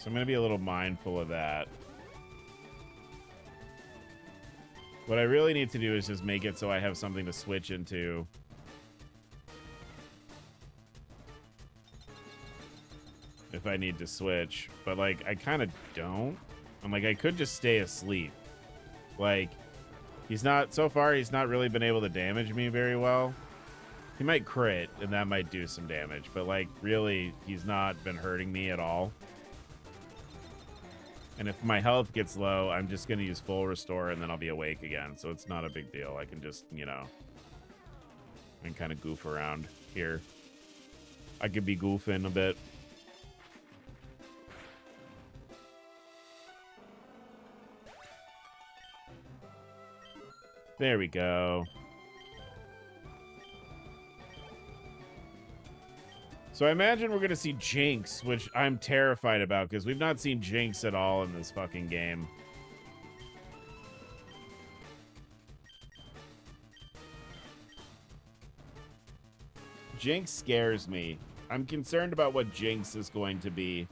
going to be a little mindful of that. What I really need to do is just make it so I have something to switch into. If I need to switch. But, like, I kind of don't. I'm like, I could just stay asleep. Like, he's not... So far, he's not really been able to damage me very well. He might crit, and that might do some damage. But, like, really, he's not been hurting me at all. And if my health gets low, I'm just going to use full restore, and then I'll be awake again. So it's not a big deal. I can just, you know... I can kind of goof around here. I could be goofing a bit. There we go. So I imagine we're going to see Jinx, which I'm terrified about because we've not seen Jinx at all in this fucking game. Jinx scares me. I'm concerned about what Jinx is going to be.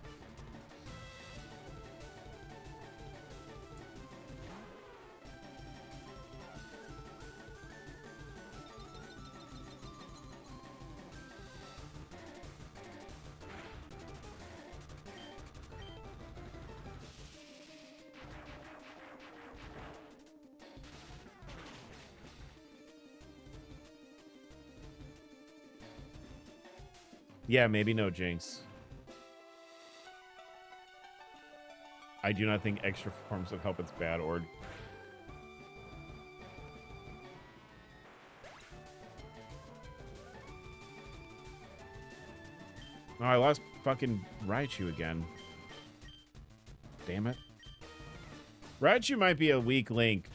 Yeah, maybe no Jinx. I do not think extra forms of help. It's bad, Ord. Oh, I lost fucking Raichu again. Damn it. Raichu might be a weak link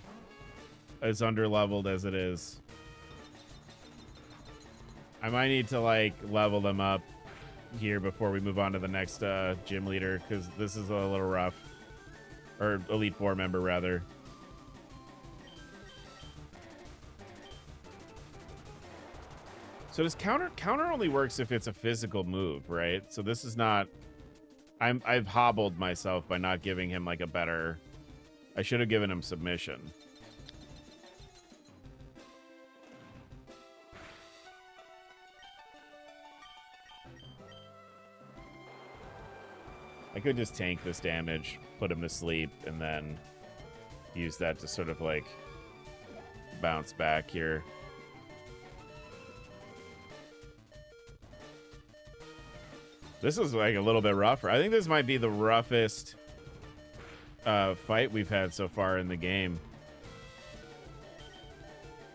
as underleveled as it is. I might need to, like, level them up here before we move on to the next gym leader, because this is a little rough. Or Elite Four member, rather. So does counter only works if it's a physical move, right? So this is not... I've hobbled myself by not giving him, like, a better... I should have given him submission. I could just tank this damage, put him to sleep, and then use that to sort of, like, bounce back here. This is, like, a little bit rougher. I think this might be the roughest fight we've had so far in the game.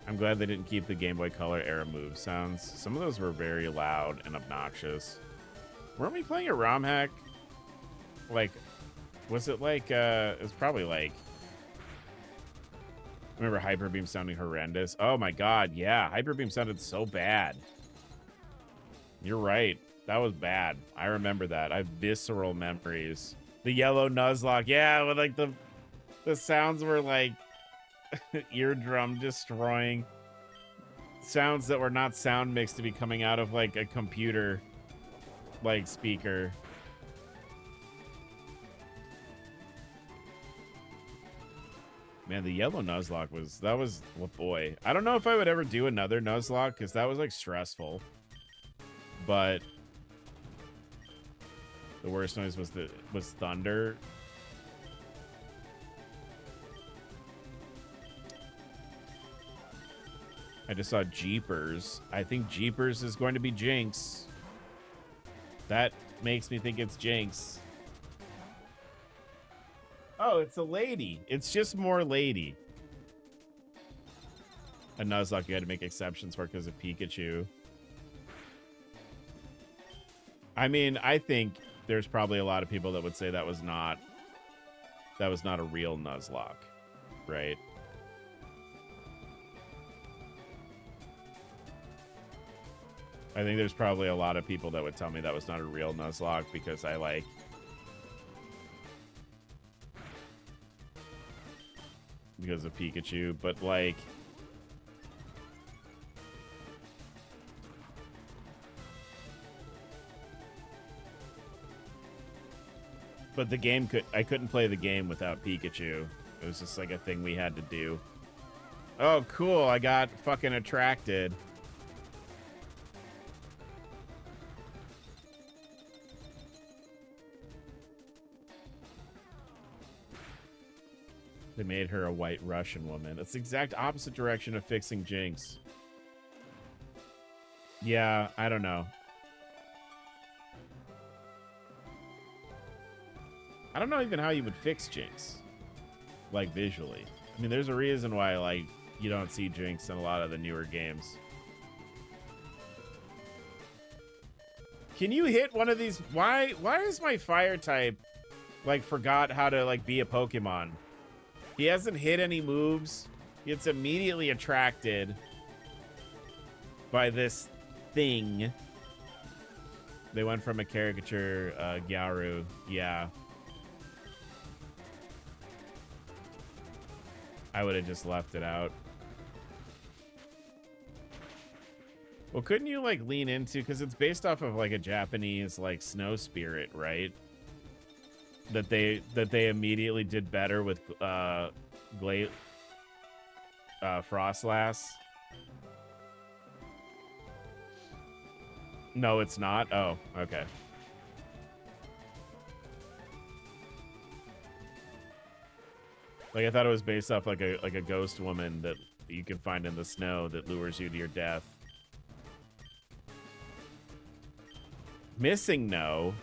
I'm glad they didn't keep the Game Boy Color era move sounds. Some of those were very loud and obnoxious. Weren't we playing a Romhack? Like, was it like, it was probably like, I remember Hyper Beam sounding horrendous. Oh my god, yeah, Hyper Beam sounded so bad. You're right, that was bad. I remember that. I have visceral memories. The yellow Nuzlocke, yeah, with like the sounds were like eardrum destroying. Sounds that were not sound mixed to be coming out of like a computer like speaker. Man, the yellow Nuzlocke was, oh boy. I don't know if I would ever do another Nuzlocke because that was like stressful. But the worst noise was thunder. I just saw Jeepers. I think Jeepers is going to be Jinx. That makes me think it's Jinx. Oh, it's a lady. It's just more lady. A Nuzlocke you had to make exceptions for because of Pikachu. I mean, I think there's probably a lot of people that would say that was not that was not a real Nuzlocke, right? I think there's probably a lot of people that would tell me that was not a real Nuzlocke because I like... because of Pikachu, but like... But the game I couldn't play the game without Pikachu. It was just like a thing we had to do. Oh, cool. I got fucking attracted. They made her a white Russian woman. That's the exact opposite direction of fixing Jinx. Yeah, I don't know. I don't know even how you would fix Jinx. Like, visually. I mean, there's a reason why, like, you don't see Jinx in a lot of the newer games. Can you hit one of these? Why is my fire type, like, forgot how to, like, be a Pokemon? He hasn't hit any moves. He gets immediately attracted by this thing. They went from a caricature, Gyaru. Yeah. I would have just left it out. Well, couldn't you, like, lean into... because it's based off of, like, a Japanese, like, snow spirit, right? That they immediately did better with Frostlass. No, it's not. Oh, okay. Like, I thought it was based off like a ghost woman that you can find in the snow that lures you to your death. Missing no.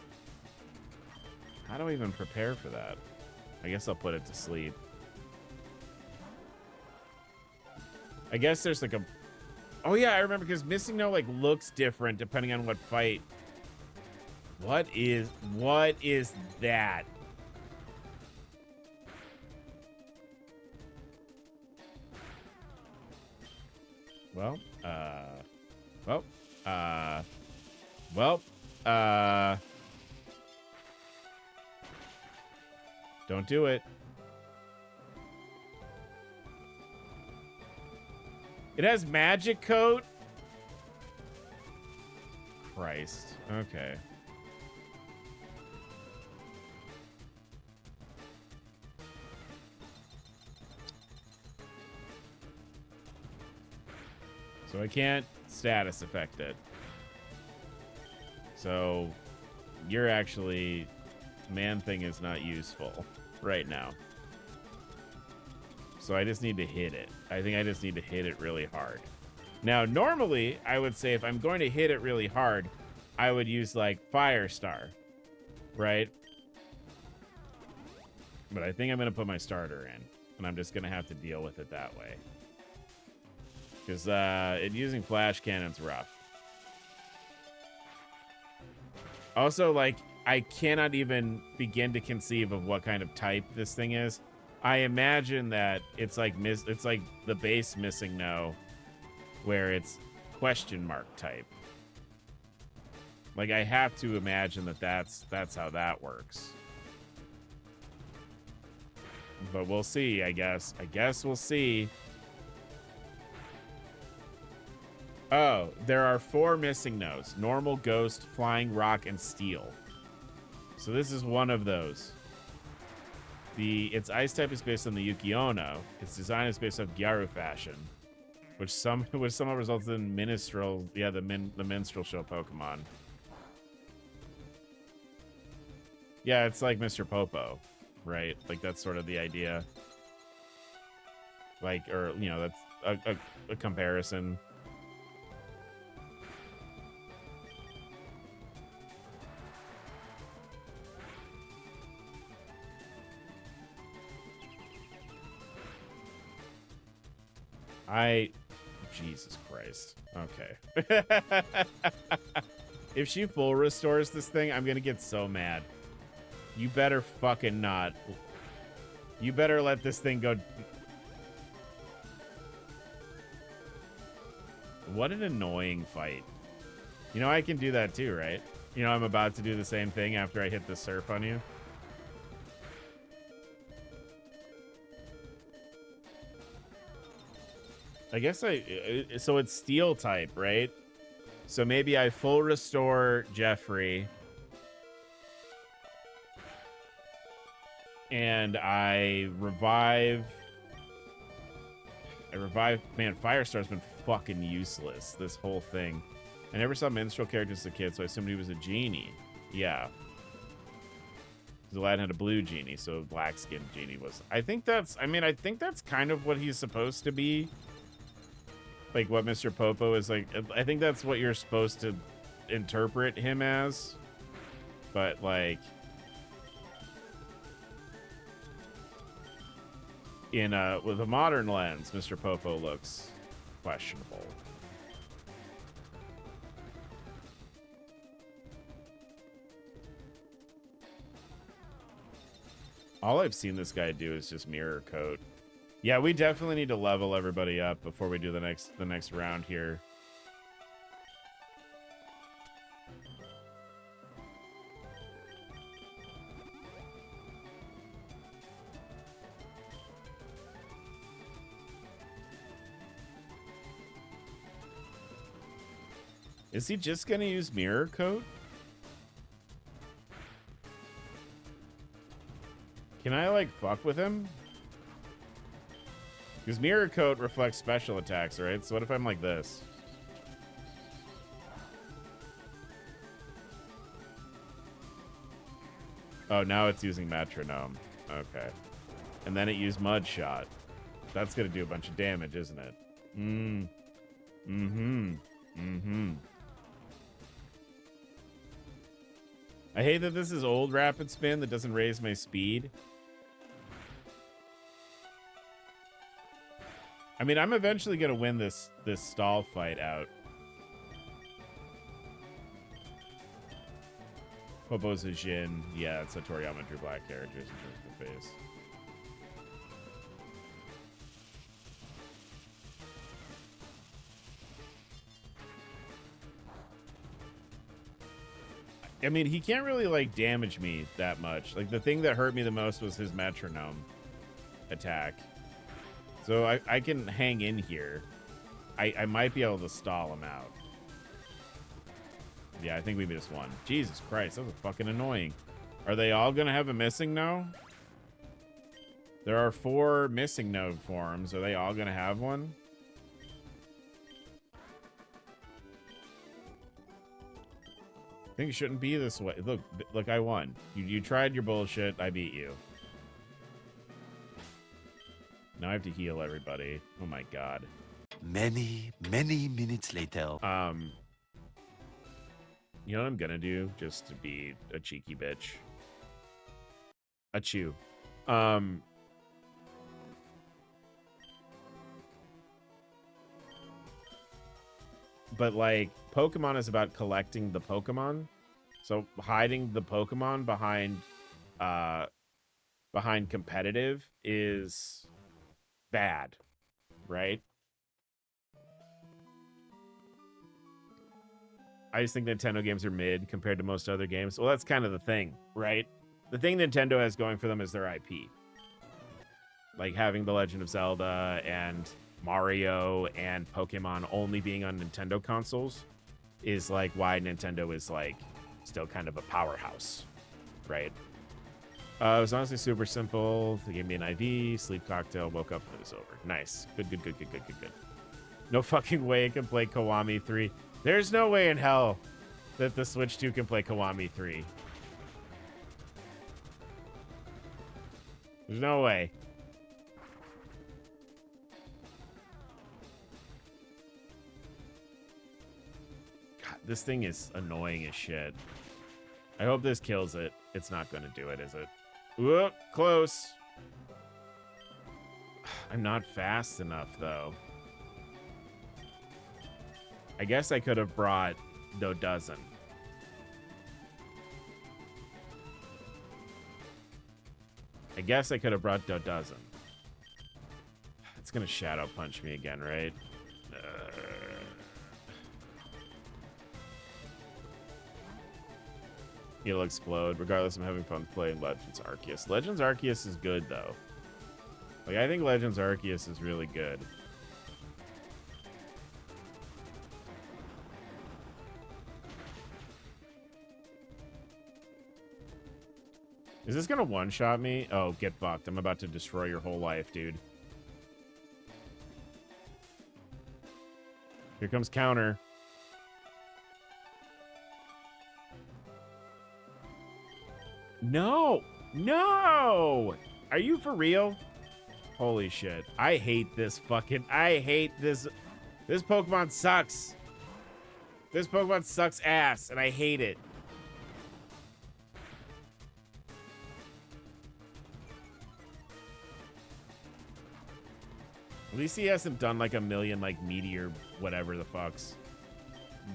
How do I even prepare for that? I guess I'll put it to sleep. I guess there's like a... oh yeah, I remember, because Missing No like looks different depending on what fight. What is that? Well, don't do it. It has magic coat? Christ. Okay. So I can't status affect it. So you're actually... Man-Thing is not useful right now. So I just need to hit it. I think I just need to hit it really hard. Now, normally, I would say if I'm going to hit it really hard, I would use, like, Firestar, right? But I think I'm going to put my starter in, and I'm just going to have to deal with it that way. Because using Flash Cannon's rough. Also, like, I cannot even begin to conceive of what kind of type this thing is. I imagine that it's like the base Missing No, where it's question mark type. Like, I have to imagine that that's how that works. But we'll see, I guess. I guess we'll see. Oh, there are 4 Missing No's. Normal, Ghost, Flying, Rock, and Steel. So this is one of those. Its ice type is based on the Yukiono. Its design is based on Gyaru fashion, which somehow results in Minstrel. Yeah, the Minstrel Show Pokemon. Yeah, it's like Mr. Popo, right? Like, that's sort of the idea. Like, or, you know, that's a comparison. Jesus Christ. Okay. If she full restores this thing, I'm gonna get so mad. You better fucking not. You better let this thing go. What an annoying fight. You know, I can do that too, right? You know, I'm about to do the same thing after I hit the surf on you. I guess so it's steel type, right? So maybe I full restore Jeffrey. And I revive. Man, Firestar's been fucking useless, this whole thing. I never saw minstrel characters as a kid, so I assumed he was a genie. Yeah. The lad had a blue genie, so black skinned genie was. I think that's kind of what he's supposed to be. Like what Mr. Popo is like. I think that's what you're supposed to interpret him as. But like with a modern lens, Mr. Popo looks questionable. All I've seen this guy do is just mirror coat. Yeah, we definitely need to level everybody up before we do the next round here. Is he just gonna use mirror coat? Can I like fuck with him? Because mirror coat reflects special attacks, right? So what if I'm like this? Oh, now it's using metronome. Okay. And then it used mud shot. That's gonna do a bunch of damage, isn't it? I hate that this is old rapid spin that doesn't raise my speed. I mean, I'm eventually gonna win this stall fight out. Popo's a Jin. Yeah, it's a Toriyama Drew Black character in terms of the face. I mean, he can't really like damage me that much. Like the thing that hurt me the most was his metronome attack. So I can hang in here. I might be able to stall him out. Yeah, I think we just won. Jesus Christ, that was fucking annoying. Are they all gonna have a missing no? There are 4 missing node forms. Are they all gonna have one? I think it shouldn't be this way. Look, I won. You tried your bullshit. I beat you. Now I have to heal everybody. Oh my god. Many minutes later. You know what I'm gonna do just to be a cheeky bitch? Achoo. But like Pokemon is about collecting the Pokemon. So hiding the Pokemon behind competitive is bad, right? I just think Nintendo games are mid compared to most other games. Well, that's kind of the thing, right? The thing Nintendo has going for them is their IP. Like having The Legend of Zelda and Mario and Pokemon only being on Nintendo consoles is like why Nintendo is like still kind of a powerhouse, right? It was honestly super simple. They gave me an IV, sleep cocktail, woke up, it was over. Nice. Good. No fucking way it can play Kiwami 3. There's no way in hell that the Switch 2 can play Kiwami 3. There's no way. God, this thing is annoying as shit. I hope this kills it. It's not going to do it, is it? Whoop, close. I'm not fast enough, though. I guess I could have brought No Dozen. I guess I could have brought a dozen. It's gonna shadow punch me again, right? He'll explode. Regardless, I'm having fun playing Legends Arceus. Legends Arceus is good, though. Like, I think Legends Arceus is really good. Is this gonna one-shot me? Oh, get fucked. I'm about to destroy your whole life, dude. Here comes counter. No! No! Are you for real? Holy shit. I hate this fucking... I hate this... This Pokemon sucks. This Pokemon sucks ass, and I hate it. At least he hasn't done like a million like meteor whatever the fucks.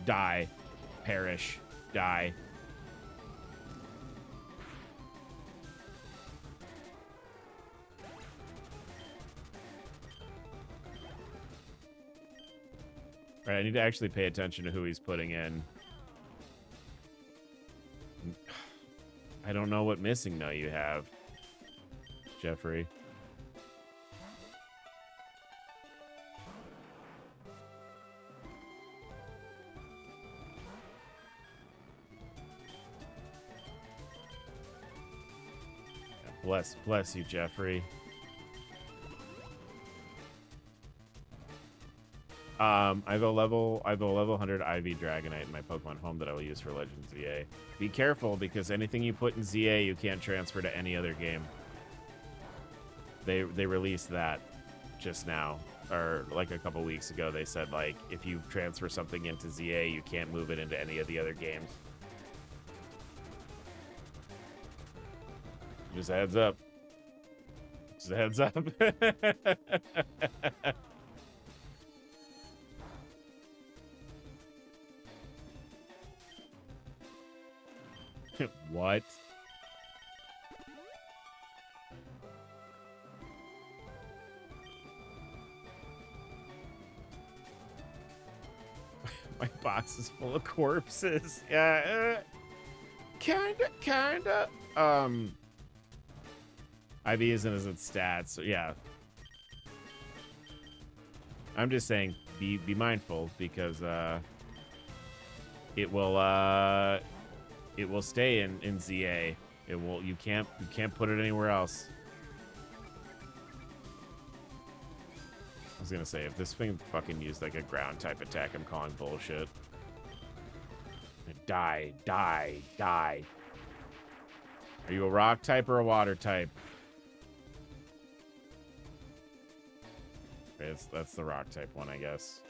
Die. Perish. Die. All right, I need to actually pay attention to who he's putting in. I don't know what missing though you have, Jeffrey. Bless you, Jeffrey. I have a level 100 IV Dragonite in my Pokemon home that I will use for Legends ZA. Be careful, because anything you put in ZA you can't transfer to any other game. They released that just now, or like a couple weeks ago. They said like if you transfer something into ZA, you can't move it into any of the other games. Just a heads up. Just a heads up. What? My box is full of corpses. Yeah, kinda. IV isn't as its stats, so yeah. I'm just saying, be mindful, because it will stay in ZA. It will. You can't put it anywhere else. I was gonna say, if this thing fucking used like a ground type attack, I'm calling bullshit. Die. Are you a rock type or a water type? Okay, that's the rock type one, I guess.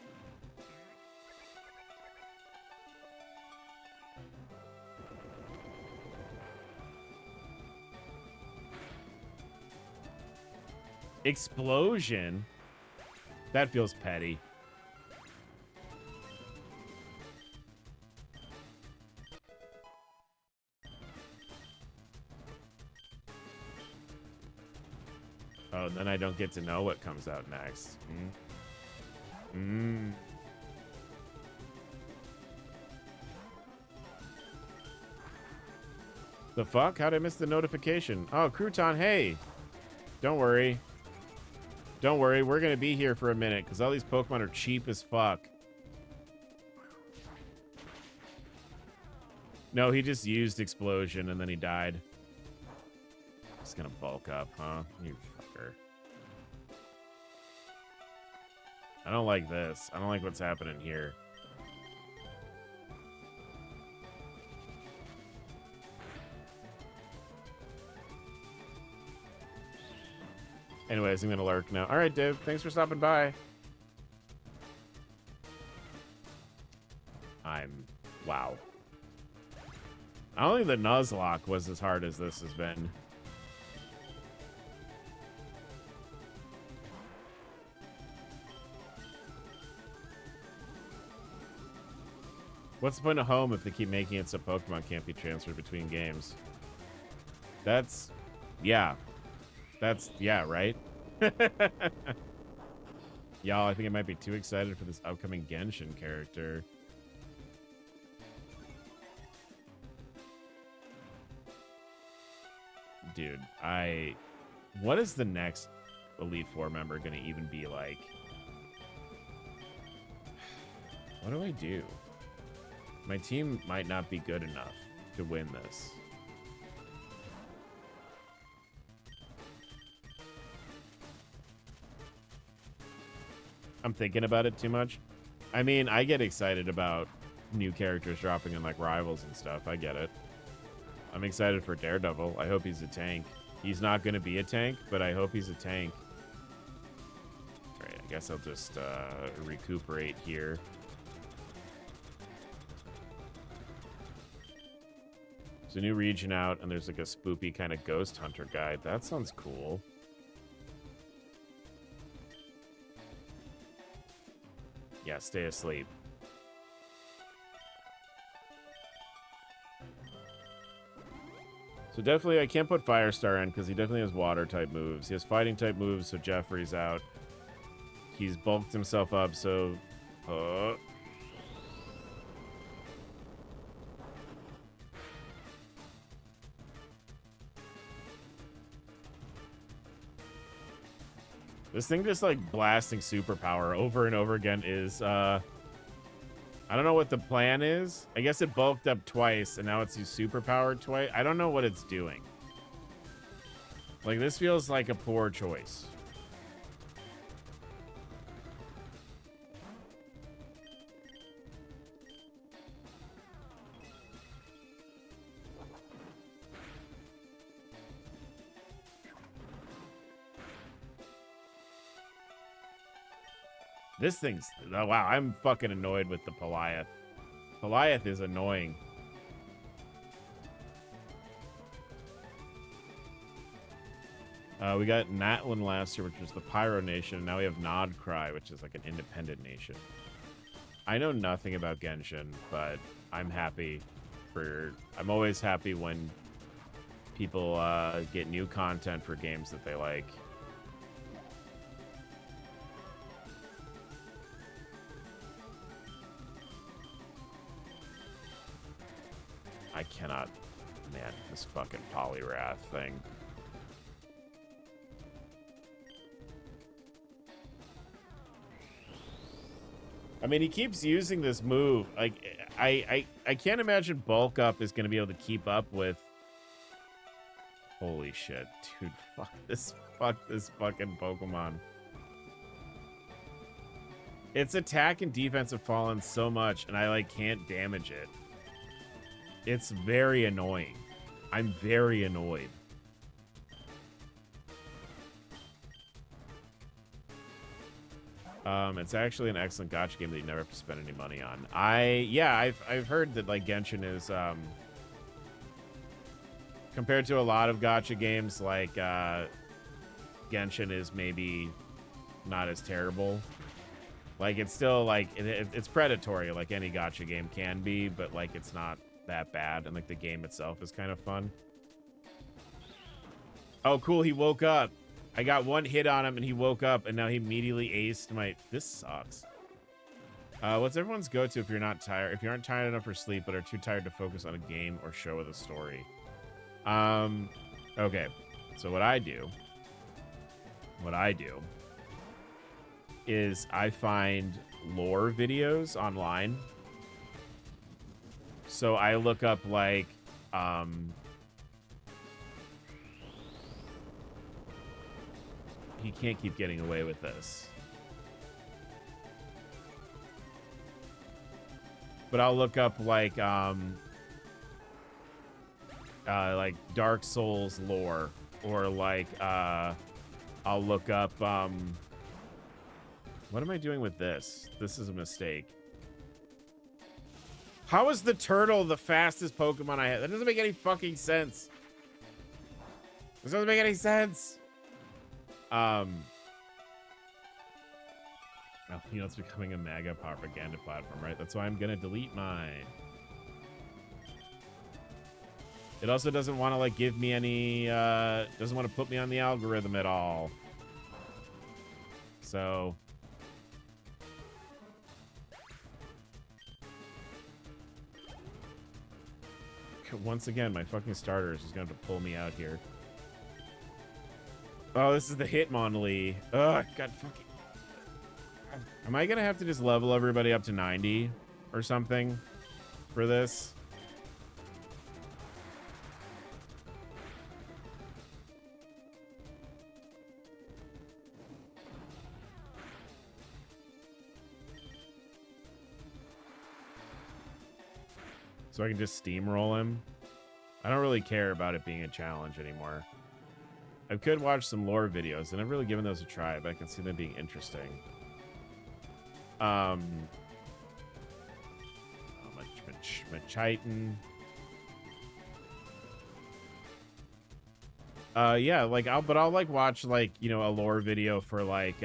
Explosion? That feels petty. Oh, and then I don't get to know what comes out next. The fuck? How'd I miss the notification? Oh, Crouton, hey. Don't worry. Don't worry, we're gonna be here for a minute, because all these Pokemon are cheap as fuck. No, he just used Explosion and then he died. He's gonna bulk up, huh? You fucker. I don't like this. I don't like what's happening here. Anyways, I'm gonna lurk now. All right, Div. Thanks for stopping by. Wow. I don't think the Nuzlocke was as hard as this has been. What's the point of home if they keep making it so Pokemon can't be transferred between games? That's... yeah. That's, yeah, right? Y'all, I think I might be too excited for this upcoming Genshin character. Dude, what is the next Elite Four member gonna even be like? What do I do? My team might not be good enough to win this. I'm thinking about it too much. I mean, I get excited about new characters dropping in like Rivals and stuff. I get it. I'm excited for Daredevil. I hope he's a tank. He's not going to be a tank, but I hope he's a tank. All right, I guess I'll just recuperate here. There's a new region out, and there's like a spoopy kind of ghost hunter guide. That sounds cool. Yeah, stay asleep. So definitely, I can't put Firestar in because he definitely has water type moves. He has fighting type moves, so Jeffrey's out. He's bulked himself up, so... This thing just like blasting superpower over and over again is, I don't know what the plan is. I guess it bulked up twice and now it's used superpower twice. I don't know what it's doing. Like, this feels like a poor choice. This thing's... Oh, wow, I'm fucking annoyed with the Goliath. Goliath is annoying. We got Natlin last year, which was the Pyro Nation, and now we have Nodcry, which is like an independent nation. I know nothing about Genshin, but I'm happy for... I'm always happy when people get new content for games that they like. I cannot... Man, this fucking Poliwrath thing. I mean, he keeps using this move. Like, I can't imagine Bulk Up is going to be able to keep up with... Holy shit. Dude, fuck this fucking Pokemon. Its attack and defense have fallen so much, and I, like, can't damage it. It's very annoying. I'm very annoyed. It's actually an excellent gacha game that you never have to spend any money on. I've heard that like Genshin is compared to a lot of gacha games, like Genshin is maybe not as terrible. Like, it's still like it's predatory like any gacha game can be, but like it's not that bad, and like the game itself is kind of fun. Oh, cool, he woke up. I got one hit on him and he woke up, and now he immediately aced my... This sucks. What's everyone's go-to if you're not tired? If you aren't tired enough for sleep but are too tired to focus on a game or show with a story. Okay. So what I do is I find lore videos online. So I look up like he can't keep getting away with this. But I'll look up like Dark Souls lore, or like I'll look up what am I doing with this? This is a mistake. How is the turtle the fastest Pokemon I have? That doesn't make any fucking sense. This doesn't make any sense. Well, you know, it's becoming a MAGA propaganda platform, right? That's why I'm gonna delete mine. It also doesn't want to like give me any, doesn't want to put me on the algorithm at all. So once again, my fucking starter is just going to have to pull me out here. Oh, this is the Hitmonlee. Ugh, God fucking. Am I going to have to just level everybody up to 90 or something for this? So I can just steamroll him. I don't really care about it being a challenge anymore. I could watch some lore videos, and I've really given those a try, but I can see them being interesting. Machiton. Yeah, like I'll like watch like, you know, a lore video for like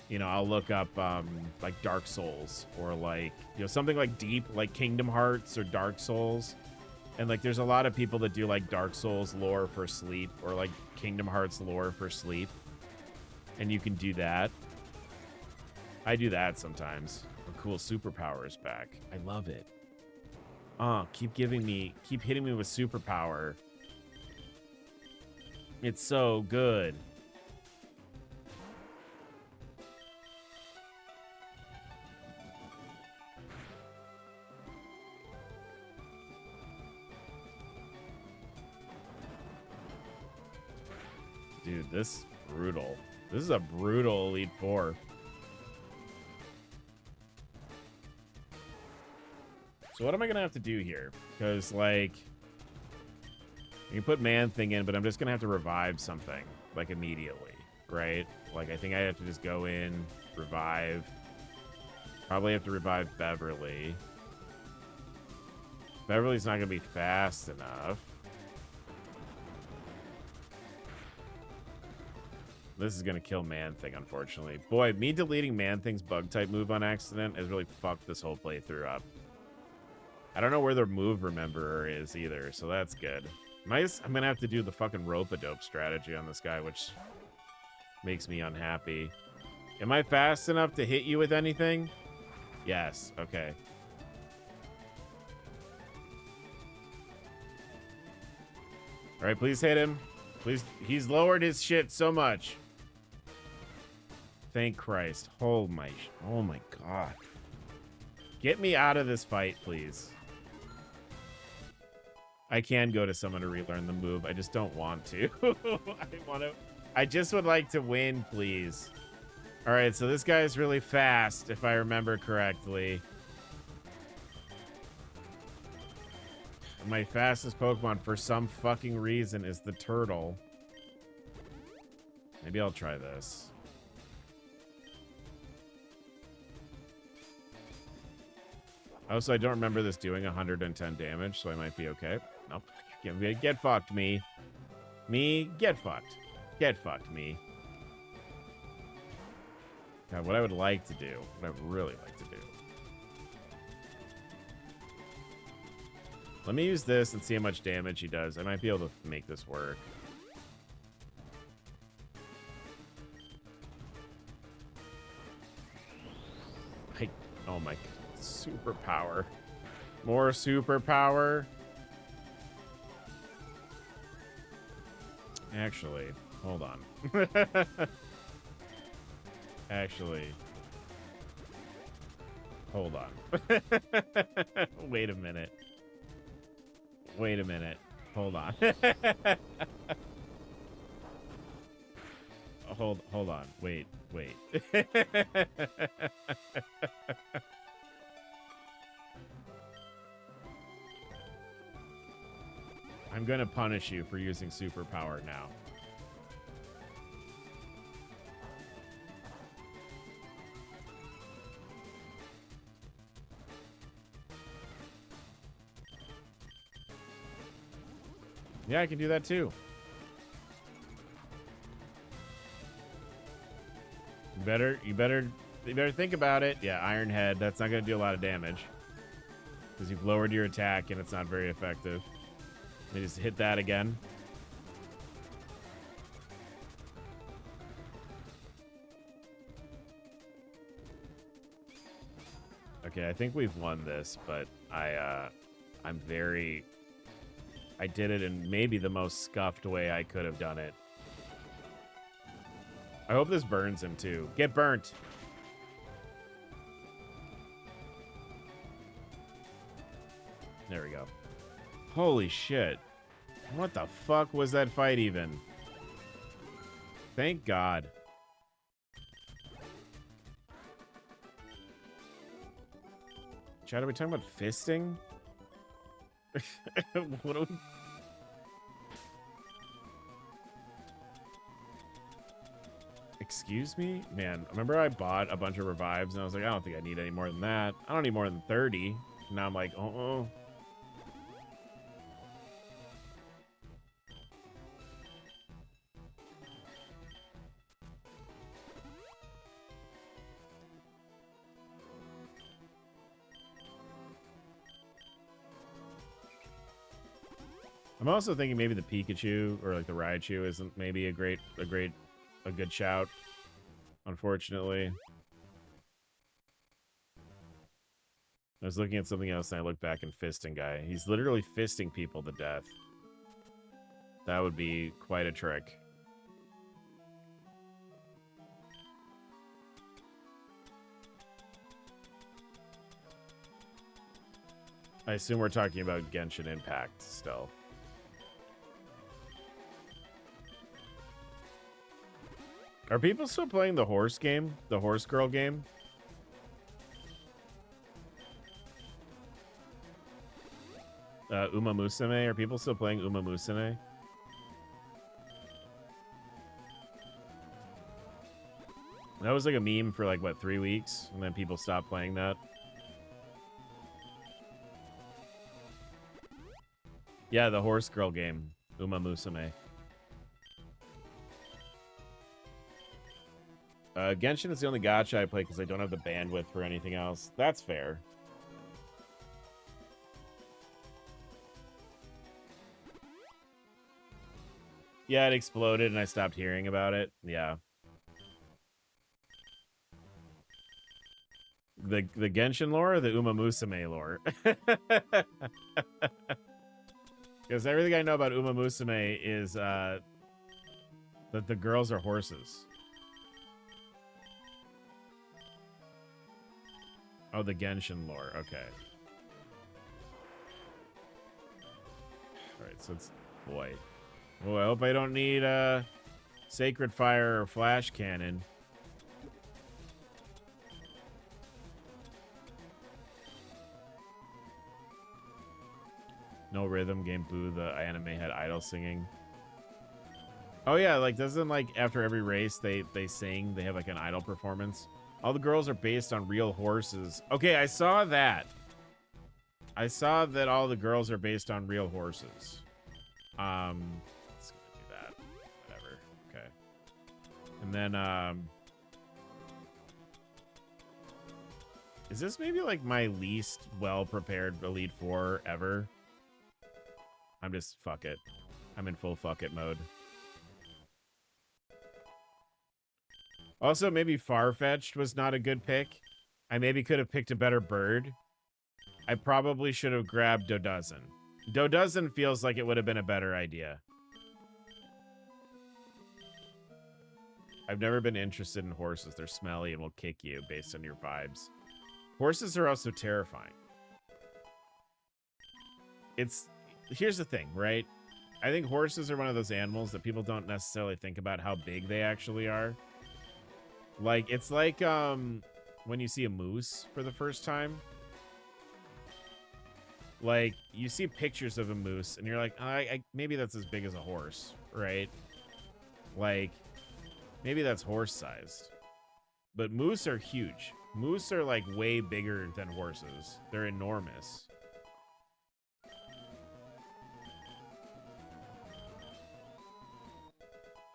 you know, I'll look up like Dark Souls or like, you know, something like deep like Kingdom Hearts or Dark Souls. And like there's a lot of people that do like Dark Souls lore for sleep or like Kingdom Hearts lore for sleep. And you can do that. I do that sometimes. A cool superpowers back. I love it. Keep hitting me with superpower. It's so good. Dude, this is brutal. This is a brutal Elite Four. So what am I going to have to do here? Because, like, you can put Man-Thing in, but I'm just going to have to revive something, like, immediately, right? Like, I think I have to just go in, revive. Probably have to revive Beverly. Beverly's not going to be fast enough. This is going to kill Man-Thing, unfortunately. Boy, me deleting Man-Thing's bug-type move on accident has really fucked this whole playthrough up. I don't know where their move rememberer is either, so that's good. I'm going to have to do the fucking rope-a-dope strategy on this guy, which makes me unhappy. Am I fast enough to hit you with anything? Yes, okay. All right, please hit him. Please, he's lowered his shit so much. Thank Christ. Oh my God. Get me out of this fight, please. I can go to someone to relearn the move. I just don't want to. I just would like to win, please. All right, so this guy's really fast, if I remember correctly. My fastest Pokemon, for some fucking reason, is the turtle. Maybe I'll try this. Also, I don't remember this doing 110 damage, so I might be okay. Nope. Get fucked, me. Me, get fucked. Get fucked, me. God, what I would like to do, what I would really like to do. Let me use this and see how much damage he does. I might be able to make this work. Oh my God. Superpower. More superpower. Actually, hold on. Actually, hold on. Wait a minute. Wait a minute. Hold on. Hold on. Wait. I'm gonna punish you for using superpower now. Yeah, I can do that too. You better think about it. Yeah, Iron Head. That's not gonna do a lot of damage. Because you've lowered your attack and it's not very effective. They just hit that again. Okay, I think we've won this, but I'm very... I did it in maybe the most scuffed way I could have done it. I hope this burns him too. Get burnt! There we go. Holy shit. What the fuck was that fight even? Thank God. Chad, are we talking about fisting? What are we... Excuse me? Man, remember I bought a bunch of revives and I was like, I don't think I need any more than that. I don't need more than 30. Now I'm like, oh. I'm also thinking maybe the Pikachu or like the Raichu isn't maybe a good shout. Unfortunately. I was looking at something else and I looked back and fisting guy. He's literally fisting people to death. That would be quite a trick. I assume we're talking about Genshin Impact still. Are people still playing the horse game? The horse girl game? Uma Musume? Are people still playing Uma Musume? That was like a meme for like, what, 3 weeks? And then people stopped playing that. Yeah, the horse girl game. Uma Musume. Genshin is the only gacha I play because I don't have the bandwidth for anything else. That's fair. Yeah, it exploded and I stopped hearing about it. Yeah. The Genshin lore or the Uma Musume lore? Because everything I know about Uma Musume is that the girls are horses. Oh, the Genshin lore. Okay. Alright, so it's... Boy. Oh, I hope I don't need Sacred Fire or Flash Cannon. No rhythm game. Boo, the anime had idol singing. Oh yeah, like doesn't like after every race they sing, they have like an idol performance. All the girls are based on real horses. Okay, I saw that. I saw that all the girls are based on real horses. Let's do that. Whatever. Okay. And then is this maybe like my least well-prepared Elite Four ever? I'm just fuck it. I'm in full fuck it mode. Also, maybe Farfetch'd was not a good pick. I maybe could have picked a better bird. I probably should have grabbed Dodozen. Dodozen feels like it would have been a better idea. I've never been interested in horses. They're smelly and will kick you based on your vibes. Horses are also terrifying. Here's the thing, right? I think horses are one of those animals that people don't necessarily think about how big they actually are. Like, it's like when you see a moose for the first time. Like, you see pictures of a moose, and you're like, maybe that's as big as a horse, right? Like, maybe that's horse-sized. But moose are huge. Moose are, like, way bigger than horses. They're enormous.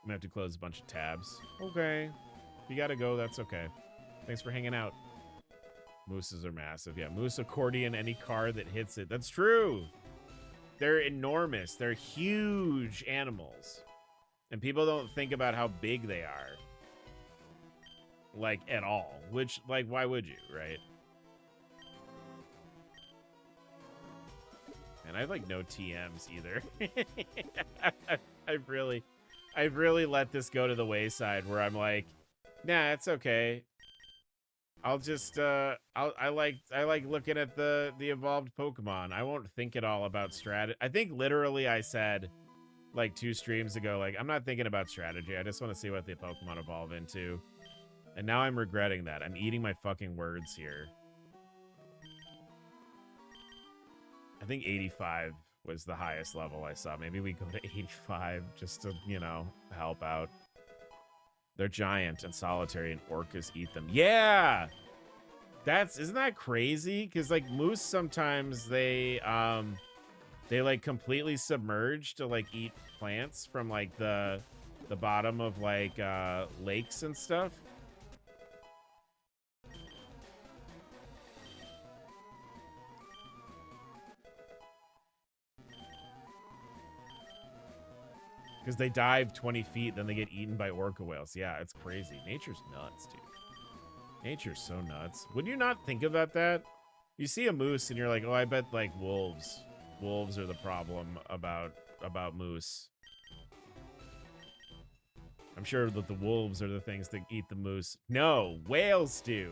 I'm gonna have to close a bunch of tabs. Okay. If you gotta go, that's okay. Thanks for hanging out. Mooses are massive. Yeah, moose accordion any car that hits it. That's true. They're enormous. They're huge animals. And people don't think about how big they are. Like, at all. Which, like, why would you, right? And I have, like, no TMs either. I've really let this go to the wayside where I'm like, nah, it's okay. I'll just I like looking at the evolved Pokemon. I won't think at all about strategy. I think literally I said like 2 streams ago, like, I'm not thinking about strategy. I just want to see what the Pokemon evolve into. And now I'm regretting that. I'm eating my fucking words here. I think 85 was the highest level I saw. Maybe we go to 85 just to, you know, help out. They're giant and solitary, and orcas eat them. Yeah! Isn't that crazy? Because, like, moose sometimes, they like, completely submerge to, like, eat plants from, like, the bottom of, like, lakes and stuff. Because they dive 20 feet, then they get eaten by orca whales. Yeah, it's crazy. Nature's nuts, dude. Nature's so nuts. Would you not think about that? You see a moose and you're like, oh, I bet, like, wolves. Wolves are the problem about moose. I'm sure that the wolves are the things that eat the moose. No, whales do.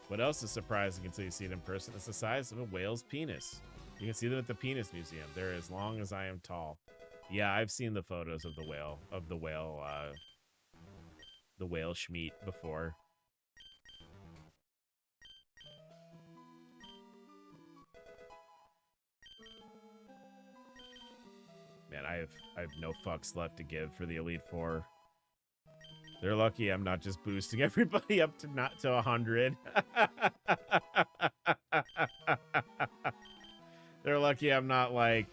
What else is surprising until you see it in person? It's the size of a whale's penis. You can see them at the Penis Museum. They're as long as I am tall. Yeah, I've seen the photos of the whale schmeat before. Man, I have no fucks left to give for the Elite Four. They're lucky I'm not just boosting everybody up to 100. They're lucky I'm not like,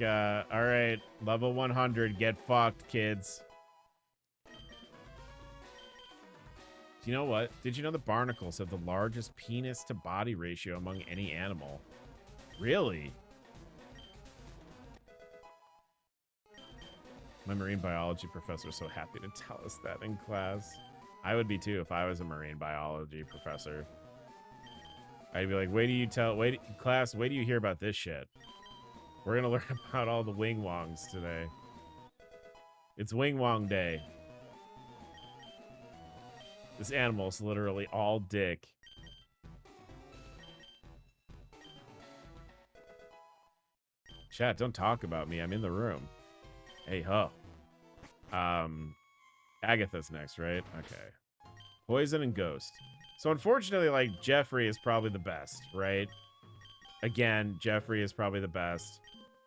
all right, level 100, get fucked, kids. Do you know what? Did you know the barnacles have the largest penis to body ratio among any animal? Really? My marine biology professor was so happy to tell us that in class. I would be too if I was a marine biology professor. I'd be like, class, wait till you hear about this shit. We're gonna learn about all the wing wongs today. It's wing wong day. This animal's literally all dick. Chat, don't talk about me. I'm in the room. Hey, ho. Agatha's next, right? Okay. Poison and Ghost. So unfortunately, like, Jeffrey is probably the best, right? Again, Jeffrey is probably the best.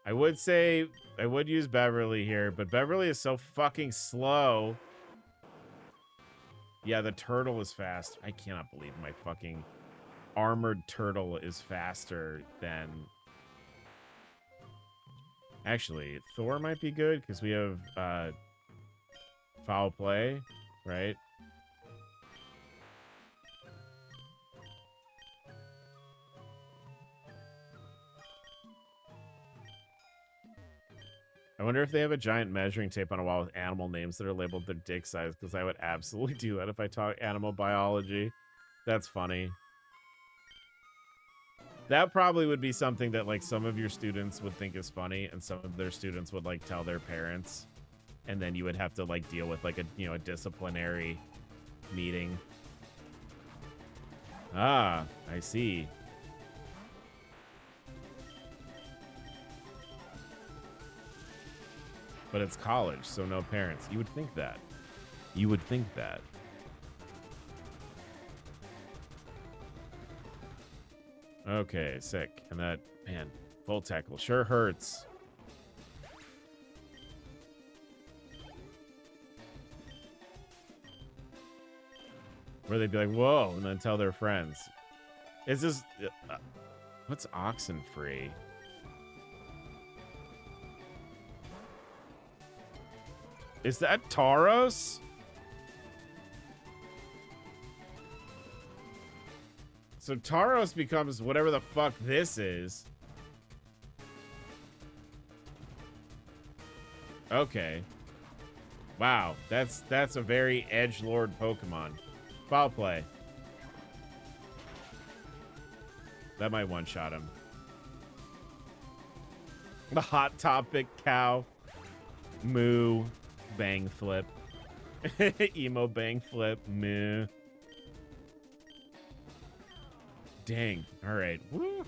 I would say I would use Beverly here, but Beverly is so fucking slow. Yeah, the turtle is fast. I cannot believe my fucking armored turtle is faster than... Actually, Thor might be good because we have foul play, right? I wonder if they have a giant measuring tape on a wall with animal names that are labeled their dick size, because I would absolutely do that if I taught animal biology. That's funny. That probably would be something that, like, some of your students would think is funny, and some of their students would, like, tell their parents, and then you would have to, like, deal with, like, a disciplinary meeting. Ah, I see. But it's college, so no parents. You would think that. You would think that. Okay, sick. And that, man, full tackle sure hurts. Where they'd be like, whoa, and then tell their friends. It's just... What's Oxenfree? Is that Tauros? So Tauros becomes whatever the fuck this is. Okay. Wow, that's a very edgelord Pokemon. Foul play. That might one-shot him. The Hot Topic cow. Moo. Bang flip. Emo bang flip. Moo. Dang. All right. Woo.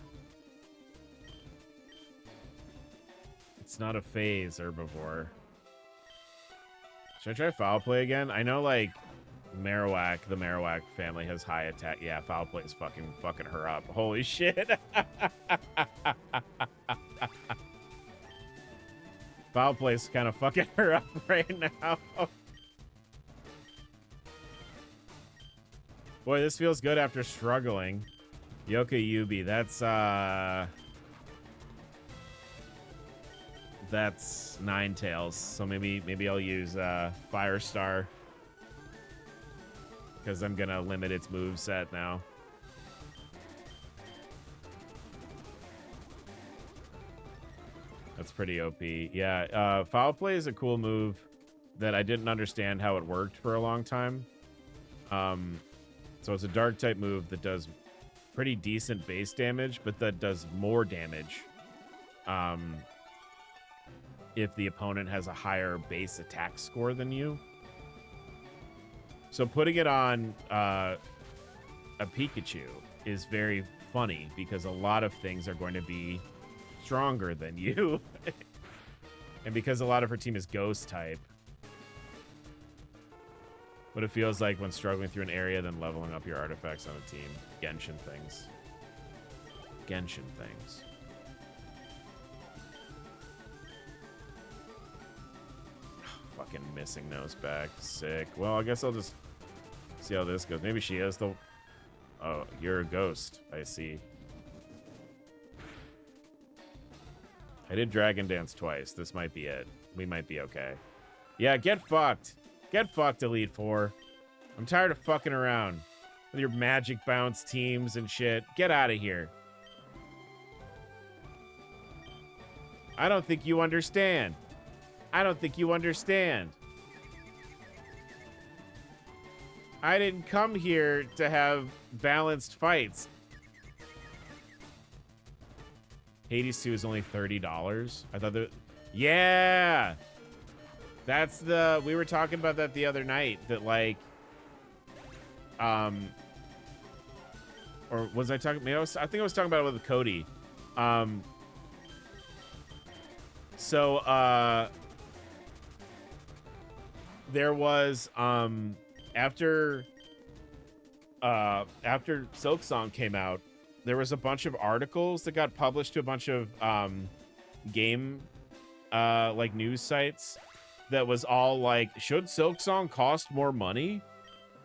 It's not a phase herbivore. Should I try foul play again? I know, like, Marowak, the Marowak family has high attack. Yeah, foul play is fucking her up. Holy shit. Foul play is kind of fucking her up right now. Boy, this feels good after struggling. Yoka Yubi, that's Ninetales. So maybe I'll use Firestar. Because I'm gonna limit its moveset now. That's pretty OP. Yeah, Foul Play is a cool move that I didn't understand how it worked for a long time. So it's a dark type move that does pretty decent base damage, but that does more damage if the opponent has a higher base attack score than you. So putting it on a Pikachu is very funny because a lot of things are going to be stronger than you. And because a lot of her team is ghost type, what it feels like when struggling through an area, then leveling up your artifacts on a team. Genshin things. Genshin things. Fucking missing nose back. Sick. Well, I guess I'll just see how this goes. Maybe she is the... Oh, you're a ghost. I see. I did Dragon Dance twice. This might be it. We might be okay. Yeah, get fucked. Get fucked, Elite Four. I'm tired of fucking around with your magic bounce teams and shit. Get out of here. I don't think you understand. I don't think you understand. I didn't come here to have balanced fights. Hades 2 is only $30. I thought that... Yeah! That's the... We were talking about that the other night. That, like... Or was I talking... Maybe I think I was talking about it with Cody. There was... After Silksong came out, there was a bunch of articles that got published to a bunch of game like news sites that was all like, should Silksong cost more money?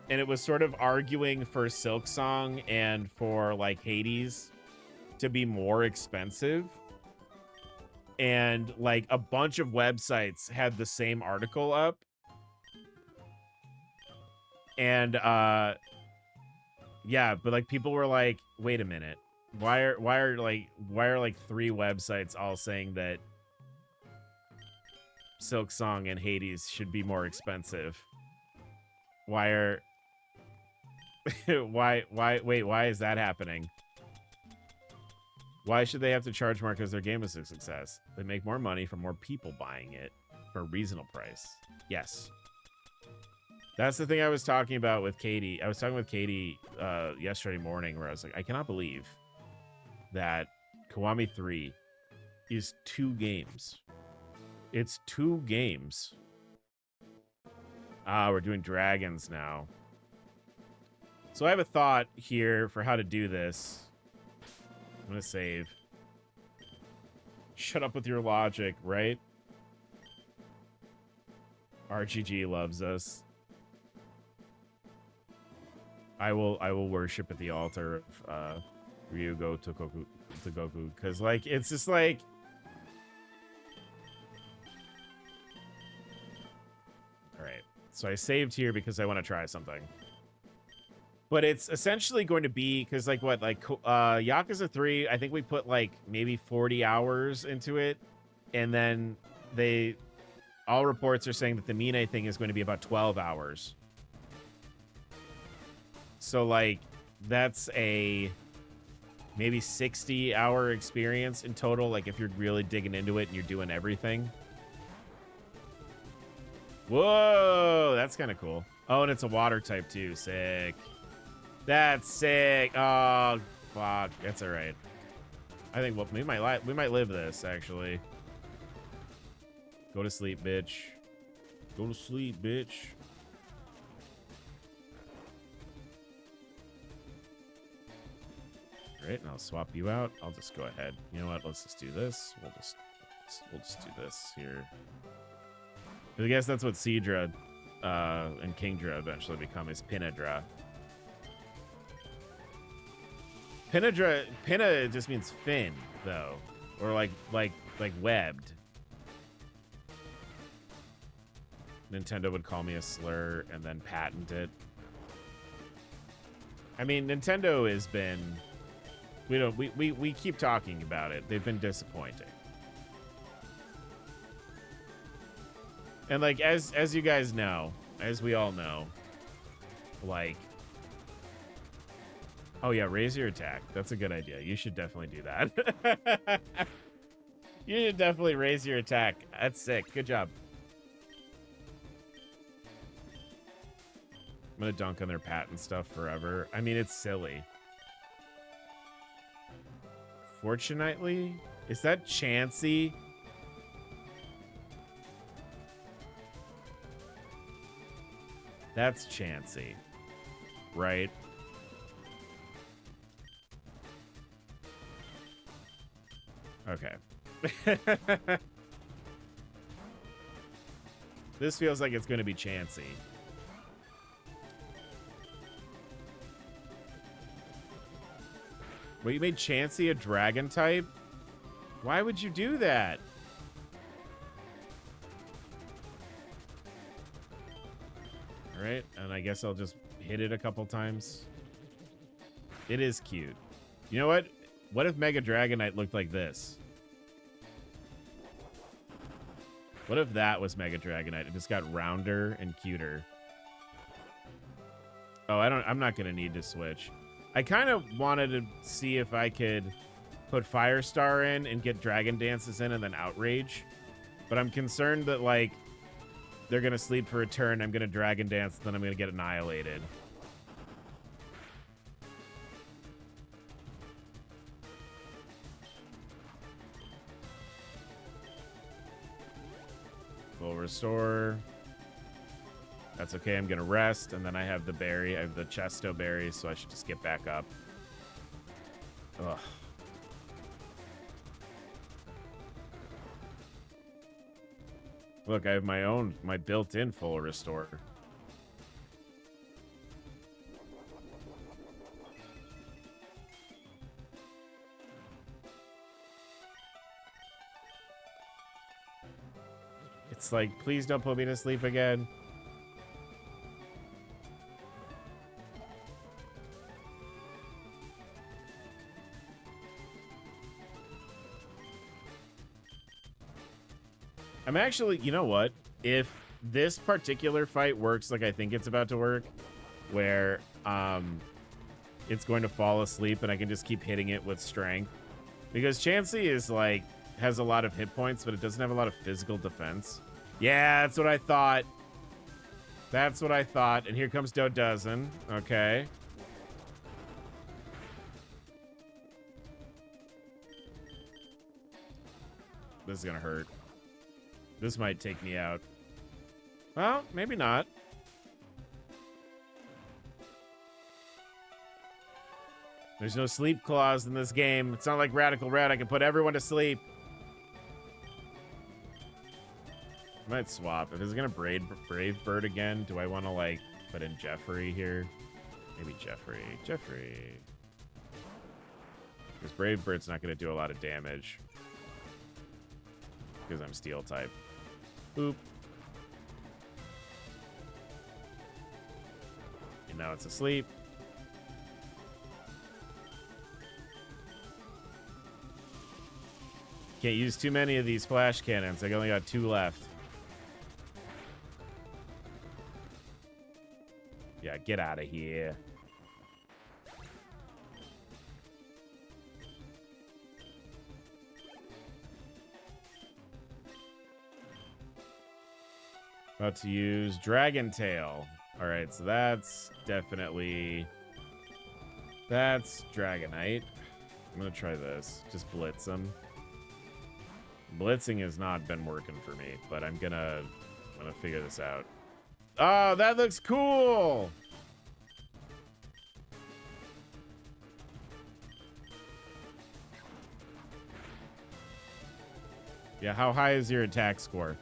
And it was sort of arguing for Silksong and for like Hades to be more expensive. And like a bunch of websites had the same article up. And yeah, but like people were like, wait a minute. Why are like 3 websites all saying that Silksong and Hades should be more expensive? Why are why is that happening? Why should they have to charge more because their game is a success? They make more money from more people buying it for a reasonable price. Yes. That's the thing I was talking about with Katie. I was talking with Katie yesterday morning where I was like, I cannot believe that Kiwami 3 is 2 games. It's 2 games. We're doing dragons now. So I have a thought here for how to do this. I'm going to save. Shut up with your logic, right? RGG loves us. I will worship at the altar of Ryugo Togoku, because like it's just like. All right, so I saved here because I want to try something. But it's essentially going to be because like what like Yakuza 3, I think we put like maybe 40 hours into it, and then all reports are saying that the Mine thing is going to be about 12 hours. So like that's a maybe 60-hour experience in total, like if you're really digging into it and you're doing everything. Whoa, that's kind of cool. Oh, and it's a water type too. Sick. That's sick. Oh, fuck. That's all right. I think we might live this actually. Go to sleep, bitch. Go to sleep, bitch. All right, and I'll swap you out. I'll just go ahead. You know what? Let's just do this. We'll just do this here. I guess that's what Seadra and Kingdra eventually become, is Pinadra. Pinna just means fin, though, or like webbed. Nintendo would call me a slur and then patent it. I mean, Nintendo has been. We keep talking about it. They've been disappointing. And like as you guys know, as we all know, like. Oh, yeah, raise your attack. That's a good idea. You should definitely do that. You should definitely raise your attack. That's sick. Good job. I'm going to dunk on their patent stuff forever. I mean, it's silly. Fortunately, is that Chansey? That's Chansey, right? Okay. This feels like it's going to be Chansey. Well, you made Chansey a dragon type? Why would you do that? All right, and I guess I'll just hit it a couple times. It is cute. You know what? What if Mega Dragonite looked like this? What if that was Mega Dragonite? It just got rounder and cuter. Oh, I'm not gonna need to switch. I kind of wanted to see if I could put Firestar in and get Dragon Dances in and then Outrage. But I'm concerned that like they're gonna sleep for a turn, I'm gonna Dragon Dance, then I'm gonna get annihilated. Full restore. That's okay. I'm going to rest. And then I have the berry. I have the Chesto berry, so I should just get back up. Ugh. Look, I have my built-in full restore. It's like, please don't put me to sleep again. I'm actually, you know what? If this particular fight works like I think it's about to work, where it's going to fall asleep and I can just keep hitting it with strength. Because Chansey is like, has a lot of hit points, but it doesn't have a lot of physical defense. Yeah, that's what I thought. That's what I thought. And here comes Dodozen. Okay. This is gonna hurt. This might take me out. Well, maybe not. There's no sleep clause in this game. It's not like Radical Red. I can put everyone to sleep. I might swap. If it's gonna Brave Bird again, do I want to like put in Jeffrey here? Maybe Jeffrey. Jeffrey. Because Brave Bird's not going to do a lot of damage. Because I'm Steel type. Boop. And now it's asleep. Can't use too many of these flash cannons. I only got 2 left. Yeah, get out of here. About to use Dragon Tail. All right, so that's definitely... That's Dragonite. I'm going to try this. Just blitz him. Blitzing has not been working for me, but I'm gonna figure this out. Oh, that looks cool! Yeah, how high is your attack score?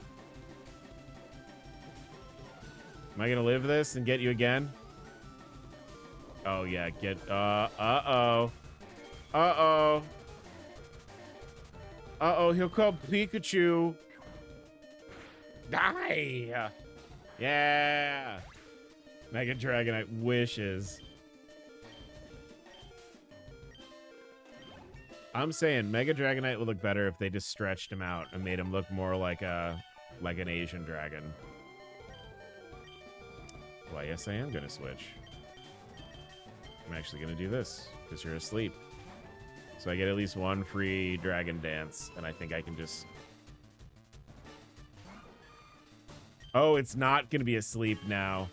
Am I gonna live this and get you again? Oh yeah, get uh-oh. Uh-oh. Uh-oh, he'll call Pikachu. Die! Yeah! Mega Dragonite wishes. I'm saying Mega Dragonite would look better if they just stretched him out and made him look more like an Asian dragon. Well, yes, I am gonna switch. I'm actually gonna do this because you're asleep. So I get at least 1 free Dragon Dance, and I think I can just... Oh, it's not going to be asleep now.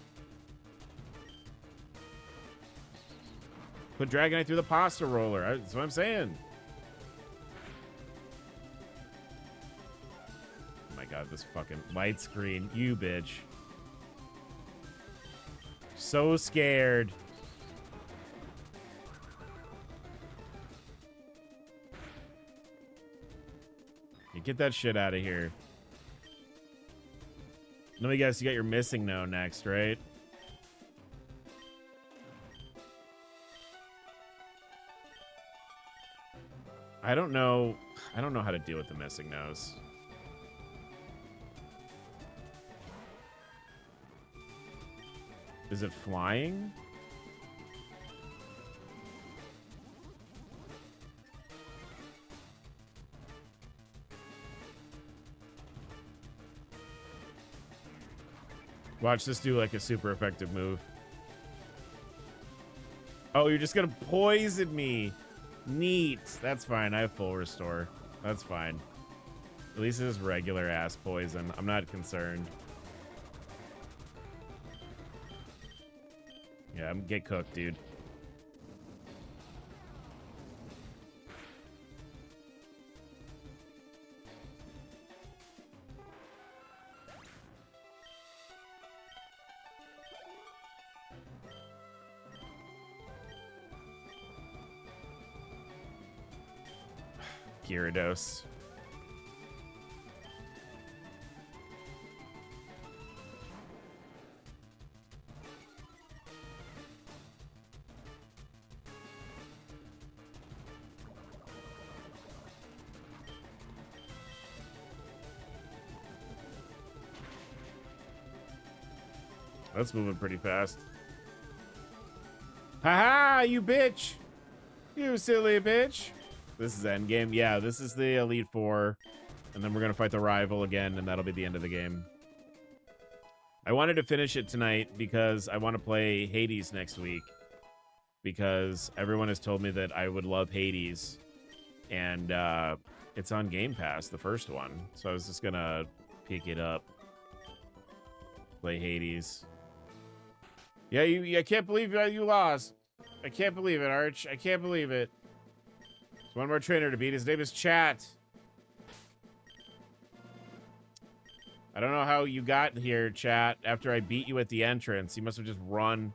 Put Dragonite through the pasta roller. That's what I'm saying. Oh my god, this fucking light screen. You bitch. So scared. You get that shit out of here. Let me guess, you got your missing no next, right? I don't know how to deal with the missing nose. Is it flying? Watch this do like a super effective move. Oh, you're just gonna poison me. Neat. That's fine. I have full restore. That's fine. At least it's regular ass poison. I'm not concerned. Yeah, get cooked, dude. Gyarados. That's moving pretty fast. Haha, you bitch! You silly bitch! This is endgame. Yeah, this is the Elite Four. And then we're going to fight the rival again, and that'll be the end of the game. I wanted to finish it tonight because I want to play Hades next week. Because everyone has told me that I would love Hades. And it's on Game Pass, the first one. So I was just going to pick it up. Play Hades. Yeah, I can't believe you lost. I can't believe it, Arch. I can't believe it. There's one more trainer to beat. His name is Chat. I don't know how you got here, Chat, after I beat you at the entrance. You must have just run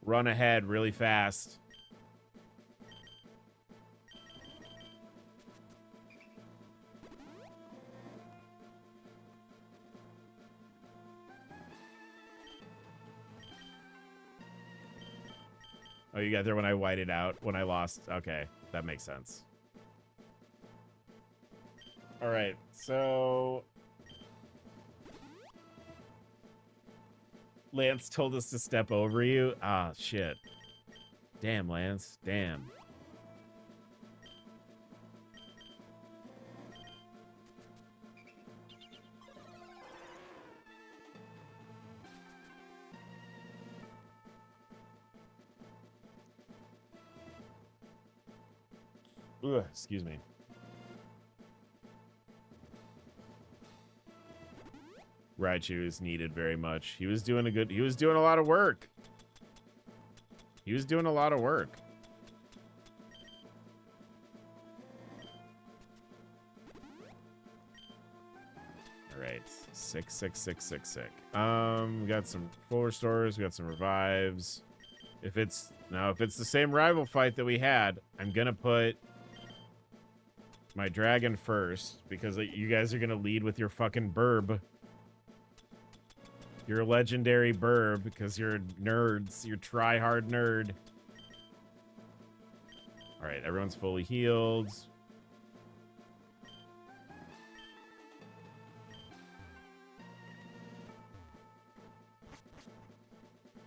ahead really fast. Oh, you got there when I whited out, when I lost. Okay, that makes sense. All right, so Lance told us to step over you. Ah, shit. Damn, Lance. Damn. Ugh, excuse me. Raichu is needed very much. He was doing a lot of work. He was doing a lot of work. All right, sick. We got some full restores. We got some revives. If it's the same rival fight that we had, I'm gonna put my dragon first because you guys are gonna lead with your fucking burb. You're a legendary burb because you're nerds. You're try-hard nerd. All right, everyone's fully healed.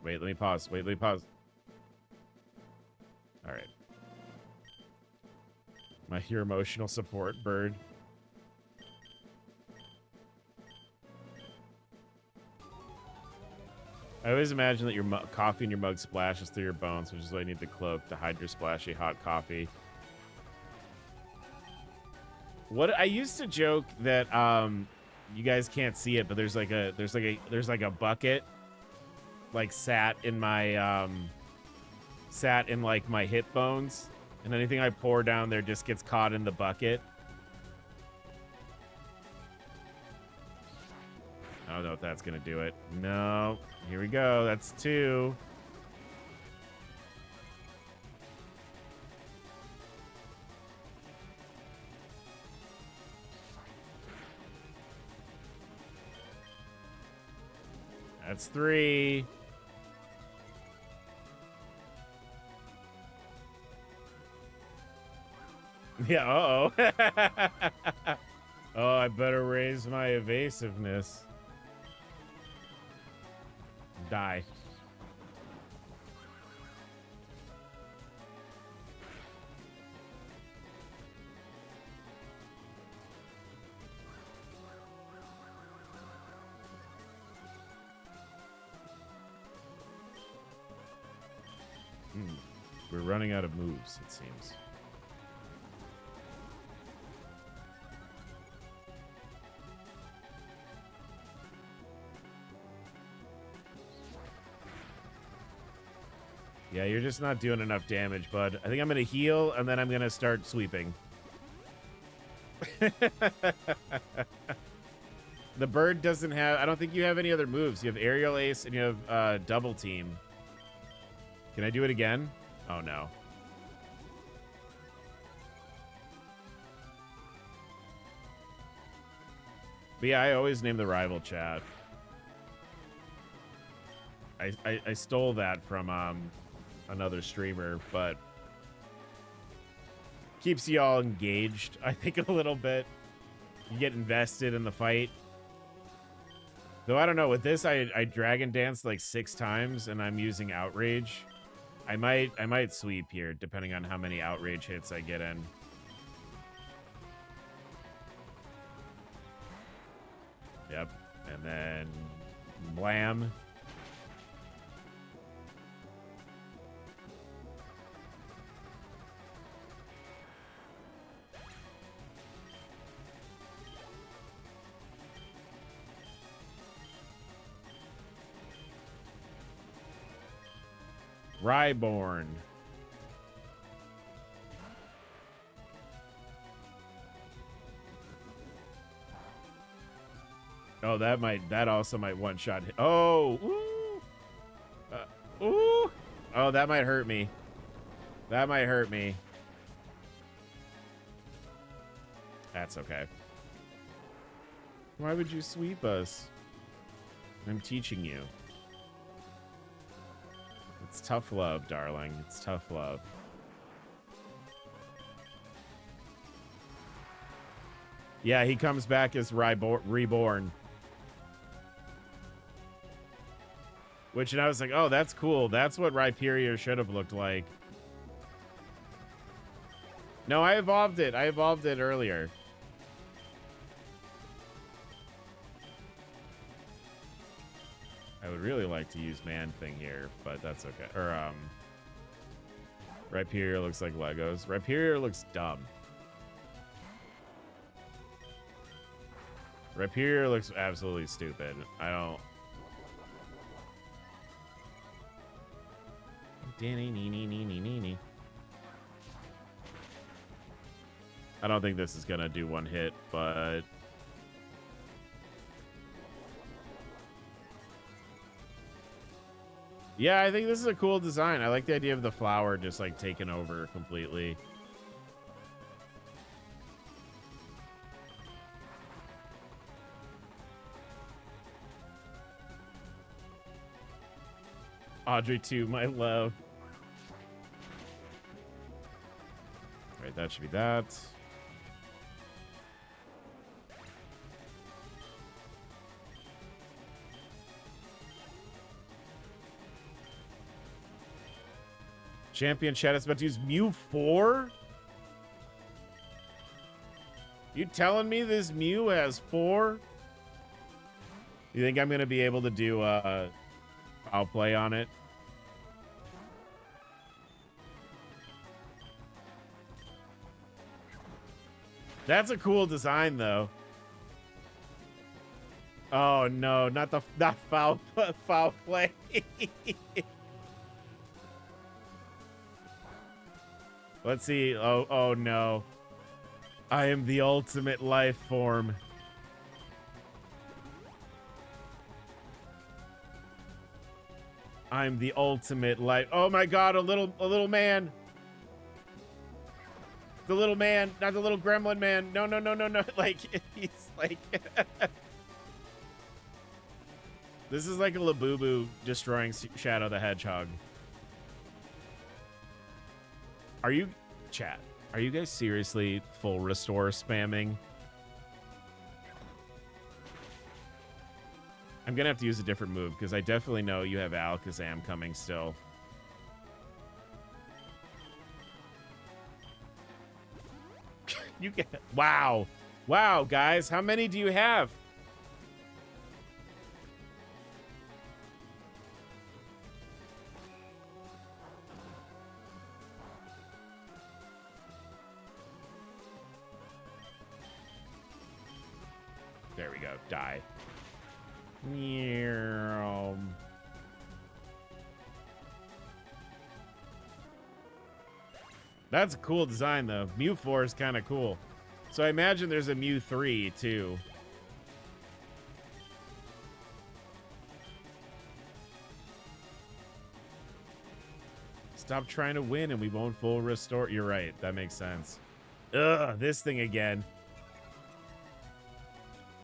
Wait, let me pause. All right. Your emotional support, bird. I always imagine that your coffee in your mug splashes through your bones, which is why you need the cloak to hide your splashy hot coffee. What I used to joke that you guys can't see it, but there's like a bucket like sat in like my hip bones, and anything I pour down there just gets caught in the bucket. I don't know if that's gonna do it. No. Here we go. That's 2. That's 3. Yeah, uh-oh. Oh, I better raise my evasiveness. Die. We're running out of moves, it seems. Yeah, you're just not doing enough damage, bud. I think I'm going to heal, and then I'm going to start sweeping. The bird doesn't have... I don't think you have any other moves. You have aerial ace, and you have double team. Can I do it again? Oh, no. But yeah, I always name the rival chat. I stole that from another streamer, but keeps you all engaged, I think, a little bit. You get invested in the fight. Though I don't know, with this I dragon danced like 6 times and I'm using outrage. I might sweep here depending on how many outrage hits I get in. Yep. And then blam. Ryborn. Oh, that also might one-shot hit. Oh, ooh. Ooh. Oh, that might hurt me. That might hurt me. That's okay. Why would you sweep us? I'm teaching you. It's tough love, darling. It's tough love. Yeah, he comes back as reborn. Which, and I was like, oh, that's cool. That's what Rhyperior should have looked like. No, I evolved it. I evolved it earlier. I would really like to use Man-Thing here, but that's okay. Or, Rhyperior looks like Legos. Rhyperior looks dumb. Rhyperior looks absolutely stupid. I don't... I don't think this is gonna do one hit, but... Yeah, I think this is a cool design. I like the idea of the flower just, like, taking over completely. Audrey 2, my love. Right, that should be that. Champion chat is about to use Mew 4? You telling me this Mew has 4? You think I'm going to be able to do foul play on it? That's a cool design, though. Oh no, not foul play. Let's see. Oh no. I am the ultimate life form. I'm the ultimate life. Oh my god, a little man. The little man, not the little gremlin man. No. Like, he's like... This is like a Labubu destroying Shadow the Hedgehog. Are you... Chat, are you guys seriously full restore spamming? I'm gonna have to use a different move, because I definitely know you have Alakazam coming still. You get... Wow. Wow, guys. How many do you have? There we go. Die. That's a cool design, though. Mew 4 is kind of cool. So I imagine there's a Mew 3, too. Stop trying to win and we won't full restore. You're right. That makes sense. Ugh, this thing again.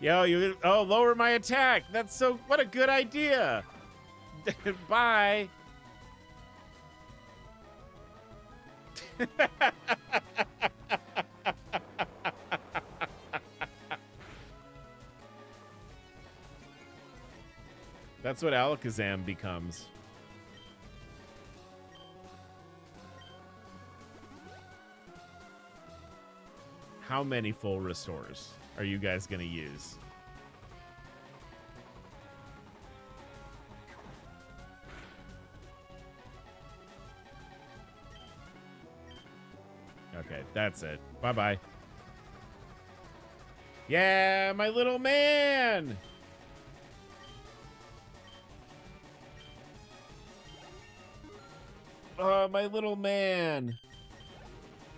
Yo, you... Oh, lower my attack. That's so... What a good idea. Bye. That's what Alakazam becomes. How many full restores are you guys gonna use? Okay, that's it. Bye-bye. Yeah, my little man! Oh, my little man.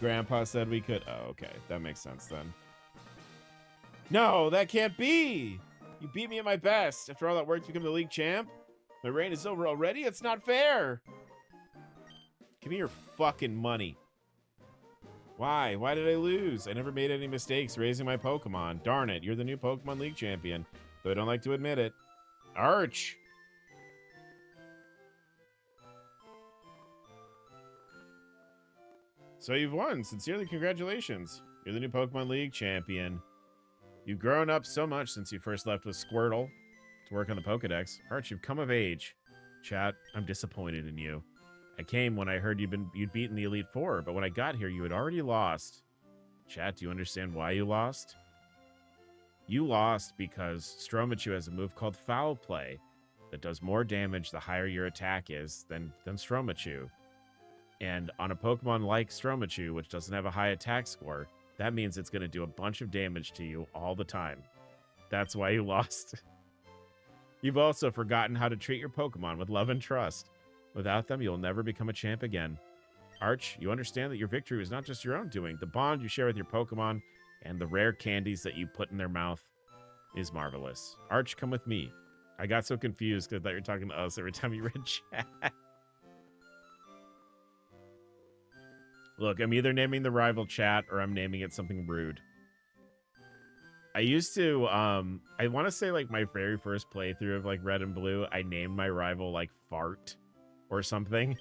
Grandpa said we could. Oh, okay. That makes sense then. No, that can't be. You beat me at my best. After all that work to become the league champ? My reign is over already? It's not fair. Give me your fucking money. Why? Why did I lose? I never made any mistakes raising my Pokemon. Darn it. You're the new Pokemon League champion. Though I don't like to admit it. Arch. So you've won. Sincerely, congratulations. You're the new Pokemon League champion. You've grown up so much since you first left with Squirtle to work on the Pokedex. Arch, you've come of age. Chat, I'm disappointed in you. I came when I heard you'd beaten the Elite Four, but when I got here, you had already lost. Chat, do you understand why you lost? You lost because Stromachu has a move called Foul Play that does more damage the higher your attack is than Stromachu. And on a Pokemon like Stromachu, which doesn't have a high attack score, that means it's going to do a bunch of damage to you all the time. That's why you lost. You've also forgotten how to treat your Pokemon with love and trust. Without them, you'll never become a champ again. Arch, you understand that your victory was not just your own doing. The bond you share with your Pokemon and the rare candies that you put in their mouth is marvelous. Arch, come with me. I got so confused because I thought you were talking to us every time you read chat. Look, I'm either naming the rival chat or I'm naming it something rude. I used to, I want to say like my very first playthrough of like Red and Blue, I named my rival like Fart or something.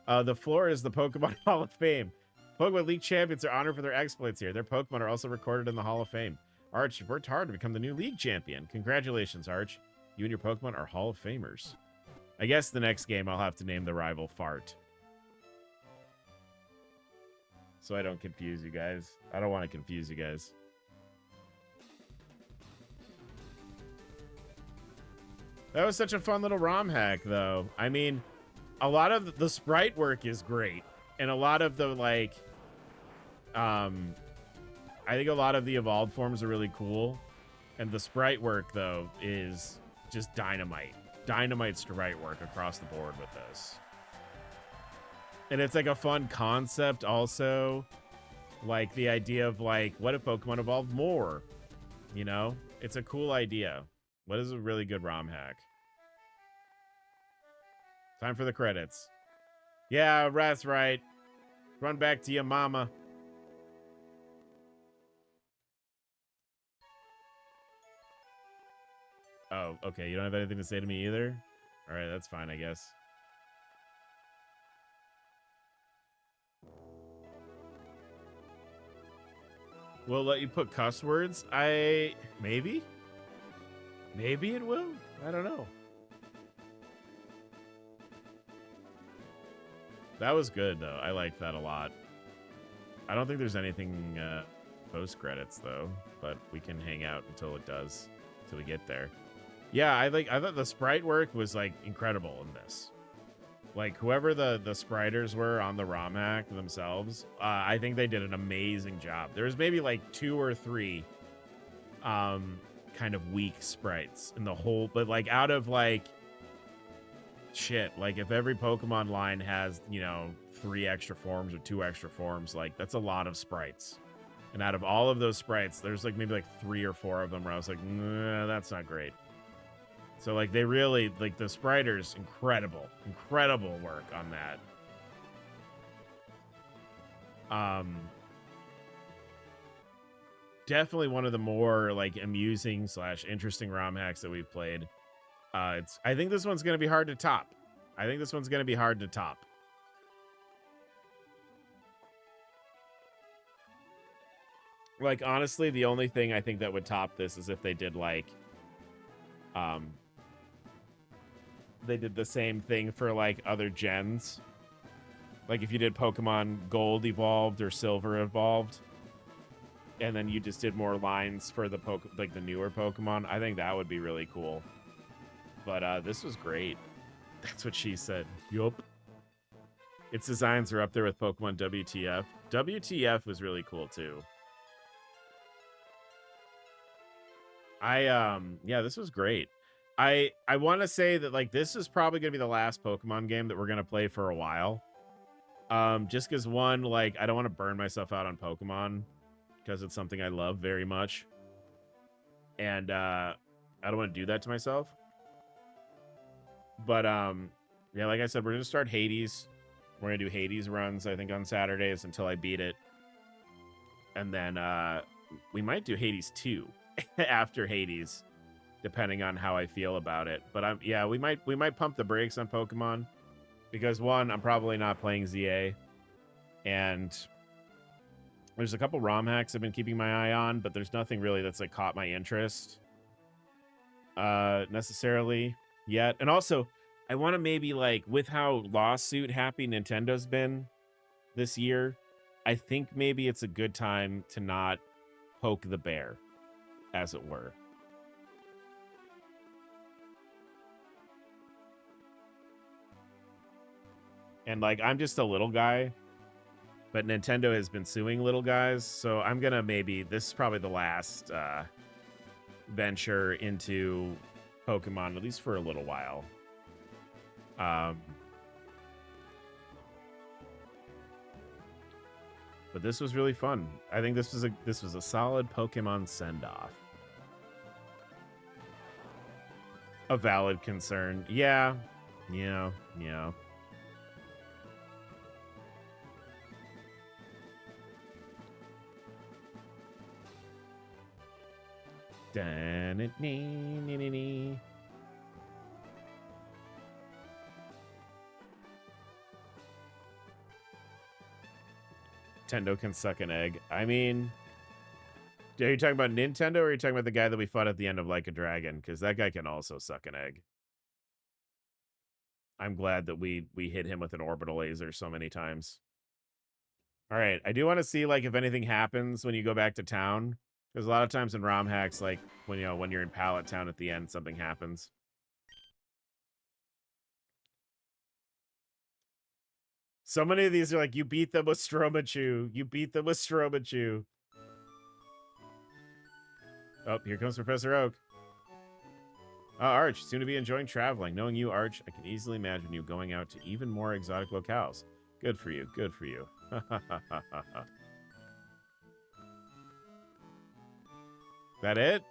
The floor is the Pokemon Hall of Fame. Pokemon League champions are honored for their exploits here. Their Pokemon are also recorded in the Hall of Fame. Arch, you've worked hard to become the new League champion. Congratulations, Arch. You and your Pokemon are Hall of Famers. I guess the next game I'll have to name the rival Fart. So I don't confuse you guys. I don't want to confuse you guys. That was such a fun little ROM hack, though. I mean, a lot of the sprite work is great. And a lot of the, like, I think a lot of the evolved forms are really cool. And the sprite work, though, is just dynamite. Dynamite sprite work across the board with this. And it's like a fun concept also. Like the idea of like, what if Pokemon evolved more? You know? It's a cool idea. What is a really good ROM hack? Time for the credits. Yeah, that's right. Run back to your mama. Oh, okay. You don't have anything to say to me either? All right, that's fine, I guess. Will it let you put cuss words? Maybe? Maybe it will? I don't know. That was good, though. I liked that a lot. I don't think there's anything post-credits, though. But we can hang out until it does. Until we get there. Yeah, I thought the sprite work was, like, incredible in this. Like, whoever the spriters were on the ROM hack themselves, I think they did an amazing job. There was maybe, like, 2 or 3 kind of weak sprites in the whole... But, like, out of, like... Shit, like, if every Pokemon line has, you know, 3 extra forms or 2 extra forms, like, that's a lot of sprites. And out of all of those sprites, there's, like, maybe, like, 3 or 4 of them where I was like, nah, that's not great. So, like, they really, like, the spriters, incredible work on that. Definitely one of the more, like, amusing / interesting ROM hacks that we've played. I think this one's going to be hard to top. Like, honestly, the only thing I think that would top this is if they did, like, they did the same thing for, like, other gens. Like, if you did Pokemon Gold evolved or Silver evolved, and then you just did more lines for the like the newer Pokemon, I think that would be really cool. But this was great. That's what she said. Yup. Its designs are up there with Pokemon WTF. WTF was really cool too. Yeah, this was great. I want to say that, like, this is probably going to be the last Pokemon game that we're going to play for a while. Just because, one, like, I don't want to burn myself out on Pokemon because it's something I love very much. And I don't want to do that to myself. But, yeah, like I said, we're going to start Hades. We're going to do Hades runs, I think, on Saturdays until I beat it. And then we might do Hades 2 after Hades, depending on how I feel about it. But yeah, we might pump the brakes on Pokemon because, one, I'm probably not playing ZA, and There's a couple ROM hacks I've been keeping my eye on, but there's nothing really that's like caught my interest necessarily yet. And also, I want to maybe like with how lawsuit happy Nintendo's been this year, I think maybe it's a good time to not poke the bear, as it were. And like, I'm just a little guy, but Nintendo has been suing little guys, so I'm gonna maybe, this is probably the last venture into Pokemon, at least for a little while. But this was really fun. I think this was a solid Pokemon send-off. A valid concern. Yeah. Nintendo can suck an egg. I mean, are you talking about Nintendo, or are you talking about the guy that we fought at the end of Like a Dragon? Because that guy can also suck an egg. I'm glad that we hit him with an orbital laser so many times. All right, I do want to see like if anything happens when you go back to town. Because a lot of times in ROM hacks, like when you're in Pallet Town at the end, something happens. So many of these are like, you beat them with Stromachu. You beat them with Stromachu. Oh, here comes Professor Oak. Arch, soon to be enjoying traveling. Knowing you, Arch, I can easily imagine you going out to even more exotic locales. Good for you. Good for you. That it?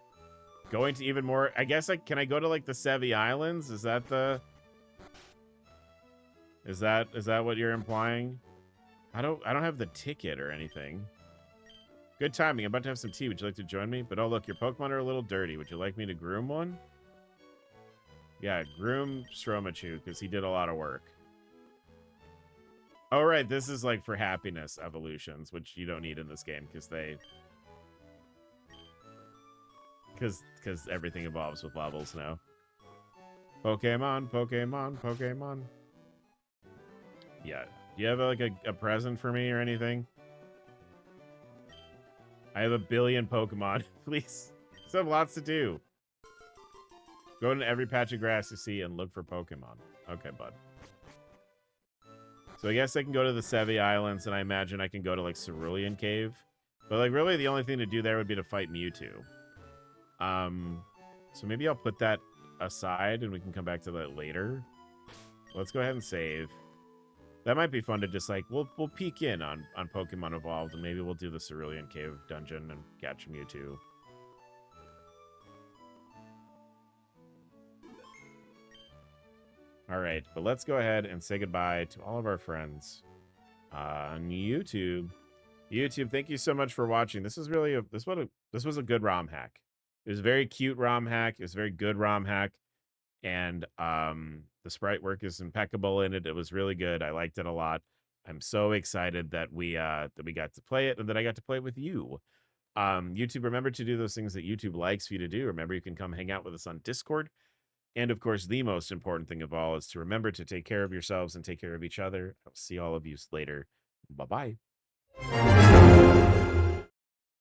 Going to even more... I guess can I go to, like, the Sevi Islands? Is that the... Is that what you're implying? I don't have the ticket or anything. Good timing. I'm about to have some tea. Would you like to join me? But oh, look, your Pokemon are a little dirty. Would you like me to groom one? Yeah, groom Stromachu, because he did a lot of work. Oh, right. This is, like, for happiness evolutions, which you don't need in this game, because they... Because everything evolves with levels now. Pokemon, Pokemon, Pokemon. Yeah. Do you have like a present for me or anything? I have 1 billion Pokemon. Please. I have lots to do. Go into every patch of grass you see and look for Pokemon. Okay, bud. So I guess I can go to the Sevi Islands, and I imagine I can go to like Cerulean Cave. But like really the only thing to do there would be to fight Mewtwo. So maybe I'll put that aside and we can come back to that later. Let's go ahead and save. That might be fun to just like, we'll peek in on Pokemon Evolved, and maybe we'll do the Cerulean Cave dungeon and catch Mewtwo. All right, but let's go ahead and say goodbye to all of our friends on YouTube. YouTube, thank you so much for watching. This is really this was a good ROM hack. It was a very cute ROM hack. It was a very good ROM hack. And the sprite work is impeccable in it. It was really good. I liked it a lot. I'm so excited that we got to play it and that I got to play it with you. YouTube, remember to do those things that YouTube likes for you to do. Remember, you can come hang out with us on Discord. And of course, the most important thing of all is to remember to take care of yourselves and take care of each other. I'll see all of you later. Bye-bye.